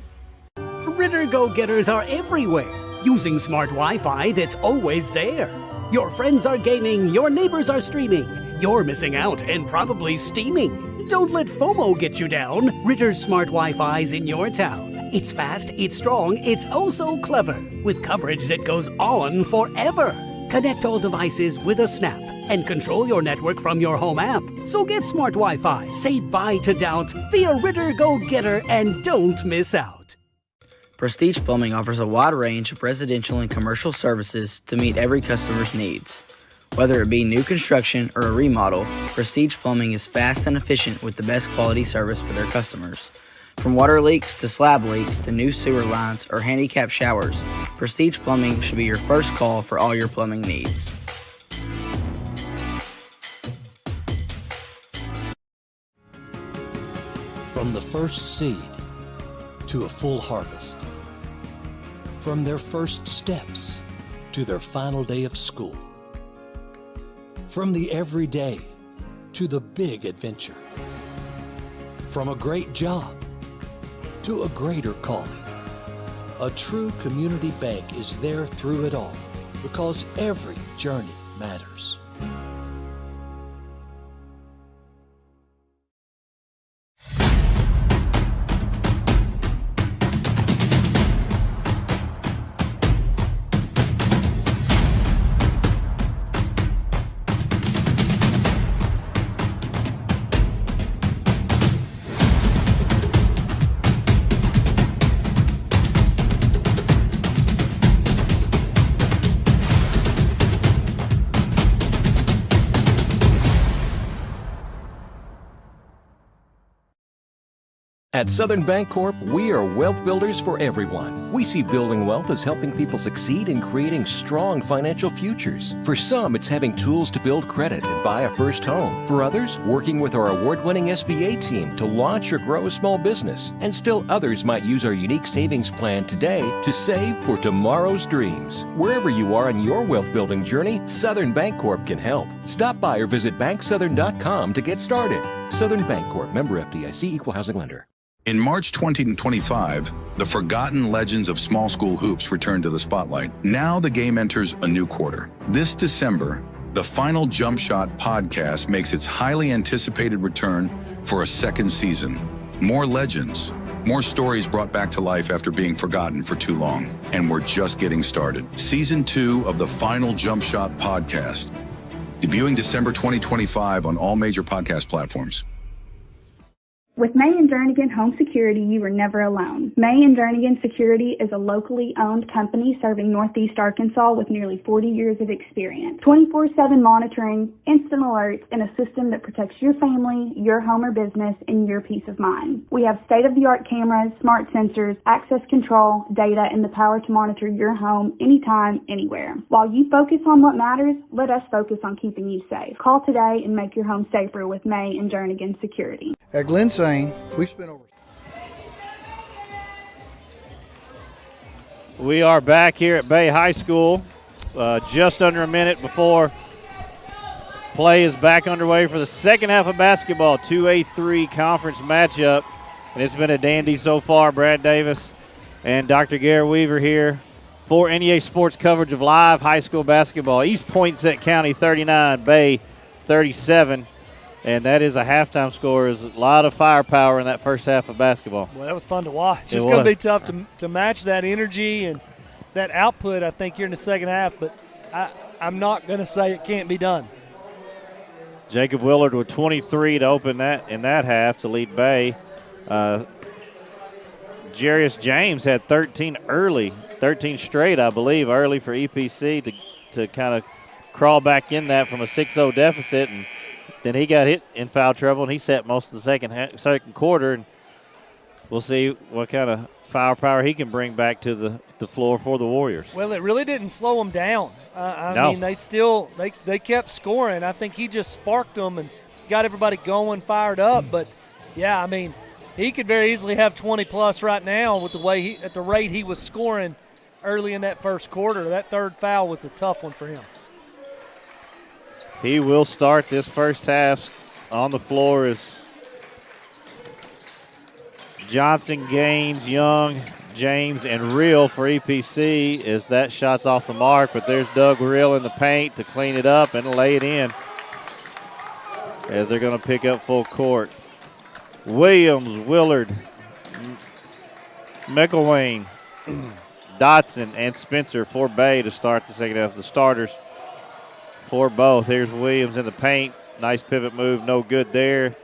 S12: Ritter Go-Getters are everywhere, using smart Wi-Fi that's always there. Your friends are gaming, your neighbors are streaming, you're missing out and probably steaming. Don't let FOMO get you down. Ritter's smart Wi-Fi's in your town. It's fast, it's strong, it's oh so clever, with coverage that goes on forever. Connect all devices with a snap and control your network from your home app. So get smart Wi-Fi, say bye to doubt, be a Ritter Go-Getter, and don't miss out.
S13: Prestige Plumbing offers a wide range of residential and commercial services to meet every customer's needs. Whether it be new construction or a remodel, Prestige Plumbing is fast and efficient with the best quality service for their customers. From water leaks to slab leaks to new sewer lines or handicap showers, Prestige Plumbing should be your first call for all your plumbing needs.
S4: From the first seed to a full harvest. From their first steps to their final day of school. From the everyday to the big adventure. From a great job to a greater calling. A true community bank is there through it all because every journey matters.
S8: At Southern Bancorp, we are wealth builders for everyone. We see building wealth as helping people succeed in creating strong financial futures. For some, it's having tools to build credit and buy a first home. For others, working with our award-winning SBA team to launch or grow a small business. And still others might use our unique savings plan today to save for tomorrow's dreams. Wherever you are on your wealth building journey, Southern Bancorp can help. Stop by or visit banksouthern.com to get started. Southern Bancorp, member FDIC, equal housing lender.
S9: In March 2025, the forgotten legends of small school hoops return to the spotlight. Now the game enters a new quarter. This December, the final Jump Shot podcast makes its highly anticipated return for a second season. More legends, more stories brought back to life after being forgotten for too long. And we're just getting started. Season 2 of the final Jump Shot podcast, debuting December 2025 on all major podcast platforms.
S7: With May and Jernigan Home Security, you are never alone. May and Jernigan Security is a locally owned company serving Northeast Arkansas with nearly 40 years of experience. 24/7 monitoring, instant alerts, and a system that protects your family, your home or business, and your peace of mind. We have state-of-the-art cameras, smart sensors, access control, data, and the power to monitor your home anytime, anywhere. While you focus on what matters, let us focus on keeping you safe. Call today and make your home safer with May and Jernigan Security.
S6: At Glen Sain, we spent over.
S2: We are back here at Bay High School, just under a minute before play is back underway for the second half of basketball, 2A-3 conference matchup. And it's been a dandy so far. Brad Davis and Dr. Gary Weaver here for NEA Sports coverage of live high school basketball. East Poinsett County 39, Bay 37. And that is a halftime score. There's a lot of firepower in that first half of basketball.
S1: Well, that was fun to watch. It's going to be tough to match that energy and that output, I think, here in the second half. But I'm not going to say it can't be done.
S2: Jacob Willard with 23 to open that in that half to lead Bay. Jarius James had 13 straight, I believe, early for EPC to kind of crawl back in that from a 6-0 deficit. And then he got hit in foul trouble, and he sat most of the second quarter. And we'll see what kind of firepower he can bring back to the floor for the Warriors.
S1: Well, it really didn't slow them down.
S2: No.
S1: I mean, they kept scoring. I think he just sparked them and got everybody going, fired up. But, yeah, I mean, he could very easily have 20-plus right now with at the rate he was scoring early in that first quarter. That third foul was a tough one for him.
S2: He will start this first half. On the floor is Johnson, Gaines, Young, James, and Reel for EPC as that shot's off the mark. But there's Doug Reel in the paint to clean it up and lay it in as they're going to pick up full court. Williams, Willard, McElwain, Dotson, and Spencer for Bay to start the second half. The starters for both. Here's Williams in the paint. Nice pivot move. No good there.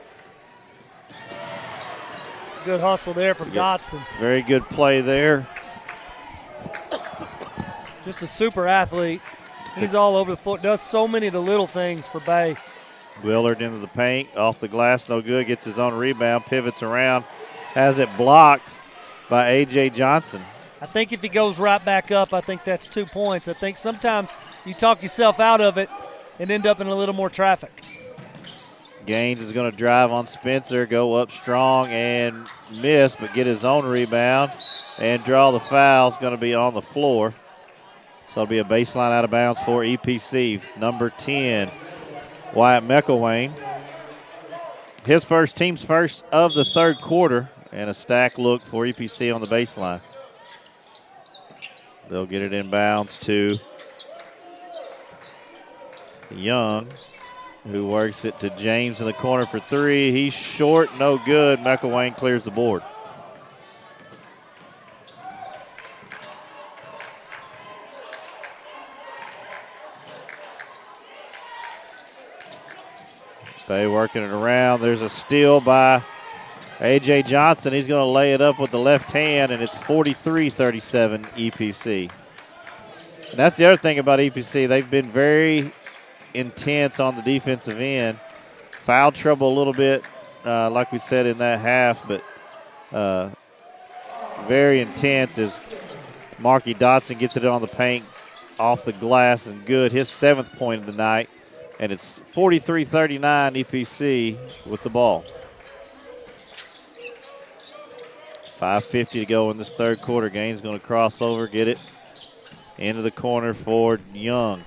S1: It's a good hustle there from Dotson.
S2: Very good play there.
S1: Just a super athlete. He's all over the floor. Does so many of the little things for Bay.
S2: Willard into the paint. Off the glass. No good. Gets his own rebound. Pivots around. Has it blocked by A.J. Johnson.
S1: I think if he goes right back up, I think that's 2 points. I think sometimes you talk yourself out of it and end up in a little more traffic.
S2: Gaines is going to drive on Spencer, go up strong and miss, but get his own rebound and draw the foul. It's going to be on the floor. So it'll be a baseline out of bounds for EPC. Number 10, Wyatt McElwain. His team's first of the third quarter, and a stack look for EPC on the baseline. They'll get it in bounds to Young, who works it to James in the corner for three. He's short, no good. McElwain clears the board. Bay working it around. There's a steal by A.J. Johnson. He's going to lay it up with the left hand, and it's 43-37 EPC. And that's the other thing about EPC. They've been very intense on the defensive end. Foul trouble a little bit, like we said in that half, but very intense as Marky Dotson gets it on the paint, off the glass, and good. His 7th point of the night, and it's 43-39 EPC with the ball. 5:50 to go in this third quarter. Gaines going to cross over, get it into the corner for Young.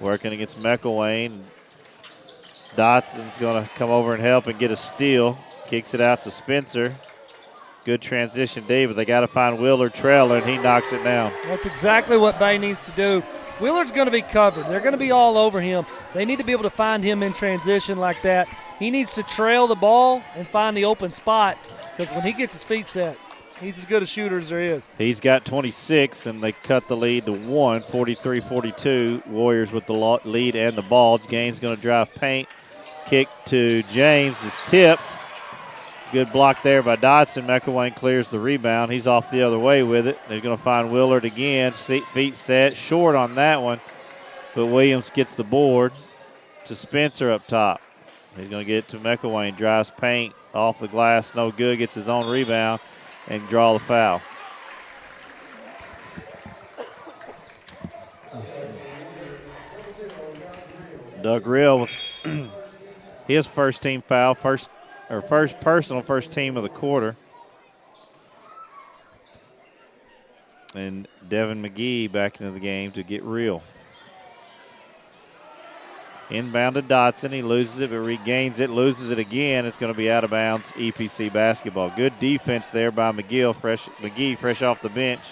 S2: Working against McElwain. Dotson's going to come over and help and get a steal. Kicks it out to Spencer. Good transition, D, but they got to find Willard trailing. He knocks it down.
S1: That's exactly what Bay needs to do. Willard's going to be covered. They're going to be all over him. They need to be able to find him in transition like that. He needs to trail the ball and find the open spot, because when he gets his feet set, he's as good a shooter as there is.
S2: He's got 26, and they cut the lead to 1, 43-42. Warriors with the lead and the ball. Gaines going to drive paint. Kick to James is tipped. Good block there by Dotson. McElwain clears the rebound. He's off the other way with it. They're going to find Willard again. Feet set. Short on that one. But Williams gets the board to Spencer up top. He's going to get it to McElwain. Drives paint off the glass. No good. Gets his own rebound and draw the foul. Doug Rill with his first team foul. First personal, first team of the quarter. And Devin McGee back into the game to get real. Inbound to Dotson. He loses it, but regains it, loses it again. It's going to be out of bounds, EPC basketball. Good defense there by McGee, fresh off the bench,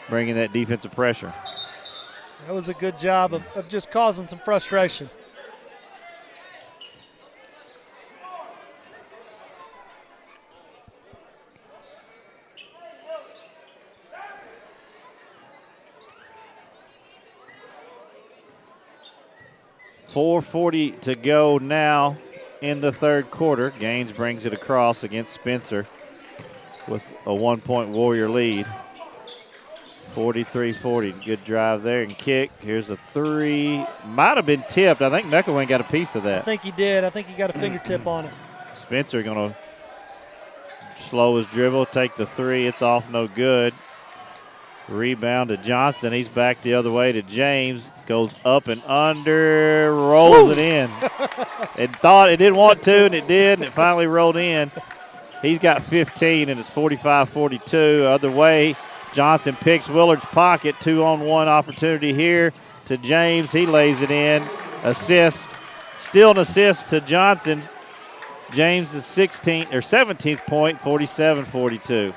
S2: bringing that defensive pressure.
S1: That was a good job of just causing some frustration.
S2: .440 to go now in the third quarter. Gaines brings it across against Spencer with a 1-point Warrior lead. 43-40. Good drive there and kick. Here's a three. Might have been tipped. I think McElwain got a piece of that.
S1: I think he did. I think he got a fingertip on it.
S2: Spencer going to slow his dribble, take the three. It's off, no good. Rebound to Johnson. He's back the other way to James. Goes up and under, rolls it in. It thought it didn't want to, and it did, and it finally rolled in. He's got 15, and it's 45-42. Other way, Johnson picks Willard's pocket. 2-on-1 opportunity here to James. He lays it in. Assist. Still an assist to Johnson. James' 17th point, 47-42.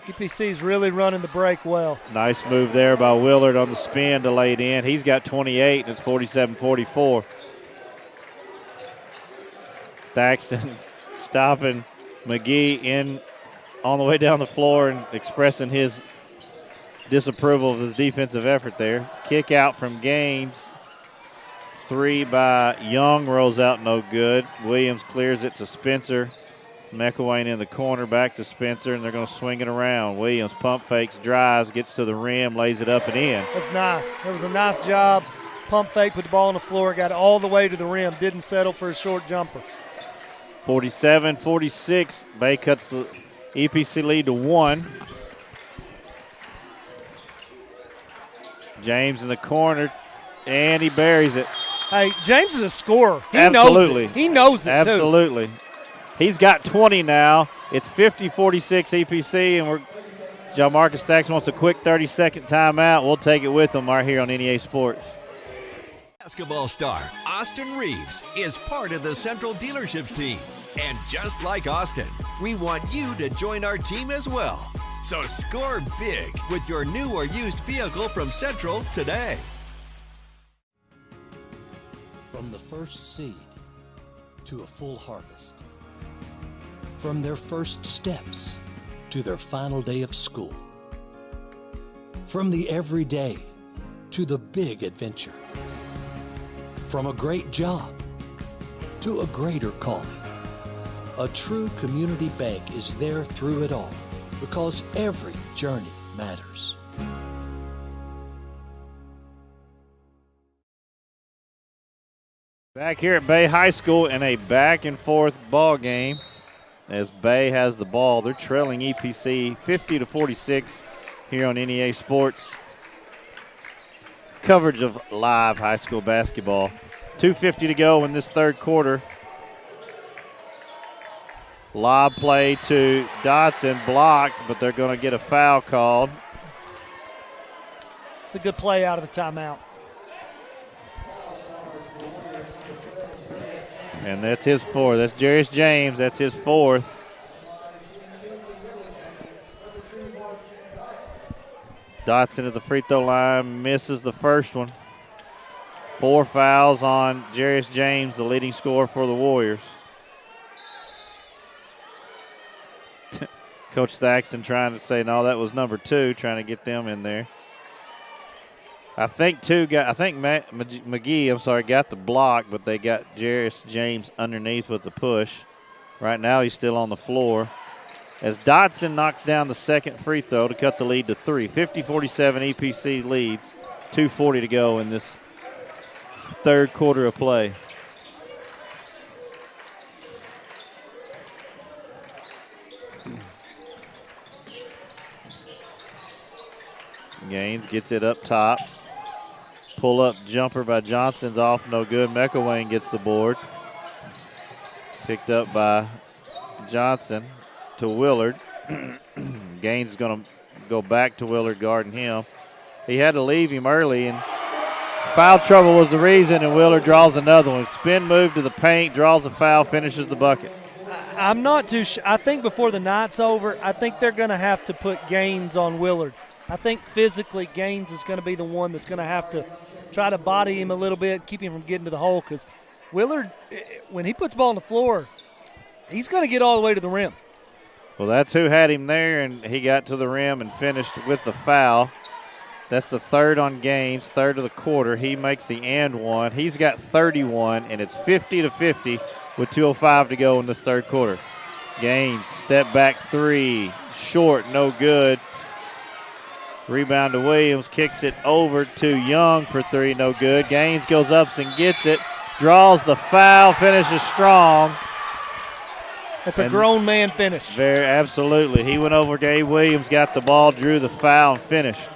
S1: EPC's really running the break well.
S2: Nice move there by Willard on the spin to lay it in. He's got 28, and it's 47-44. Thaxton stopping McGee in on the way down the floor and expressing his disapproval of his defensive effort there. Kick out from Gaines. Three by Young, rolls out no good. Williams clears it to Spencer. McElwain in the corner, back to Spencer, and they're going to swing it around. Williams pump fakes, drives, gets to the rim, lays it up and in.
S1: That's nice. That was a nice job. Pump fake, put the ball on the floor, got it all the way to the rim, didn't settle for a short jumper.
S2: 47-46. Bay cuts the EPC lead to 1. James in the corner, and he buries it.
S1: Hey, James is a scorer. He
S2: Absolutely.
S1: knows it. He knows it,
S2: Absolutely. He's got 20 now. It's 50-46 EPC, and John Marcus Thaxton wants a quick 30-second timeout. We'll take it with him right here on NEA Sports.
S3: Basketball star Austin Reeves is part of the Central Dealerships team. And just like Austin, we want you to join our team as well. So score big with your new or used vehicle from Central today.
S4: From the first seed to a full harvest. From their first steps to their final day of school. From the everyday to the big adventure. From a great job to a greater calling. A true community bank is there through it all because every journey matters.
S2: Back here at Bay High School in a back-and-forth ball game as Bay has the ball. They're trailing EPC 50-46 here on NEA Sports. Coverage of live high school basketball. 2:50 to go in this third quarter. Lob play to Dotson, blocked, but they're going to get a foul called.
S1: It's a good play out of the timeout.
S2: And that's his fourth. That's Jarius James. That's his fourth. Dotson at the free throw line misses the first one. 4 fouls on Jarius James, the leading scorer for the Warriors. Coach Thaxton trying to say, no, that was number 2, trying to get them in there. I think McGee, got the block, but they got Jarius James underneath with the push. Right now he's still on the floor. As Dotson knocks down the second free throw to cut the lead to 3. 50-47 EPC leads. 2:40 to go in this third quarter of play. Gaines gets it up top. Pull-up jumper by Johnson's off, no good. McElwain gets the board. Picked up by Johnson to Willard. Gaines is going to go back to Willard guarding him. He had to leave him early, and foul trouble was the reason, and Willard draws another one. Spin move to the paint, draws a foul, finishes the bucket.
S1: I'm not too sure. I think before the night's over, I think they're going to have to put Gaines on Willard. I think physically Gaines is going to be the one that's going to have to try to body him a little bit, keep him from getting to the hole, because Willard, when he puts the ball on the floor, he's going to get all the way to the rim.
S2: Well, that's who had him there, and he got to the rim and finished with the foul. That's the third on Gaines, third of the quarter. He makes the and one. He's got 31, and it's 50-50 with 2:05 to go in the third quarter. Gaines, step back 3, short, no good. Rebound to Williams, kicks it over to Young for 3, no good. Gaines goes up and gets it, draws the foul, finishes strong.
S1: That's a grown man finish.
S2: Very, absolutely. He went over Gabe Williams, got the ball, drew the foul, and finished.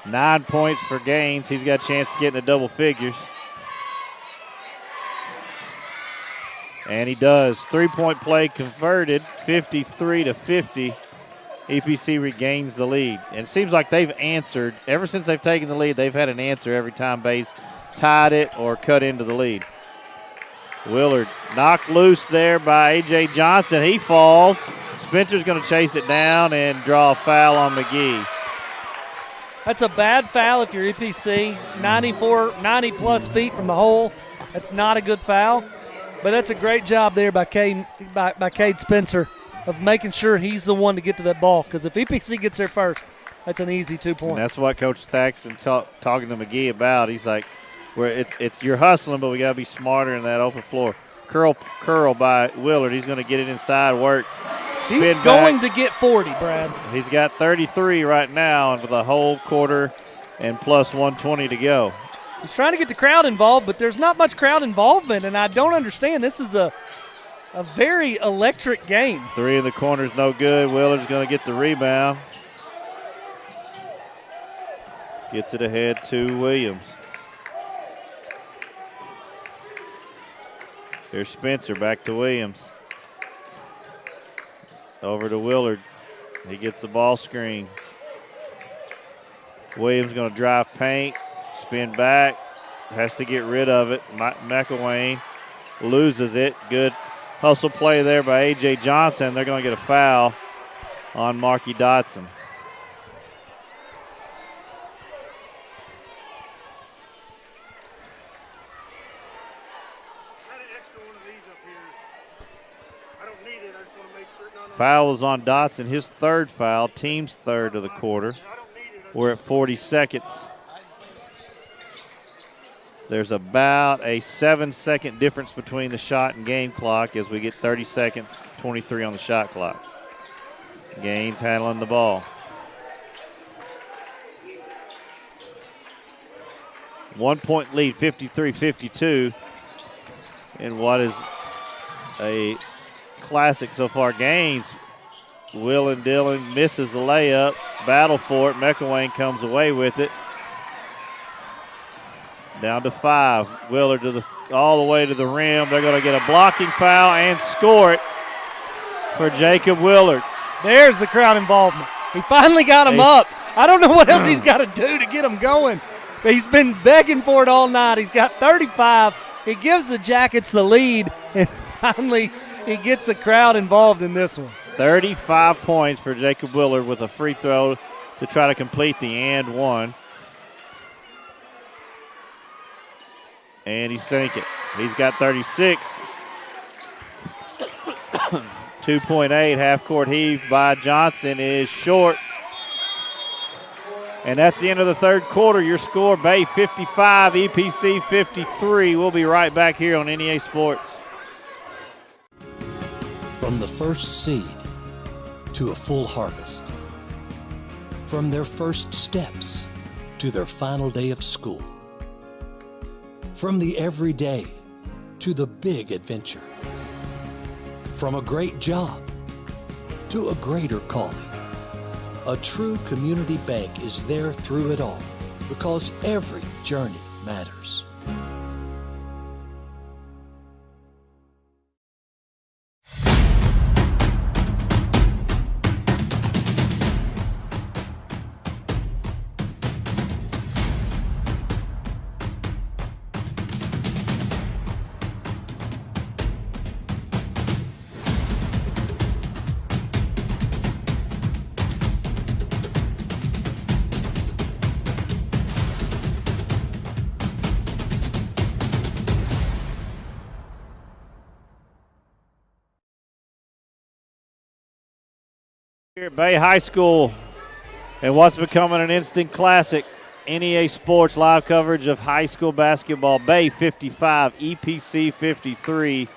S2: 9 points for Gaines. He's got a chance to get into double figures. And he does. 3-point play converted, 53-50. EPC regains the lead. And it seems like they've answered. Ever since they've taken the lead, they've had an answer every time Bay's tied it or cut into the lead. Willard knocked loose there by A.J. Johnson. He falls. Spencer's going to chase it down and draw a foul on McGee.
S1: That's a bad foul if you're EPC. 90-plus feet from the hole. That's not a good foul. But that's a great job there by Cade Spencer of making sure he's the one to get to that ball. Because if EPC gets there first, that's an easy 2 points.
S2: And that's what Coach Thaxton talking to McGee about. He's like, it's you're hustling, but we got to be smarter in that open floor. Curl by Willard. He's going to get it inside work.
S1: He's going to get 40, Brad.
S2: He's got 33 right now, and with a whole quarter and plus 120 to go.
S1: He's trying to get the crowd involved, but there's not much crowd involvement, and I don't understand. This is a very electric game.
S2: 3 in the corner's no good. Willard's going to get the rebound. Gets it ahead to Williams. Here's Spencer, back to Williams. Over to Willard. He gets the ball screen. Williams going to drive paint. Spin back, has to get rid of it. McElwain loses it. Good hustle play there by A.J. Johnson. They're going to get a foul on Marky Dotson. Foul was on Dotson, his third foul, team's third of the quarter. We're at 40 seconds. There's about a 7-second difference between the shot and game clock as we get 30 seconds, 23 on the shot clock. Gaines handling the ball. 1 point lead, 53-52, in what is a classic so far. Gaines, Will and Dillon misses the layup. Battle for it. McElwain comes away with it. Down to 5. Willard all the way to the rim. They're going to get a blocking foul and score it for Jacob Willard.
S1: There's the crowd involvement. He finally got him up. I don't know what else he's got to do to get him going. But he's been begging for it all night. He's got 35. He gives the Jackets the lead, and finally he gets the crowd involved in this one.
S2: 35 points for Jacob Willard with a free throw to try to complete the and one. And he sank it. He's got 36. 2.8 half-court heave by Johnson is short. And that's the end of the third quarter. Your score, Bay 55, EPC 53. We'll be right back here on NEA Sports.
S4: From the first seed to a full harvest. From their first steps to their final day of school. From the everyday to the big adventure. From a great job to a greater calling. A true community bank is there through it all because every journey matters.
S2: Here at Bay High School, and what's becoming an instant classic, NEA Sports live coverage of high school basketball. Bay 55, EPC 53.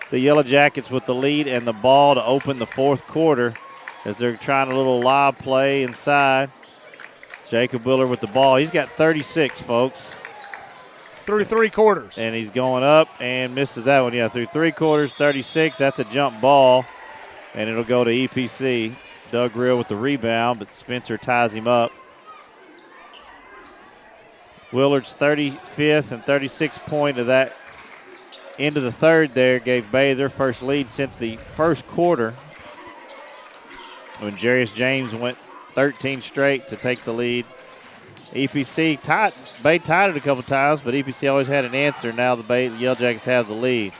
S2: The Yellowjackets with the lead and the ball to open the fourth quarter as they're trying a little lob play inside. Jacob Willard with the ball. He's got 36, folks.
S1: Through 3 quarters.
S2: And he's going up and misses that one. Yeah, through 3 quarters, 36. That's a jump ball, and it'll go to EPC. Doug Real with the rebound, but Spencer ties him up. Willard's 35th and 36th point of that into the third there gave Bay their first lead since the first quarter when Jarius James went 13 straight to take the lead. EPC tied, Bay tied it a couple times, but EPC always had an answer. Now the Yellowjackets have the lead.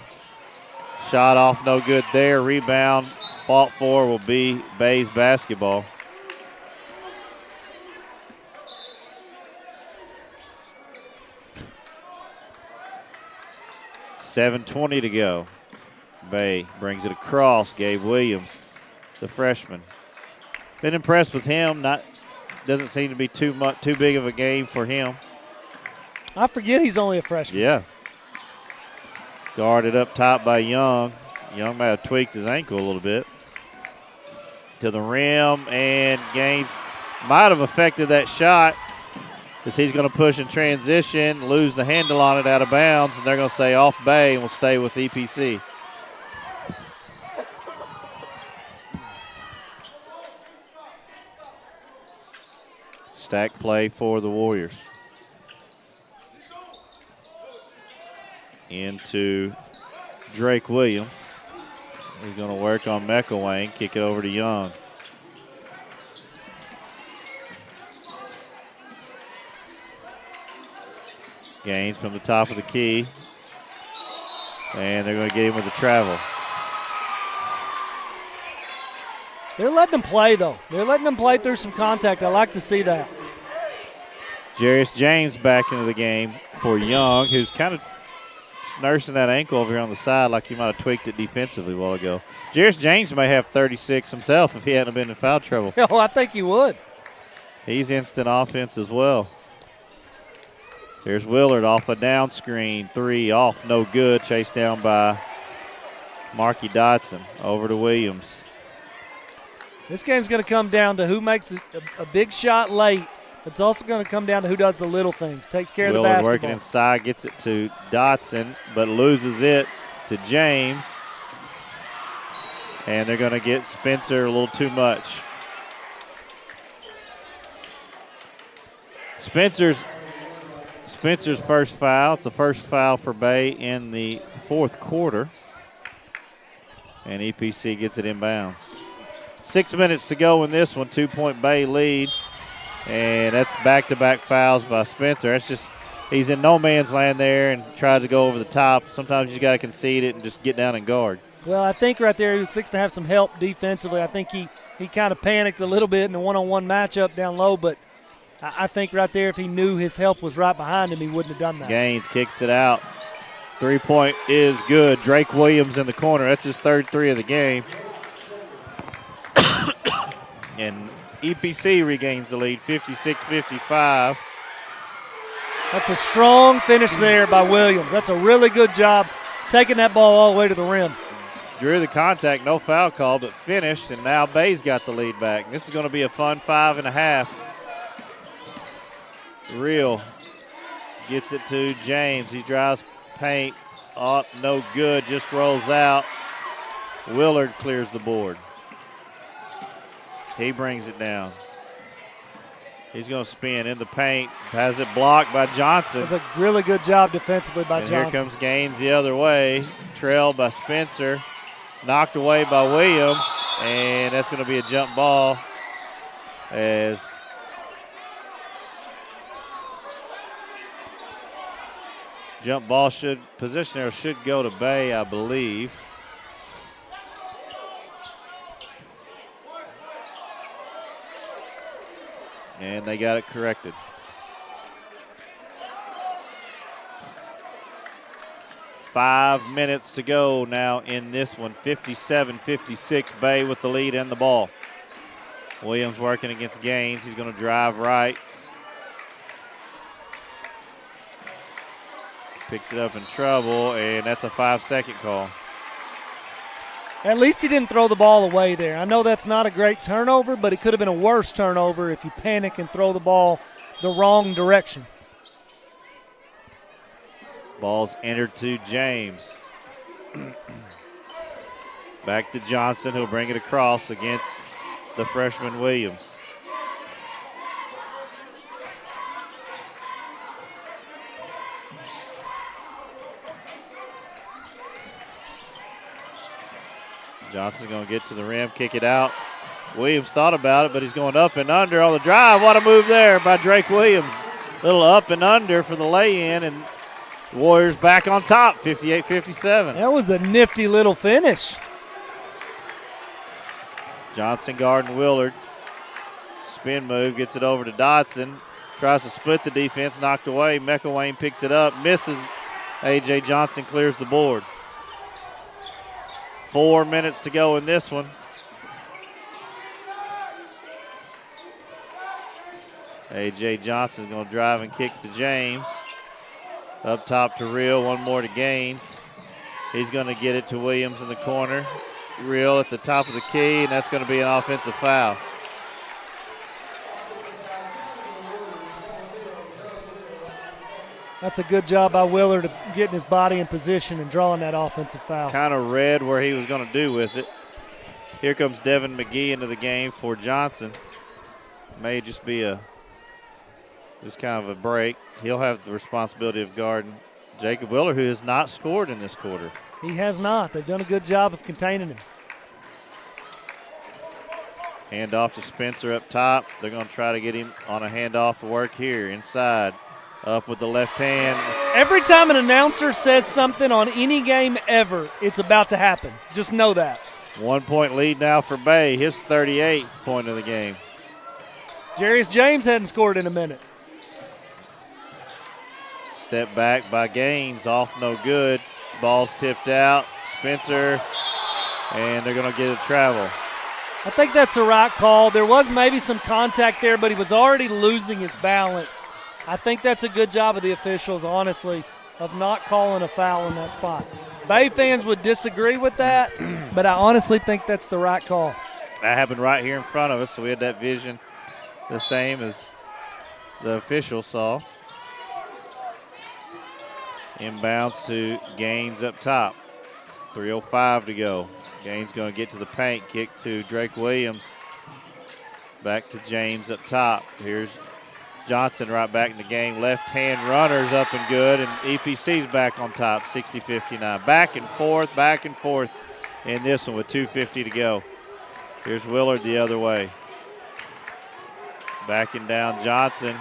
S2: Shot off, no good there. Rebound fought for will be Bay's basketball. $7:20 to go. Bay brings it across. Gabe Williams, the freshman. Been impressed with him. Doesn't seem to be too big of a game for him.
S1: I forget he's only a freshman.
S2: Yeah. Guarded up top by Young. Young might have tweaked his ankle a little bit. To the rim, and Gaines might have affected that shot as he's going to push in transition, lose the handle on it out of bounds, and they're going to say off Bay and will stay with EPC. Stack play for the Warriors. Into Drake Williams. He's going to work on McElwain, kick it over to Young. Gaines from the top of the key. And they're going to get him with the travel.
S1: They're letting him play, though. They're letting him play through some contact. I like to see that.
S2: Jarius James back into the game for Young, who's kind of nursing that ankle over here on the side like he might have tweaked it defensively a while ago. Jarius James may have 36 himself if he hadn't been in foul trouble.
S1: Oh, I think he would.
S2: He's instant offense as well. There's Willard off a down screen. 3 off, no good. Chased down by Marky Dotson. Over to Williams.
S1: This game's going to come down to who makes a big shot late. It's also going to come down to who does the little things, takes care of the basketball.
S2: Working inside, gets it to Dotson, but loses it to James. And they're going to get Spencer a little too much. Spencer's first foul. It's the first foul for Bay in the fourth quarter. And EPC gets it inbounds. 6 minutes to go in this one, 2-point Bay lead. And that's back-to-back fouls by Spencer. That's just, he's in no man's land there and tried to go over the top. Sometimes you got to concede it and just get down and guard.
S1: Well, I think right there he was fixed to have some help defensively. I think he kind of panicked a little bit in a one-on-one matchup down low, but I think right there if he knew his help was right behind him, he wouldn't have done that.
S2: Gaines kicks it out. 3-point is good. Drake Williams in the corner. That's his third three of the game. And EPC regains the lead, 56-55.
S1: That's a strong finish there by Williams. That's a really good job taking that ball all the way to the rim.
S2: Drew the contact, no foul call, but finished, and now Bay's got the lead back. This is going to be a fun 5.5. Real gets it to James. He drives paint. Oh, no good, just rolls out. Willard clears the board. He brings it down. He's going to spin in the paint. Has it blocked by Johnson.
S1: That's a really good job defensively by
S2: and
S1: Johnson.
S2: Here comes Gaines the other way. Trailed by Spencer. Knocked away by Williams. And that's going to be a jump ball as jump ball possession arrow should go to Bay, I believe. And they got it corrected. Five minutes to go now in this one. 57-56, Bay with the lead and the ball. Williams working against Gaines. He's going to drive right. Picked it up in trouble, and that's a 5-second call.
S1: At least he didn't throw the ball away there. I know that's not a great turnover, but it could have been a worse turnover if you panic and throw the ball the wrong direction.
S2: Ball's entered to James. Back to Johnson, who'll bring it across against the freshman Williams. Johnson's going to get to the rim, kick it out. Williams thought about it, but he's going up and under on the drive. What a move there by Drake Williams. Little up and under for the lay-in, and the Warriors back on top, 58-57.
S1: That was a nifty little finish.
S2: Johnson guarding Willard. Spin move, gets it over to Dotson. Tries to split the defense, knocked away. McElwain picks it up, misses. A.J. Johnson clears the board. 4 minutes to go in this one. A.J. Johnson's going to drive and kick to James. Up top to Real, one more to Gaines. He's going to get it to Williams in the corner. Real at the top of the key, and that's going to be an offensive foul.
S1: That's a good job by Willard of getting his body in position and drawing that offensive foul.
S2: Kind of read where he was going to do with it. Here comes Devin McGee into the game for Johnson. May just be just kind of a break. He'll have the responsibility of guarding Jacob Willard, who has not scored in this quarter.
S1: He has not. They've done a good job of containing him.
S2: Hand off to Spencer up top. They're going to try to get him on a handoff work here inside. Up with the left hand.
S1: Every time an announcer says something on any game ever, it's about to happen. Just know that.
S2: 1 point lead now for Bay, his 38th point of the game.
S1: Jarius James hadn't scored in a minute.
S2: Step back by Gaines, off no good. Ball's tipped out. Spencer, and they're going to get a travel.
S1: I think that's the right call. There was maybe some contact there, but he was already losing his balance. I think that's a good job of the officials, honestly, of not calling a foul in that spot. Bay fans would disagree with that, but I honestly think that's the right call.
S2: That happened right here in front of us, so we had that vision the same as the official saw. Inbounds to Gaines up top. 3:05 to go. Gaines going to get to the paint. Kick to Drake Williams. Back to James up top. Here's Johnson right back in the game. Left-hand runners up and good, and EPC's back on top, 60-59. Back and forth in this one with 2:50 to go. Here's Willard the other way. Backing down Johnson.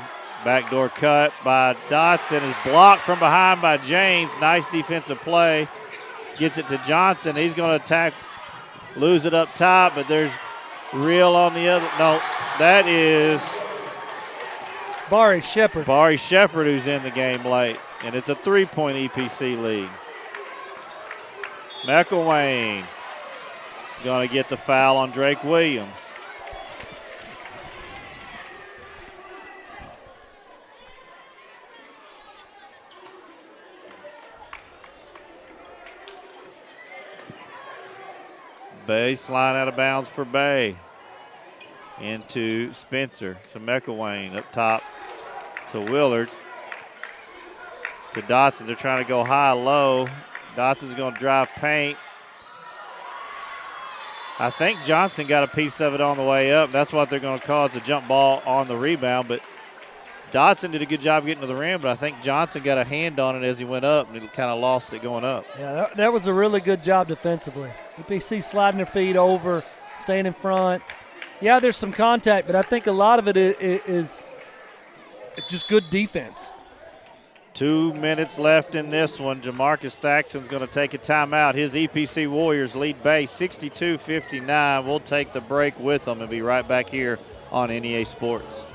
S2: Backdoor cut by Dotson is blocked from behind by James. Nice defensive play. Gets it to Johnson. He's going to attack, lose it up top, but there's Real on the other. No, that is
S1: Bari Shepard.
S2: Bari Shepard who's in the game late, and it's a 3-point EPC lead. McElwain going to get the foul on Drake Williams. Baseline out of bounds for Bay. Into Spencer. To McElwain up top to Willard. To Dotson. They're trying to go high-low. Dotson's going to drive paint. I think Johnson got a piece of it on the way up. That's what they're going to call. It's a jump ball on the rebound, but Dotson did a good job getting to the rim, but I think Johnson got a hand on it as he went up, and he kind of lost it going up.
S1: Yeah, that was a really good job defensively. EPC sliding their feet over, staying in front. Yeah, there's some contact, but I think a lot of it is just good defense.
S2: 2 minutes left in this one. Jamarcus Thaxton's going to take a timeout. His EPC Warriors lead Bay 62-59. We'll take the break with them and be right back here on NEA Sports.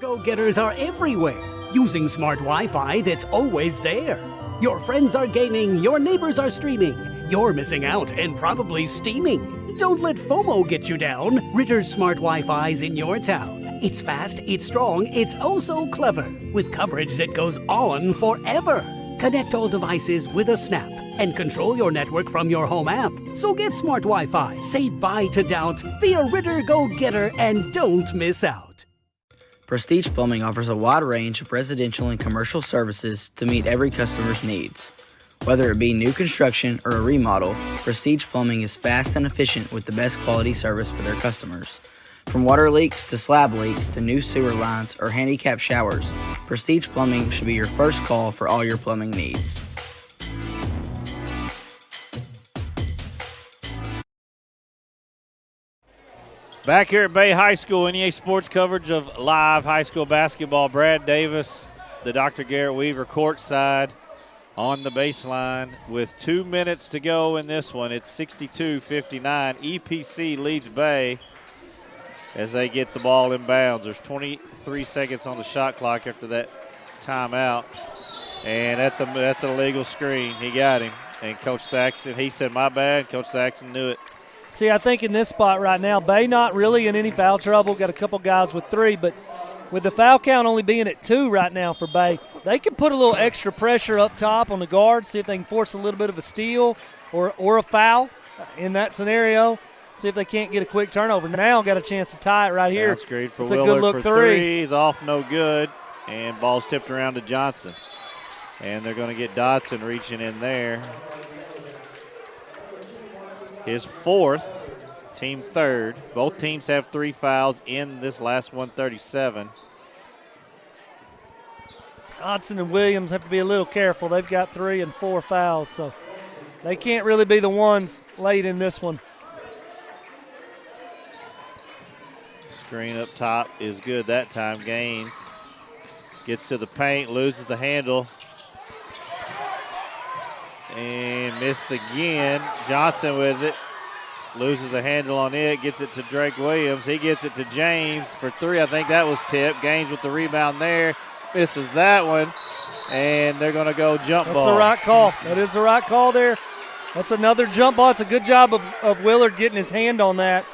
S12: Go-getters are everywhere, using smart Wi-Fi that's always there. Your friends are gaming, your neighbors are streaming, you're missing out and probably steaming. Don't let FOMO get you down. Ritter's smart Wi-Fi's in your town. It's fast, it's strong, it's oh so clever, with coverage that goes on forever. Connect all devices with a snap and control your network from your home app. So get smart Wi-Fi, say bye to doubt, be a Ritter Go-Getter, and don't miss out.
S13: Prestige Plumbing offers a wide range of residential and commercial services to meet every customer's needs. Whether it be new construction or a remodel, Prestige Plumbing is fast and efficient with the best quality service for their customers. From water leaks to slab leaks to new sewer lines or handicap showers, Prestige Plumbing should be your first call for all your plumbing needs.
S2: Back here at Bay High School, NEA Sports coverage of live high school basketball. Brad Davis, the Dr. Garrett Weaver courtside on the baseline with 2 minutes to go in this one. It's 62-59. EPC leads Bay as they get the ball in bounds. There's 23 seconds on the shot clock after that timeout. And that's an illegal screen. He got him. And Coach Thaxton, he said, my bad. Coach Thaxton knew it.
S1: See, I think in this spot right now, Bay not really in any foul trouble. Got a couple guys with 3, but with the foul count only being at 2 right now for Bay, they can put a little extra pressure up top on the guard, see if they can force a little bit of a steal or a foul in that scenario. See if they can't get a quick turnover. Now got a chance to tie it right here.
S2: That's great for
S1: it's
S2: Willard
S1: a good look
S2: for
S1: 3.
S2: He's off no good, and ball's tipped around to Johnson. And they're going to get Dotson reaching in there. His 4th, team 3rd. Both teams have 3 fouls in this last 137.
S1: Dotson and Williams have to be a little careful. They've got 3 and 4 fouls, so they can't really be the ones late in this one.
S2: Screen up top is good that time. Gaines gets to the paint, loses the handle, and missed again. Johnson with it, loses a handle on it, gets it to Drake Williams. He gets it to James for 3. I think that was tipped. Gaines with the rebound there, misses that one, and they're going to go jump ball.
S1: That's the right call. That is the right call there. That's another jump ball. It's a good job of Willard getting his hand on that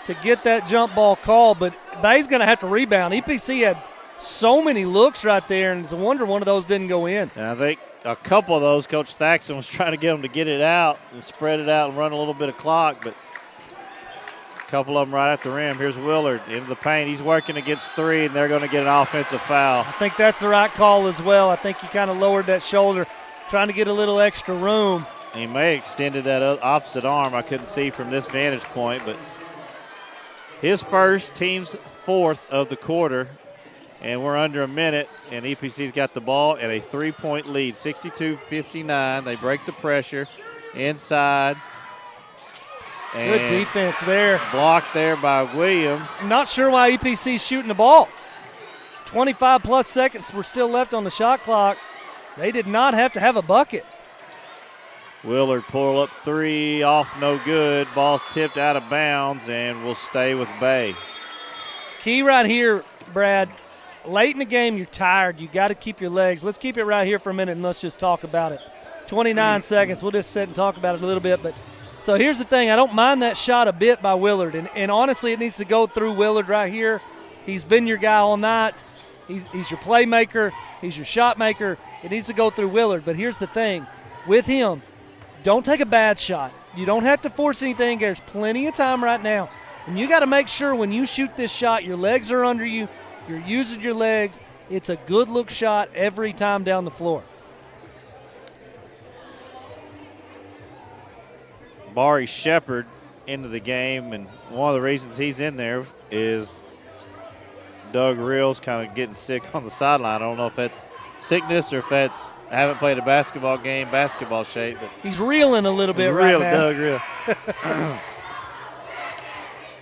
S1: to get that jump ball call, but Bay's going to have to rebound. EPC had so many looks right there, and it's a wonder one of those didn't go in.
S2: And I think a couple of those, Coach Thaxton was trying to get them to get it out and spread it out and run a little bit of clock, but couple of them right at the rim. Here's Willard into the paint. He's working against three, and they're going to get an offensive foul.
S1: I think that's the right call as well. I think he kind of lowered that shoulder, trying to get a little extra room.
S2: He may have extended that opposite arm. I couldn't see from this vantage point, but his first, team's fourth of the quarter, and we're under a minute, and EPC's got the ball and a three-point lead, 62-59. They break the pressure inside. And
S1: good defense there.
S2: Blocked there by Williams.
S1: I'm not sure why EPC's shooting the ball. 25-plus seconds were still left on the shot clock. They did not have to have a bucket.
S2: Willard pull up three, off no good. Ball's tipped out of bounds and will stay with Bay.
S1: Key right here, Brad. Late in the game, you're tired. You got to keep your legs. Let's keep it right here for a minute and let's just talk about it. 29 seconds. We'll just sit and talk about it a little bit. But so here's the thing. I don't mind that shot a bit by Willard. And honestly, it needs to go through Willard right here. He's been your guy all night. He's your playmaker. He's your shot maker. It needs to go through Willard. But here's the thing. With him, don't take a bad shot. You don't have to force anything. There's plenty of time right now. And you got to make sure when you shoot this shot, your legs are under you. You're using your legs. It's a good look shot every time down the floor.
S2: Barry Shepard into the game, and one of the reasons he's in there is Doug Reels kind of getting sick on the sideline. I don't know if that's sickness or if that's I haven't played a basketball game, basketball shape. But
S1: he's reeling a little bit right now.
S2: Doug Reel.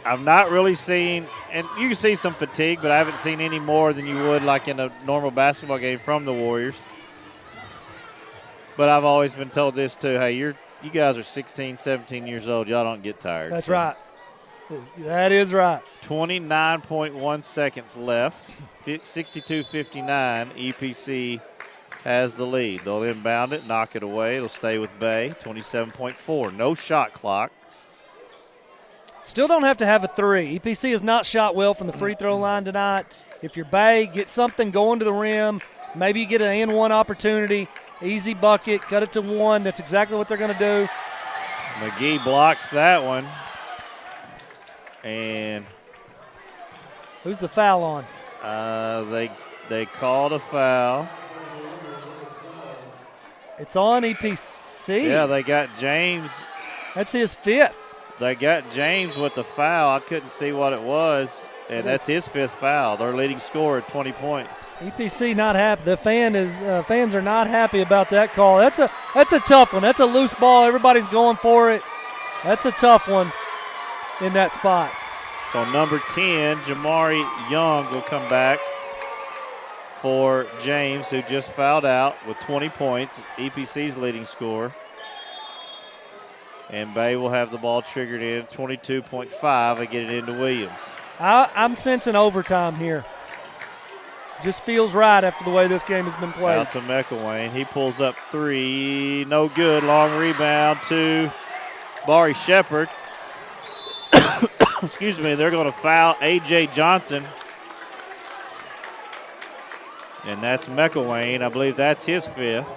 S2: I've not really seen, and you can see some fatigue, but I haven't seen any more than you would like in a normal basketball game from the Warriors. But I've always been told this too, hey, you guys are 16, 17 years old. Y'all don't get tired.
S1: That's right. That is right.
S2: 29.1 seconds left. 62-59. EPC has the lead. They'll inbound it, knock it away. It'll stay with Bay. 27.4. No shot clock.
S1: Still don't have to have a three. EPC has not shot well from the free throw line tonight. If you're Bay, get something going to the rim. Maybe you get an and-one opportunity. Easy bucket, cut it to one. That's exactly what they're going to do.
S2: McGee blocks that one. And
S1: who's the foul on?
S2: They called a foul.
S1: It's on EPC.
S2: Yeah, they got James.
S1: That's his fifth.
S2: They got James with the foul. I couldn't see what it was, and that's his fifth foul. Their leading scorer at 20 points.
S1: EPC not happy. The fans are not happy about that call. That's a tough one. That's a loose ball. Everybody's going for it. That's a tough one in that spot.
S2: So number 10, Jamari Young will come back for James, who just fouled out with 20 points, EPC's leading scorer. And Bay will have the ball triggered in 22.5 and get it into Williams.
S1: I'm sensing overtime here. Just feels right after the way this game has been played.
S2: Out to McElwain. He pulls up three. No good. Long rebound to Barry Shepard. Excuse me. They're going to foul A.J. Johnson. And that's McElwain. I believe that's his fifth.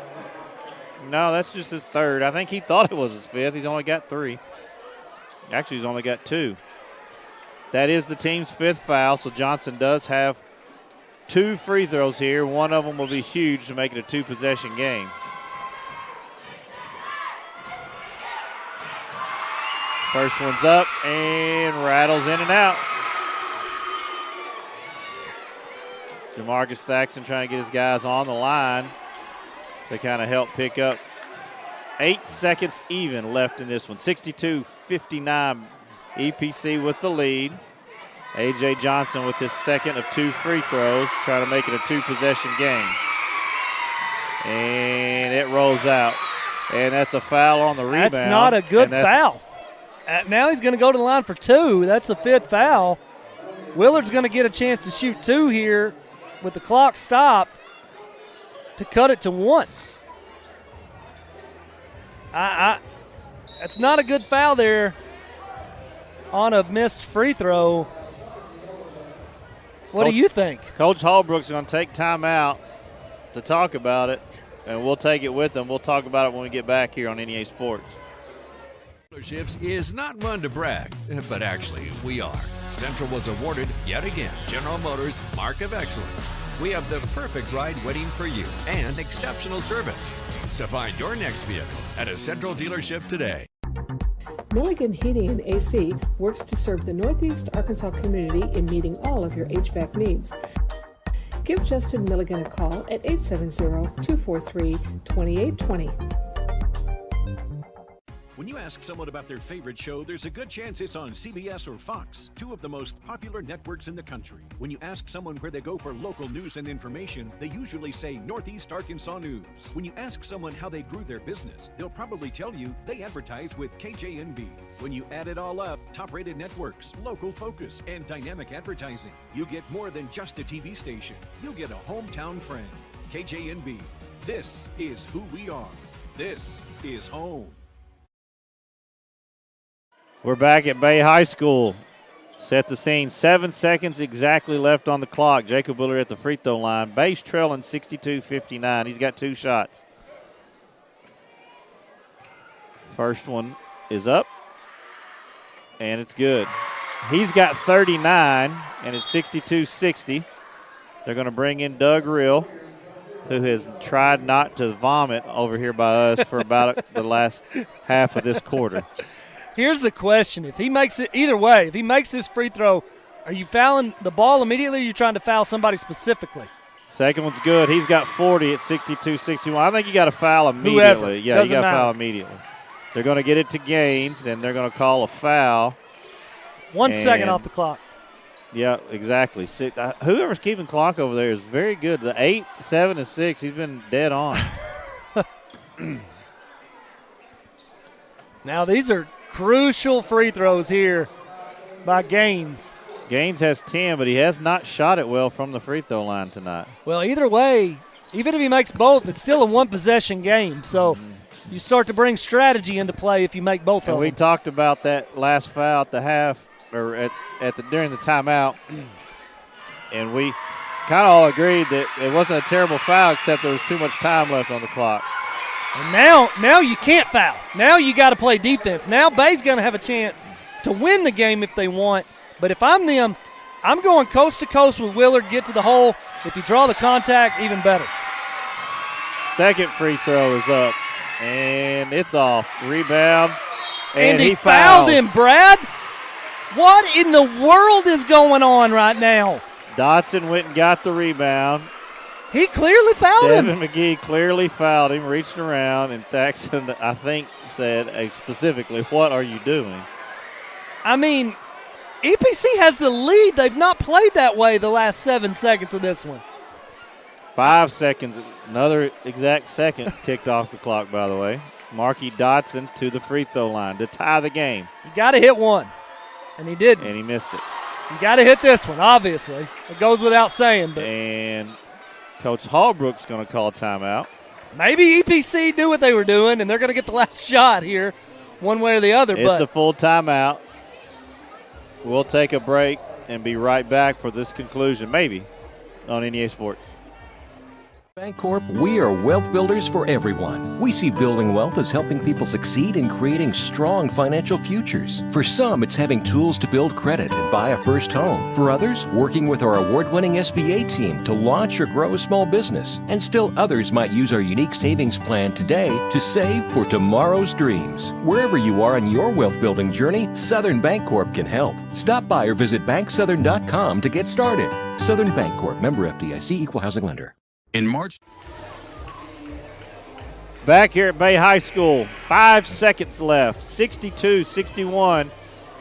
S2: No, that's just his third. I think he thought it was his fifth. He's only got three. Actually, he's only got two. That is the team's fifth foul, so Johnson does have two free throws here. One of them will be huge to make it a two-possession game. First one's up and rattles in and out. Jamarcus Thaxton trying to get his guys on the line to kind of help pick up. 8 seconds even left in this one. 62-59 EPC with the lead. A.J. Johnson with his second of two free throws, trying to make it a two-possession game. And it rolls out. And that's a foul on the rebound.
S1: That's not a good foul. Now he's going to go to the line for two. That's the fifth foul. Willard's going to get a chance to shoot two here with the clock stopped to cut it to one. That's not a good foul there on a missed free throw. What do you think?
S2: Coach Holbrook's going to take time out to talk about it, and we'll take it with him. We'll talk about it when we get back here on NEA Sports.
S3: Dealerships is not one to brag, but actually we are. Central was awarded yet again General Motors Mark of Excellence. We have the perfect ride waiting for you and exceptional service. So find your next vehicle at a Central dealership today.
S10: Milligan Heating and AC works to serve the Northeast Arkansas community in meeting all of your HVAC needs. Give Justin Milligan a call at 870-243-2820.
S11: When you ask someone about their favorite show, there's a good chance it's on CBS or Fox, two of the most popular networks in the country. When you ask someone where they go for local news and information, they usually say Northeast Arkansas News. When you ask someone how they grew their business, they'll probably tell you they advertise with KJNB. When you add it all up, top-rated networks, local focus, and dynamic advertising, you get more than just a TV station. You'll get a hometown friend. KJNB. This is who we are. This is home.
S2: We're back at Bay High School. Set the scene. 7 seconds exactly left on the clock. Jacob Wheeler at the free throw line. Bay's trailing 62-59. He's got 2 shots. First one is up, and it's good. He's got 39, and it's 62-60. They're going to bring in Doug Rill, who has tried not to vomit over here by us for about the last half of this quarter.
S1: Here's the question. If he makes it, either way, if he makes this free throw, are you fouling the ball immediately or are you trying to foul somebody specifically?
S2: Second one's good. He's got 40 at 62-61. I think you got to foul immediately.
S1: Whoever.
S2: Yeah, you got to foul immediately. They're going to get it to Gaines, and they're going to call a foul.
S1: 1 second off the clock.
S2: Yeah, exactly. Whoever's keeping clock over there is very good. The 8, 7, and 6, he's been dead on.
S1: Now these are crucial free throws here by Gaines.
S2: Gaines has 10, but he has not shot it well from the free throw line tonight.
S1: Well, either way, even if he makes both, it's still a one-possession game. So you start to bring strategy into play if you make both of them.
S2: We talked about that last foul at the half or during the timeout, and we kind of all agreed that it wasn't a terrible foul except there was too much time left on the clock.
S1: And now you can't foul. Now you got to play defense. Now Bay's going to have a chance to win the game if they want. But if I'm them, I'm going coast to coast with Willard, get to the hole. If you draw the contact, even better.
S2: Second free throw is up, and it's off. Rebound, and
S1: he fouled him, Brad. What in the world is going on right now?
S2: Dotson went and got the rebound.
S1: He clearly fouled him.
S2: Devin McGee clearly fouled him, reached around, and Thaxton, I think, said specifically, "What are you doing?"
S1: I mean, EPC has the lead. They've not played that way the last 7 seconds of this one.
S2: 5 seconds, another exact second ticked off the clock, by the way. Marky Dotson to the free throw line to tie the game.
S1: You got to hit one, and he didn't.
S2: And he missed it.
S1: You got to hit this one, obviously. It goes without saying. But
S2: and Coach Hallbrook's going to call timeout.
S1: Maybe EPC knew what they were doing, and they're going to get the last shot here one way or the other.
S2: It's a full timeout. We'll take a break and be right back for this conclusion, maybe, on NEA Sports.
S8: Bancorp, we are wealth builders for everyone. We see building wealth as helping people succeed in creating strong financial futures. For some, it's having tools to build credit and buy a first home. For others, working with our award-winning SBA team to launch or grow a small business. And still others might use our unique savings plan today to save for tomorrow's dreams. Wherever you are on your wealth building journey, Southern Bancorp can help. Stop by or visit banksouthern.com to get started. Southern Bancorp, member FDIC, equal housing lender.
S9: In March.
S2: Back here at Bay High School, 5 seconds left, 62-61.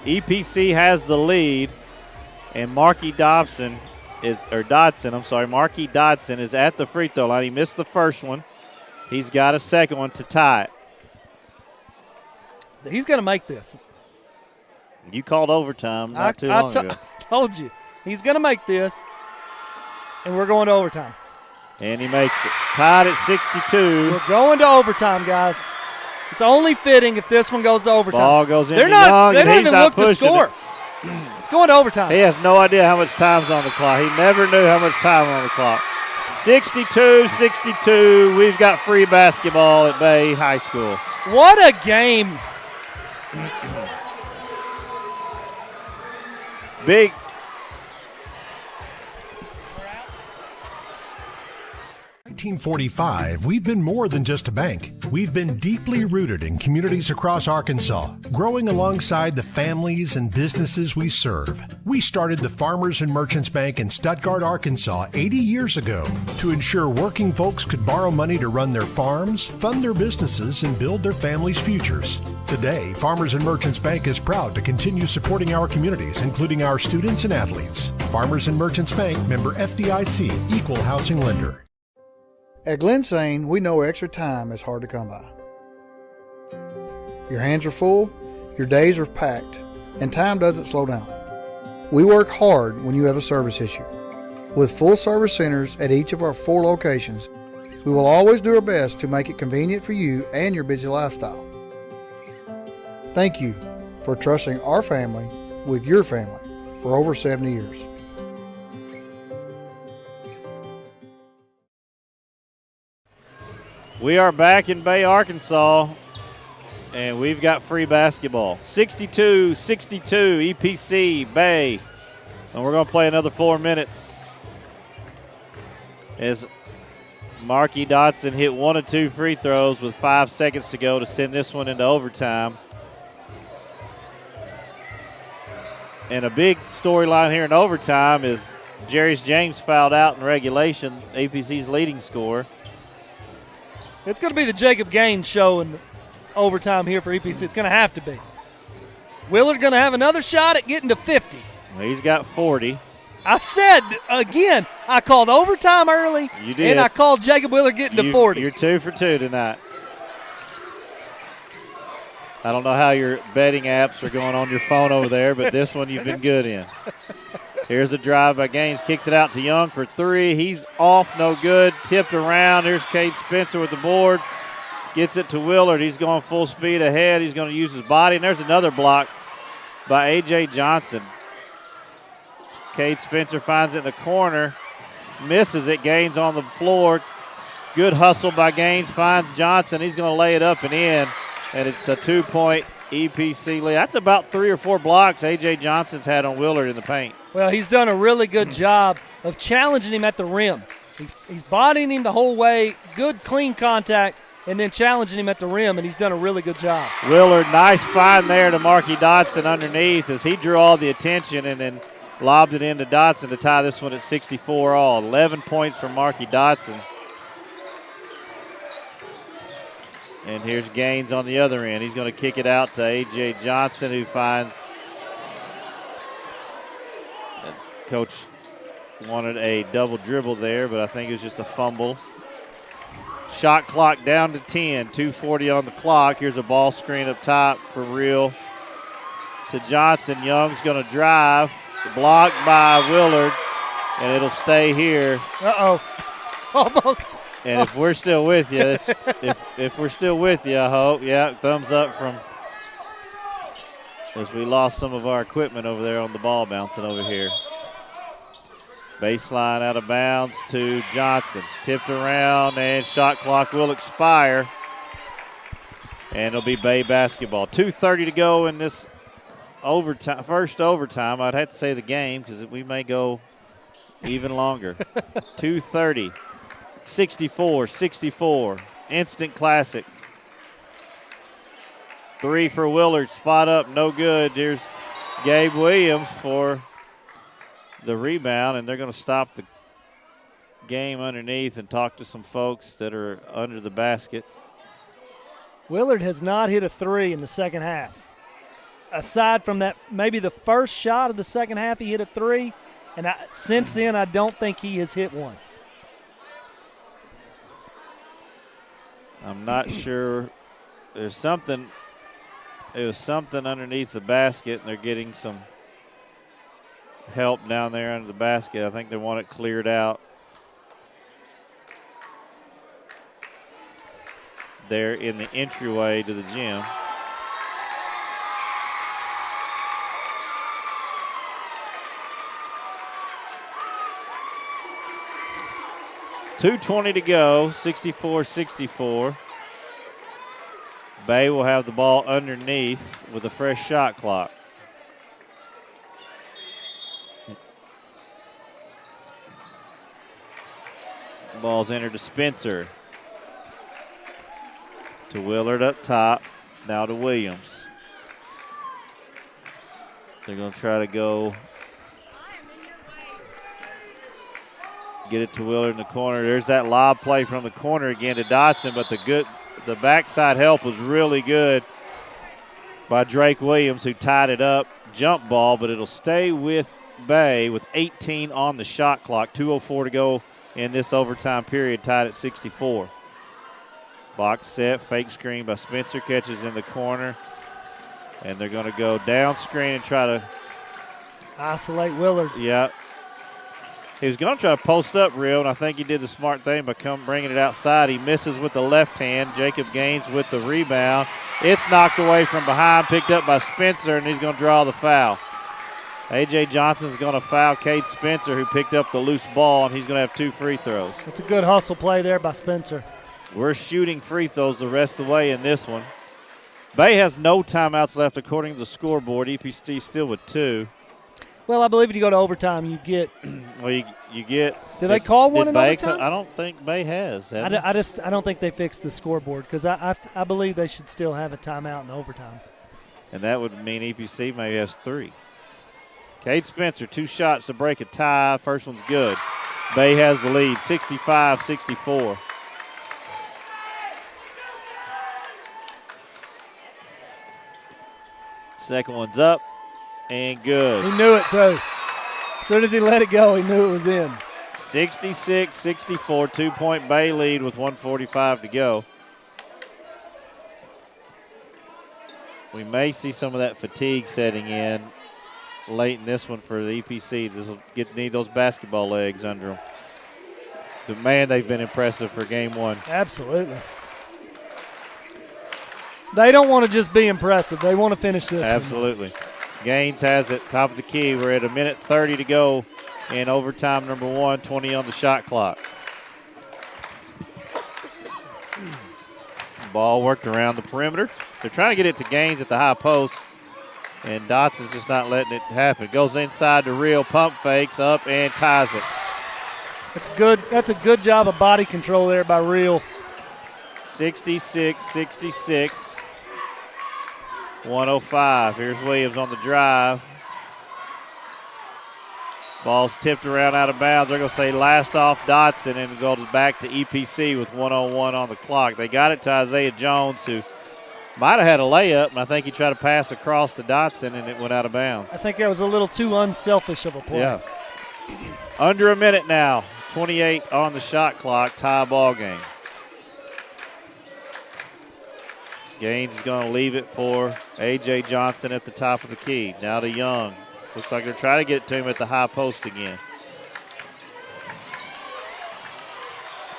S2: EPC has the lead, and Marky Dodson is at the free throw line. He missed the first one. He's got a second one to tie it.
S1: He's going to make this.
S2: You called overtime not too long ago.
S1: I told you. He's going to make this, and we're going to overtime.
S2: And he makes it. Tied at 62.
S1: We're going to overtime, guys. It's only fitting if this one goes to overtime.
S2: Ball goes into
S1: Young,
S2: they
S1: don't even look to score. It's going to overtime.
S2: He has no idea how much time's on the clock. He never knew how much time on the clock. 62-62. We've got free basketball at Bay High School.
S1: What a game.
S2: Big.
S5: 1945, we've been more than just a bank. We've been deeply rooted in communities across Arkansas, growing alongside the families and businesses we serve. We started the Farmers and Merchants Bank in Stuttgart, Arkansas 80 years ago to ensure working folks could borrow money to run their farms, fund their businesses, and build their families' futures. Today, Farmers and Merchants Bank is proud to continue supporting our communities, including our students and athletes. Farmers and Merchants Bank, member FDIC, equal housing lender.
S6: At Glensane, we know extra time is hard to come by. Your hands are full, your days are packed, and time doesn't slow down. We work hard when you have a service issue. With full service centers at each of our 4 locations, we will always do our best to make it convenient for you and your busy lifestyle. Thank you for trusting our family with your family for over 70 years.
S2: We are back in Bay, Arkansas, and we've got free basketball. 62-62, EPC, Bay. And we're going to play another 4 minutes as Marky Dotson hit 1 of 2 free throws with 5 seconds to go to send this one into overtime. And a big storyline here in overtime is Jarius James fouled out in regulation, APC's leading scorer.
S1: It's going to be the Jacob Gaines show in overtime here for EPC. It's going to have to be. Willard going to have another shot at getting to 50.
S2: Well, he's got 40.
S1: I said, again, I called overtime early.
S2: You did.
S1: And I called Jacob Willard getting to 40.
S2: You're 2 for 2 tonight. I don't know how your betting apps are going on your phone over there, but this one you've been good in. Here's a drive by Gaines. Kicks it out to Young for 3. He's off, no good. Tipped around. Here's Cade Spencer with the board. Gets it to Willard. He's going full speed ahead. He's going to use his body. And there's another block by A.J. Johnson. Cade Spencer finds it in the corner. Misses it. Gaines on the floor. Good hustle by Gaines. Finds Johnson. He's going to lay it up and in. And it's a 2-point EPC lead. That's about 3 or 4 blocks A.J. Johnson's had on Willard in the paint.
S1: Well, he's done a really good job of challenging him at the rim. He's bodying him the whole way, good, clean contact, and then challenging him at the rim, and he's done a really good job.
S2: Willard, nice find there to Marky Dotson underneath as he drew all the attention and then lobbed it into Dotson to tie this one at 64 all. 11 points from Marky Dotson. And here's Gaines on the other end. He's going to kick it out to A.J. Johnson, who finds Coach wanted a double dribble there, but I think it was just a fumble. Shot clock down to 10, 2:40 on the clock. Here's a ball screen up top for real to Johnson. Young's going to drive, blocked by Willard, and it'll stay here.
S1: Uh-oh, almost.
S2: And if we're still with you, if we're still with you, I hope. Yeah, thumbs up from as we lost some of our equipment over there on the ball bouncing over here. Baseline out of bounds to Johnson. Tipped around, and shot clock will expire. And it'll be Bay basketball. 2:30 to go in this overtime, first overtime. I'd have to say the game because we may go even longer. 2:30. 64-64. Instant classic. 3 for Willard. Spot up, no good. Here's Gabe Williams for the rebound, and they're going to stop the game underneath and talk to some folks that are under the basket.
S1: Willard has not hit a 3 in the second half. Aside from that, maybe the first shot of the second half, he hit a 3, and since then I don't think he has hit one.
S2: I'm not sure. It was something underneath the basket, and they're getting some help down there under the basket. I think they want it cleared out. There in the entryway to the gym. .220 to go, 64-64. Bay will have the ball underneath with a fresh shot clock. Ball's entered to Spencer. To Willard up top. Now to Williams. They're going to try to go get it to Willard in the corner. There's that lob play from the corner again to Dotson, but the backside help was really good by Drake Williams, who tied it up. Jump ball, but it'll stay with Bay with 18 on the shot clock. 2:04 to go in this overtime period, tied at 64. Box set, fake screen by Spencer, catches in the corner. And they're going to go down screen and try to
S1: isolate Willard.
S2: Yeah. He was going to try to post up Real, and I think he did the smart thing by bringing it outside. He misses with the left hand. Jacob Gaines with the rebound. It's knocked away from behind, picked up by Spencer, and he's going to draw the foul. A.J. Johnson's going to foul Cade Spencer, who picked up the loose ball, and he's going to have 2 free throws.
S1: It's a good hustle play there by Spencer.
S2: We're shooting free throws the rest of the way in this one. Bay has no timeouts left according to the scoreboard. EPC still with 2.
S1: Well, I believe if you go to overtime, you get.
S2: Well, you get.
S1: Did they call one in overtime?
S2: I don't think Bay has.
S1: I don't think they fixed the scoreboard because I believe they should still have a timeout in overtime.
S2: And that would mean EPC maybe has 3. Cade Spencer, 2 shots to break a tie. First one's good. Bay has the lead, 65-64. Second one's up and good.
S1: He knew it, too. As soon as he let it go, he knew it was in.
S2: 66-64, 2-point Bay lead with 1:45 to go. We may see some of that fatigue setting in late in this one for the EPC. This will need those basketball legs under them. But, man, they've been impressive for game 1.
S1: Absolutely. They don't want to just be impressive. They want to finish this.
S2: Absolutely. Gaines has it, top of the key. We're at 1:30 to go in overtime number 1, 20 on the shot clock. Ball worked around the perimeter. They're trying to get it to Gaines at the high post, and Dotson's just not letting it happen. Goes inside to Real, pump fakes up and ties it.
S1: That's good. That's a good job of body control there by Real.
S2: 66-66. 105. Here's Williams on the drive. Ball's tipped around out of bounds. They're going to say last off Dotson, and it goes back to EPC with 1:01 on the clock. They got it to Isaiah Jones, who might have had a layup, and I think he tried to pass across to Dotson, and it went out of bounds.
S1: I think that was a little too unselfish of a play.
S2: Yeah. Under a minute now. 28 on the shot clock. Tie ball game. Gaines is going to leave it for A.J. Johnson at the top of the key. Now to Young. Looks like they're trying to get it to him at the high post again.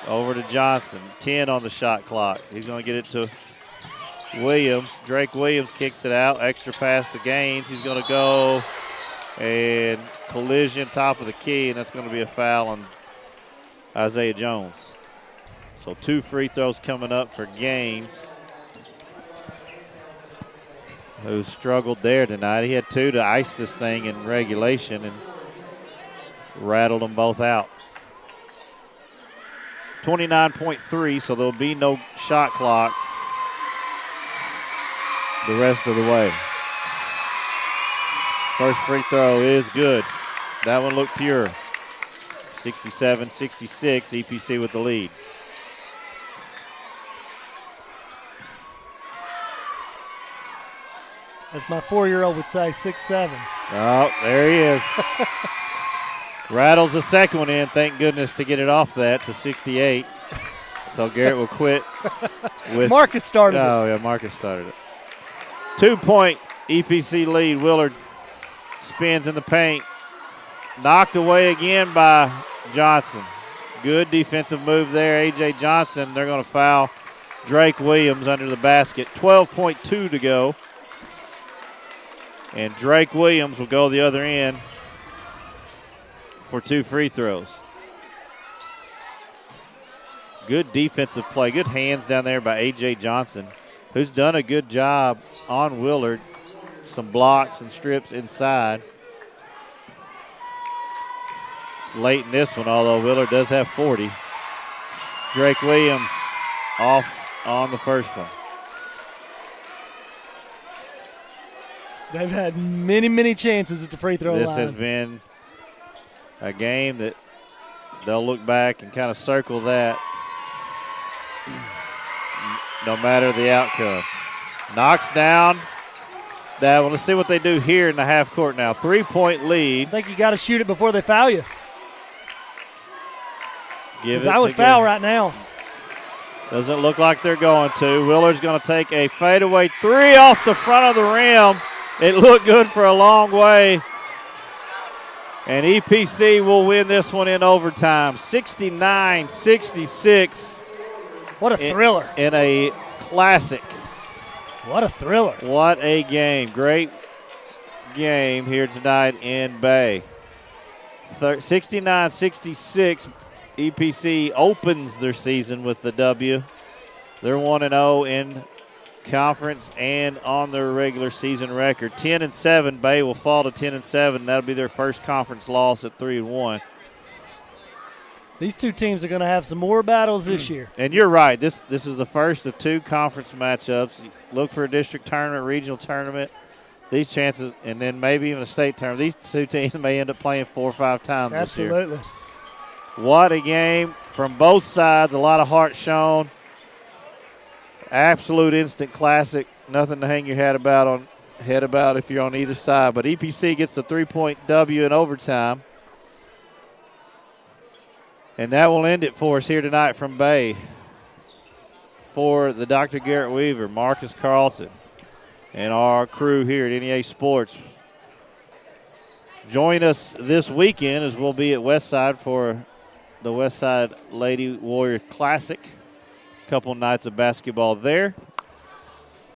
S2: Over to Johnson. 10 on the shot clock. He's going to get it to Williams. Drake Williams kicks it out. Extra pass to Gaines. He's going to go and collision top of the key, and that's going to be a foul on Isaiah Jones. So 2 free throws coming up for Gaines, who struggled there tonight. He had 2 to ice this thing in regulation and rattled them both out. 29.3, so there'll be no shot clock the rest of the way. First free throw is good. That one looked pure. 67-66, EPC with the lead.
S1: As my 4-year-old would say, 6'7".
S2: Oh, there he is. Rattles the second one in, thank goodness, to get it off that to 68. So Garrett will quit with.
S1: Marcus started it.
S2: Oh, yeah, Marcus started it. 2-point EPC lead. Willard spins in the paint. Knocked away again by Johnson. Good defensive move there, A.J. Johnson. They're going to foul Drake Williams under the basket. 12.2 to go. And Drake Williams will go the other end for 2 free throws. Good defensive play. Good hands down there by A.J. Johnson, who's done a good job on Willard. Some blocks and strips inside. Late in this one, although Willard does have 40. Drake Williams off on the first one.
S1: They've had many, many chances at the free throw line.
S2: This has been a game that they'll look back and kind of circle that no matter the outcome. Knocks down that one. Let's see what they do here in the half court now. 3-point lead.
S1: I think you got to shoot it before they foul you.
S2: Because
S1: I would foul right now.
S2: Doesn't look like they're going to. Willard's going to take a fadeaway 3 off the front of the rim. It looked good for a long way. And EPC will win this one in overtime. 69-66.
S1: What a thriller.
S2: In a classic.
S1: What a thriller.
S2: What a game. Great game here tonight in Bay. 69-66. EPC opens their season with the W. They're 1-0 in conference and on their regular season record. 10-7. Bay will fall to 10-7. That'll be their first conference loss at 3-1.
S1: These two teams are going to have some more battles this year.
S2: And you're right. This is the first of 2 conference matchups. Look for a district tournament, regional tournament. These chances, and then maybe even a state tournament. These 2 teams may end up playing 4 or 5 times this year.
S1: Absolutely.
S2: What a game from both sides. A lot of heart shown. Absolute instant classic. Nothing to hang your head about if you're on either side. But EPC gets the 3-point W in overtime. And that will end it for us here tonight from Bay. For the Dr. Garrett Weaver, Marcus Carlton, and our crew here at NEA Sports. Join us this weekend as we'll be at Westside for the Westside Lady Warrior Classic. A couple nights of basketball there.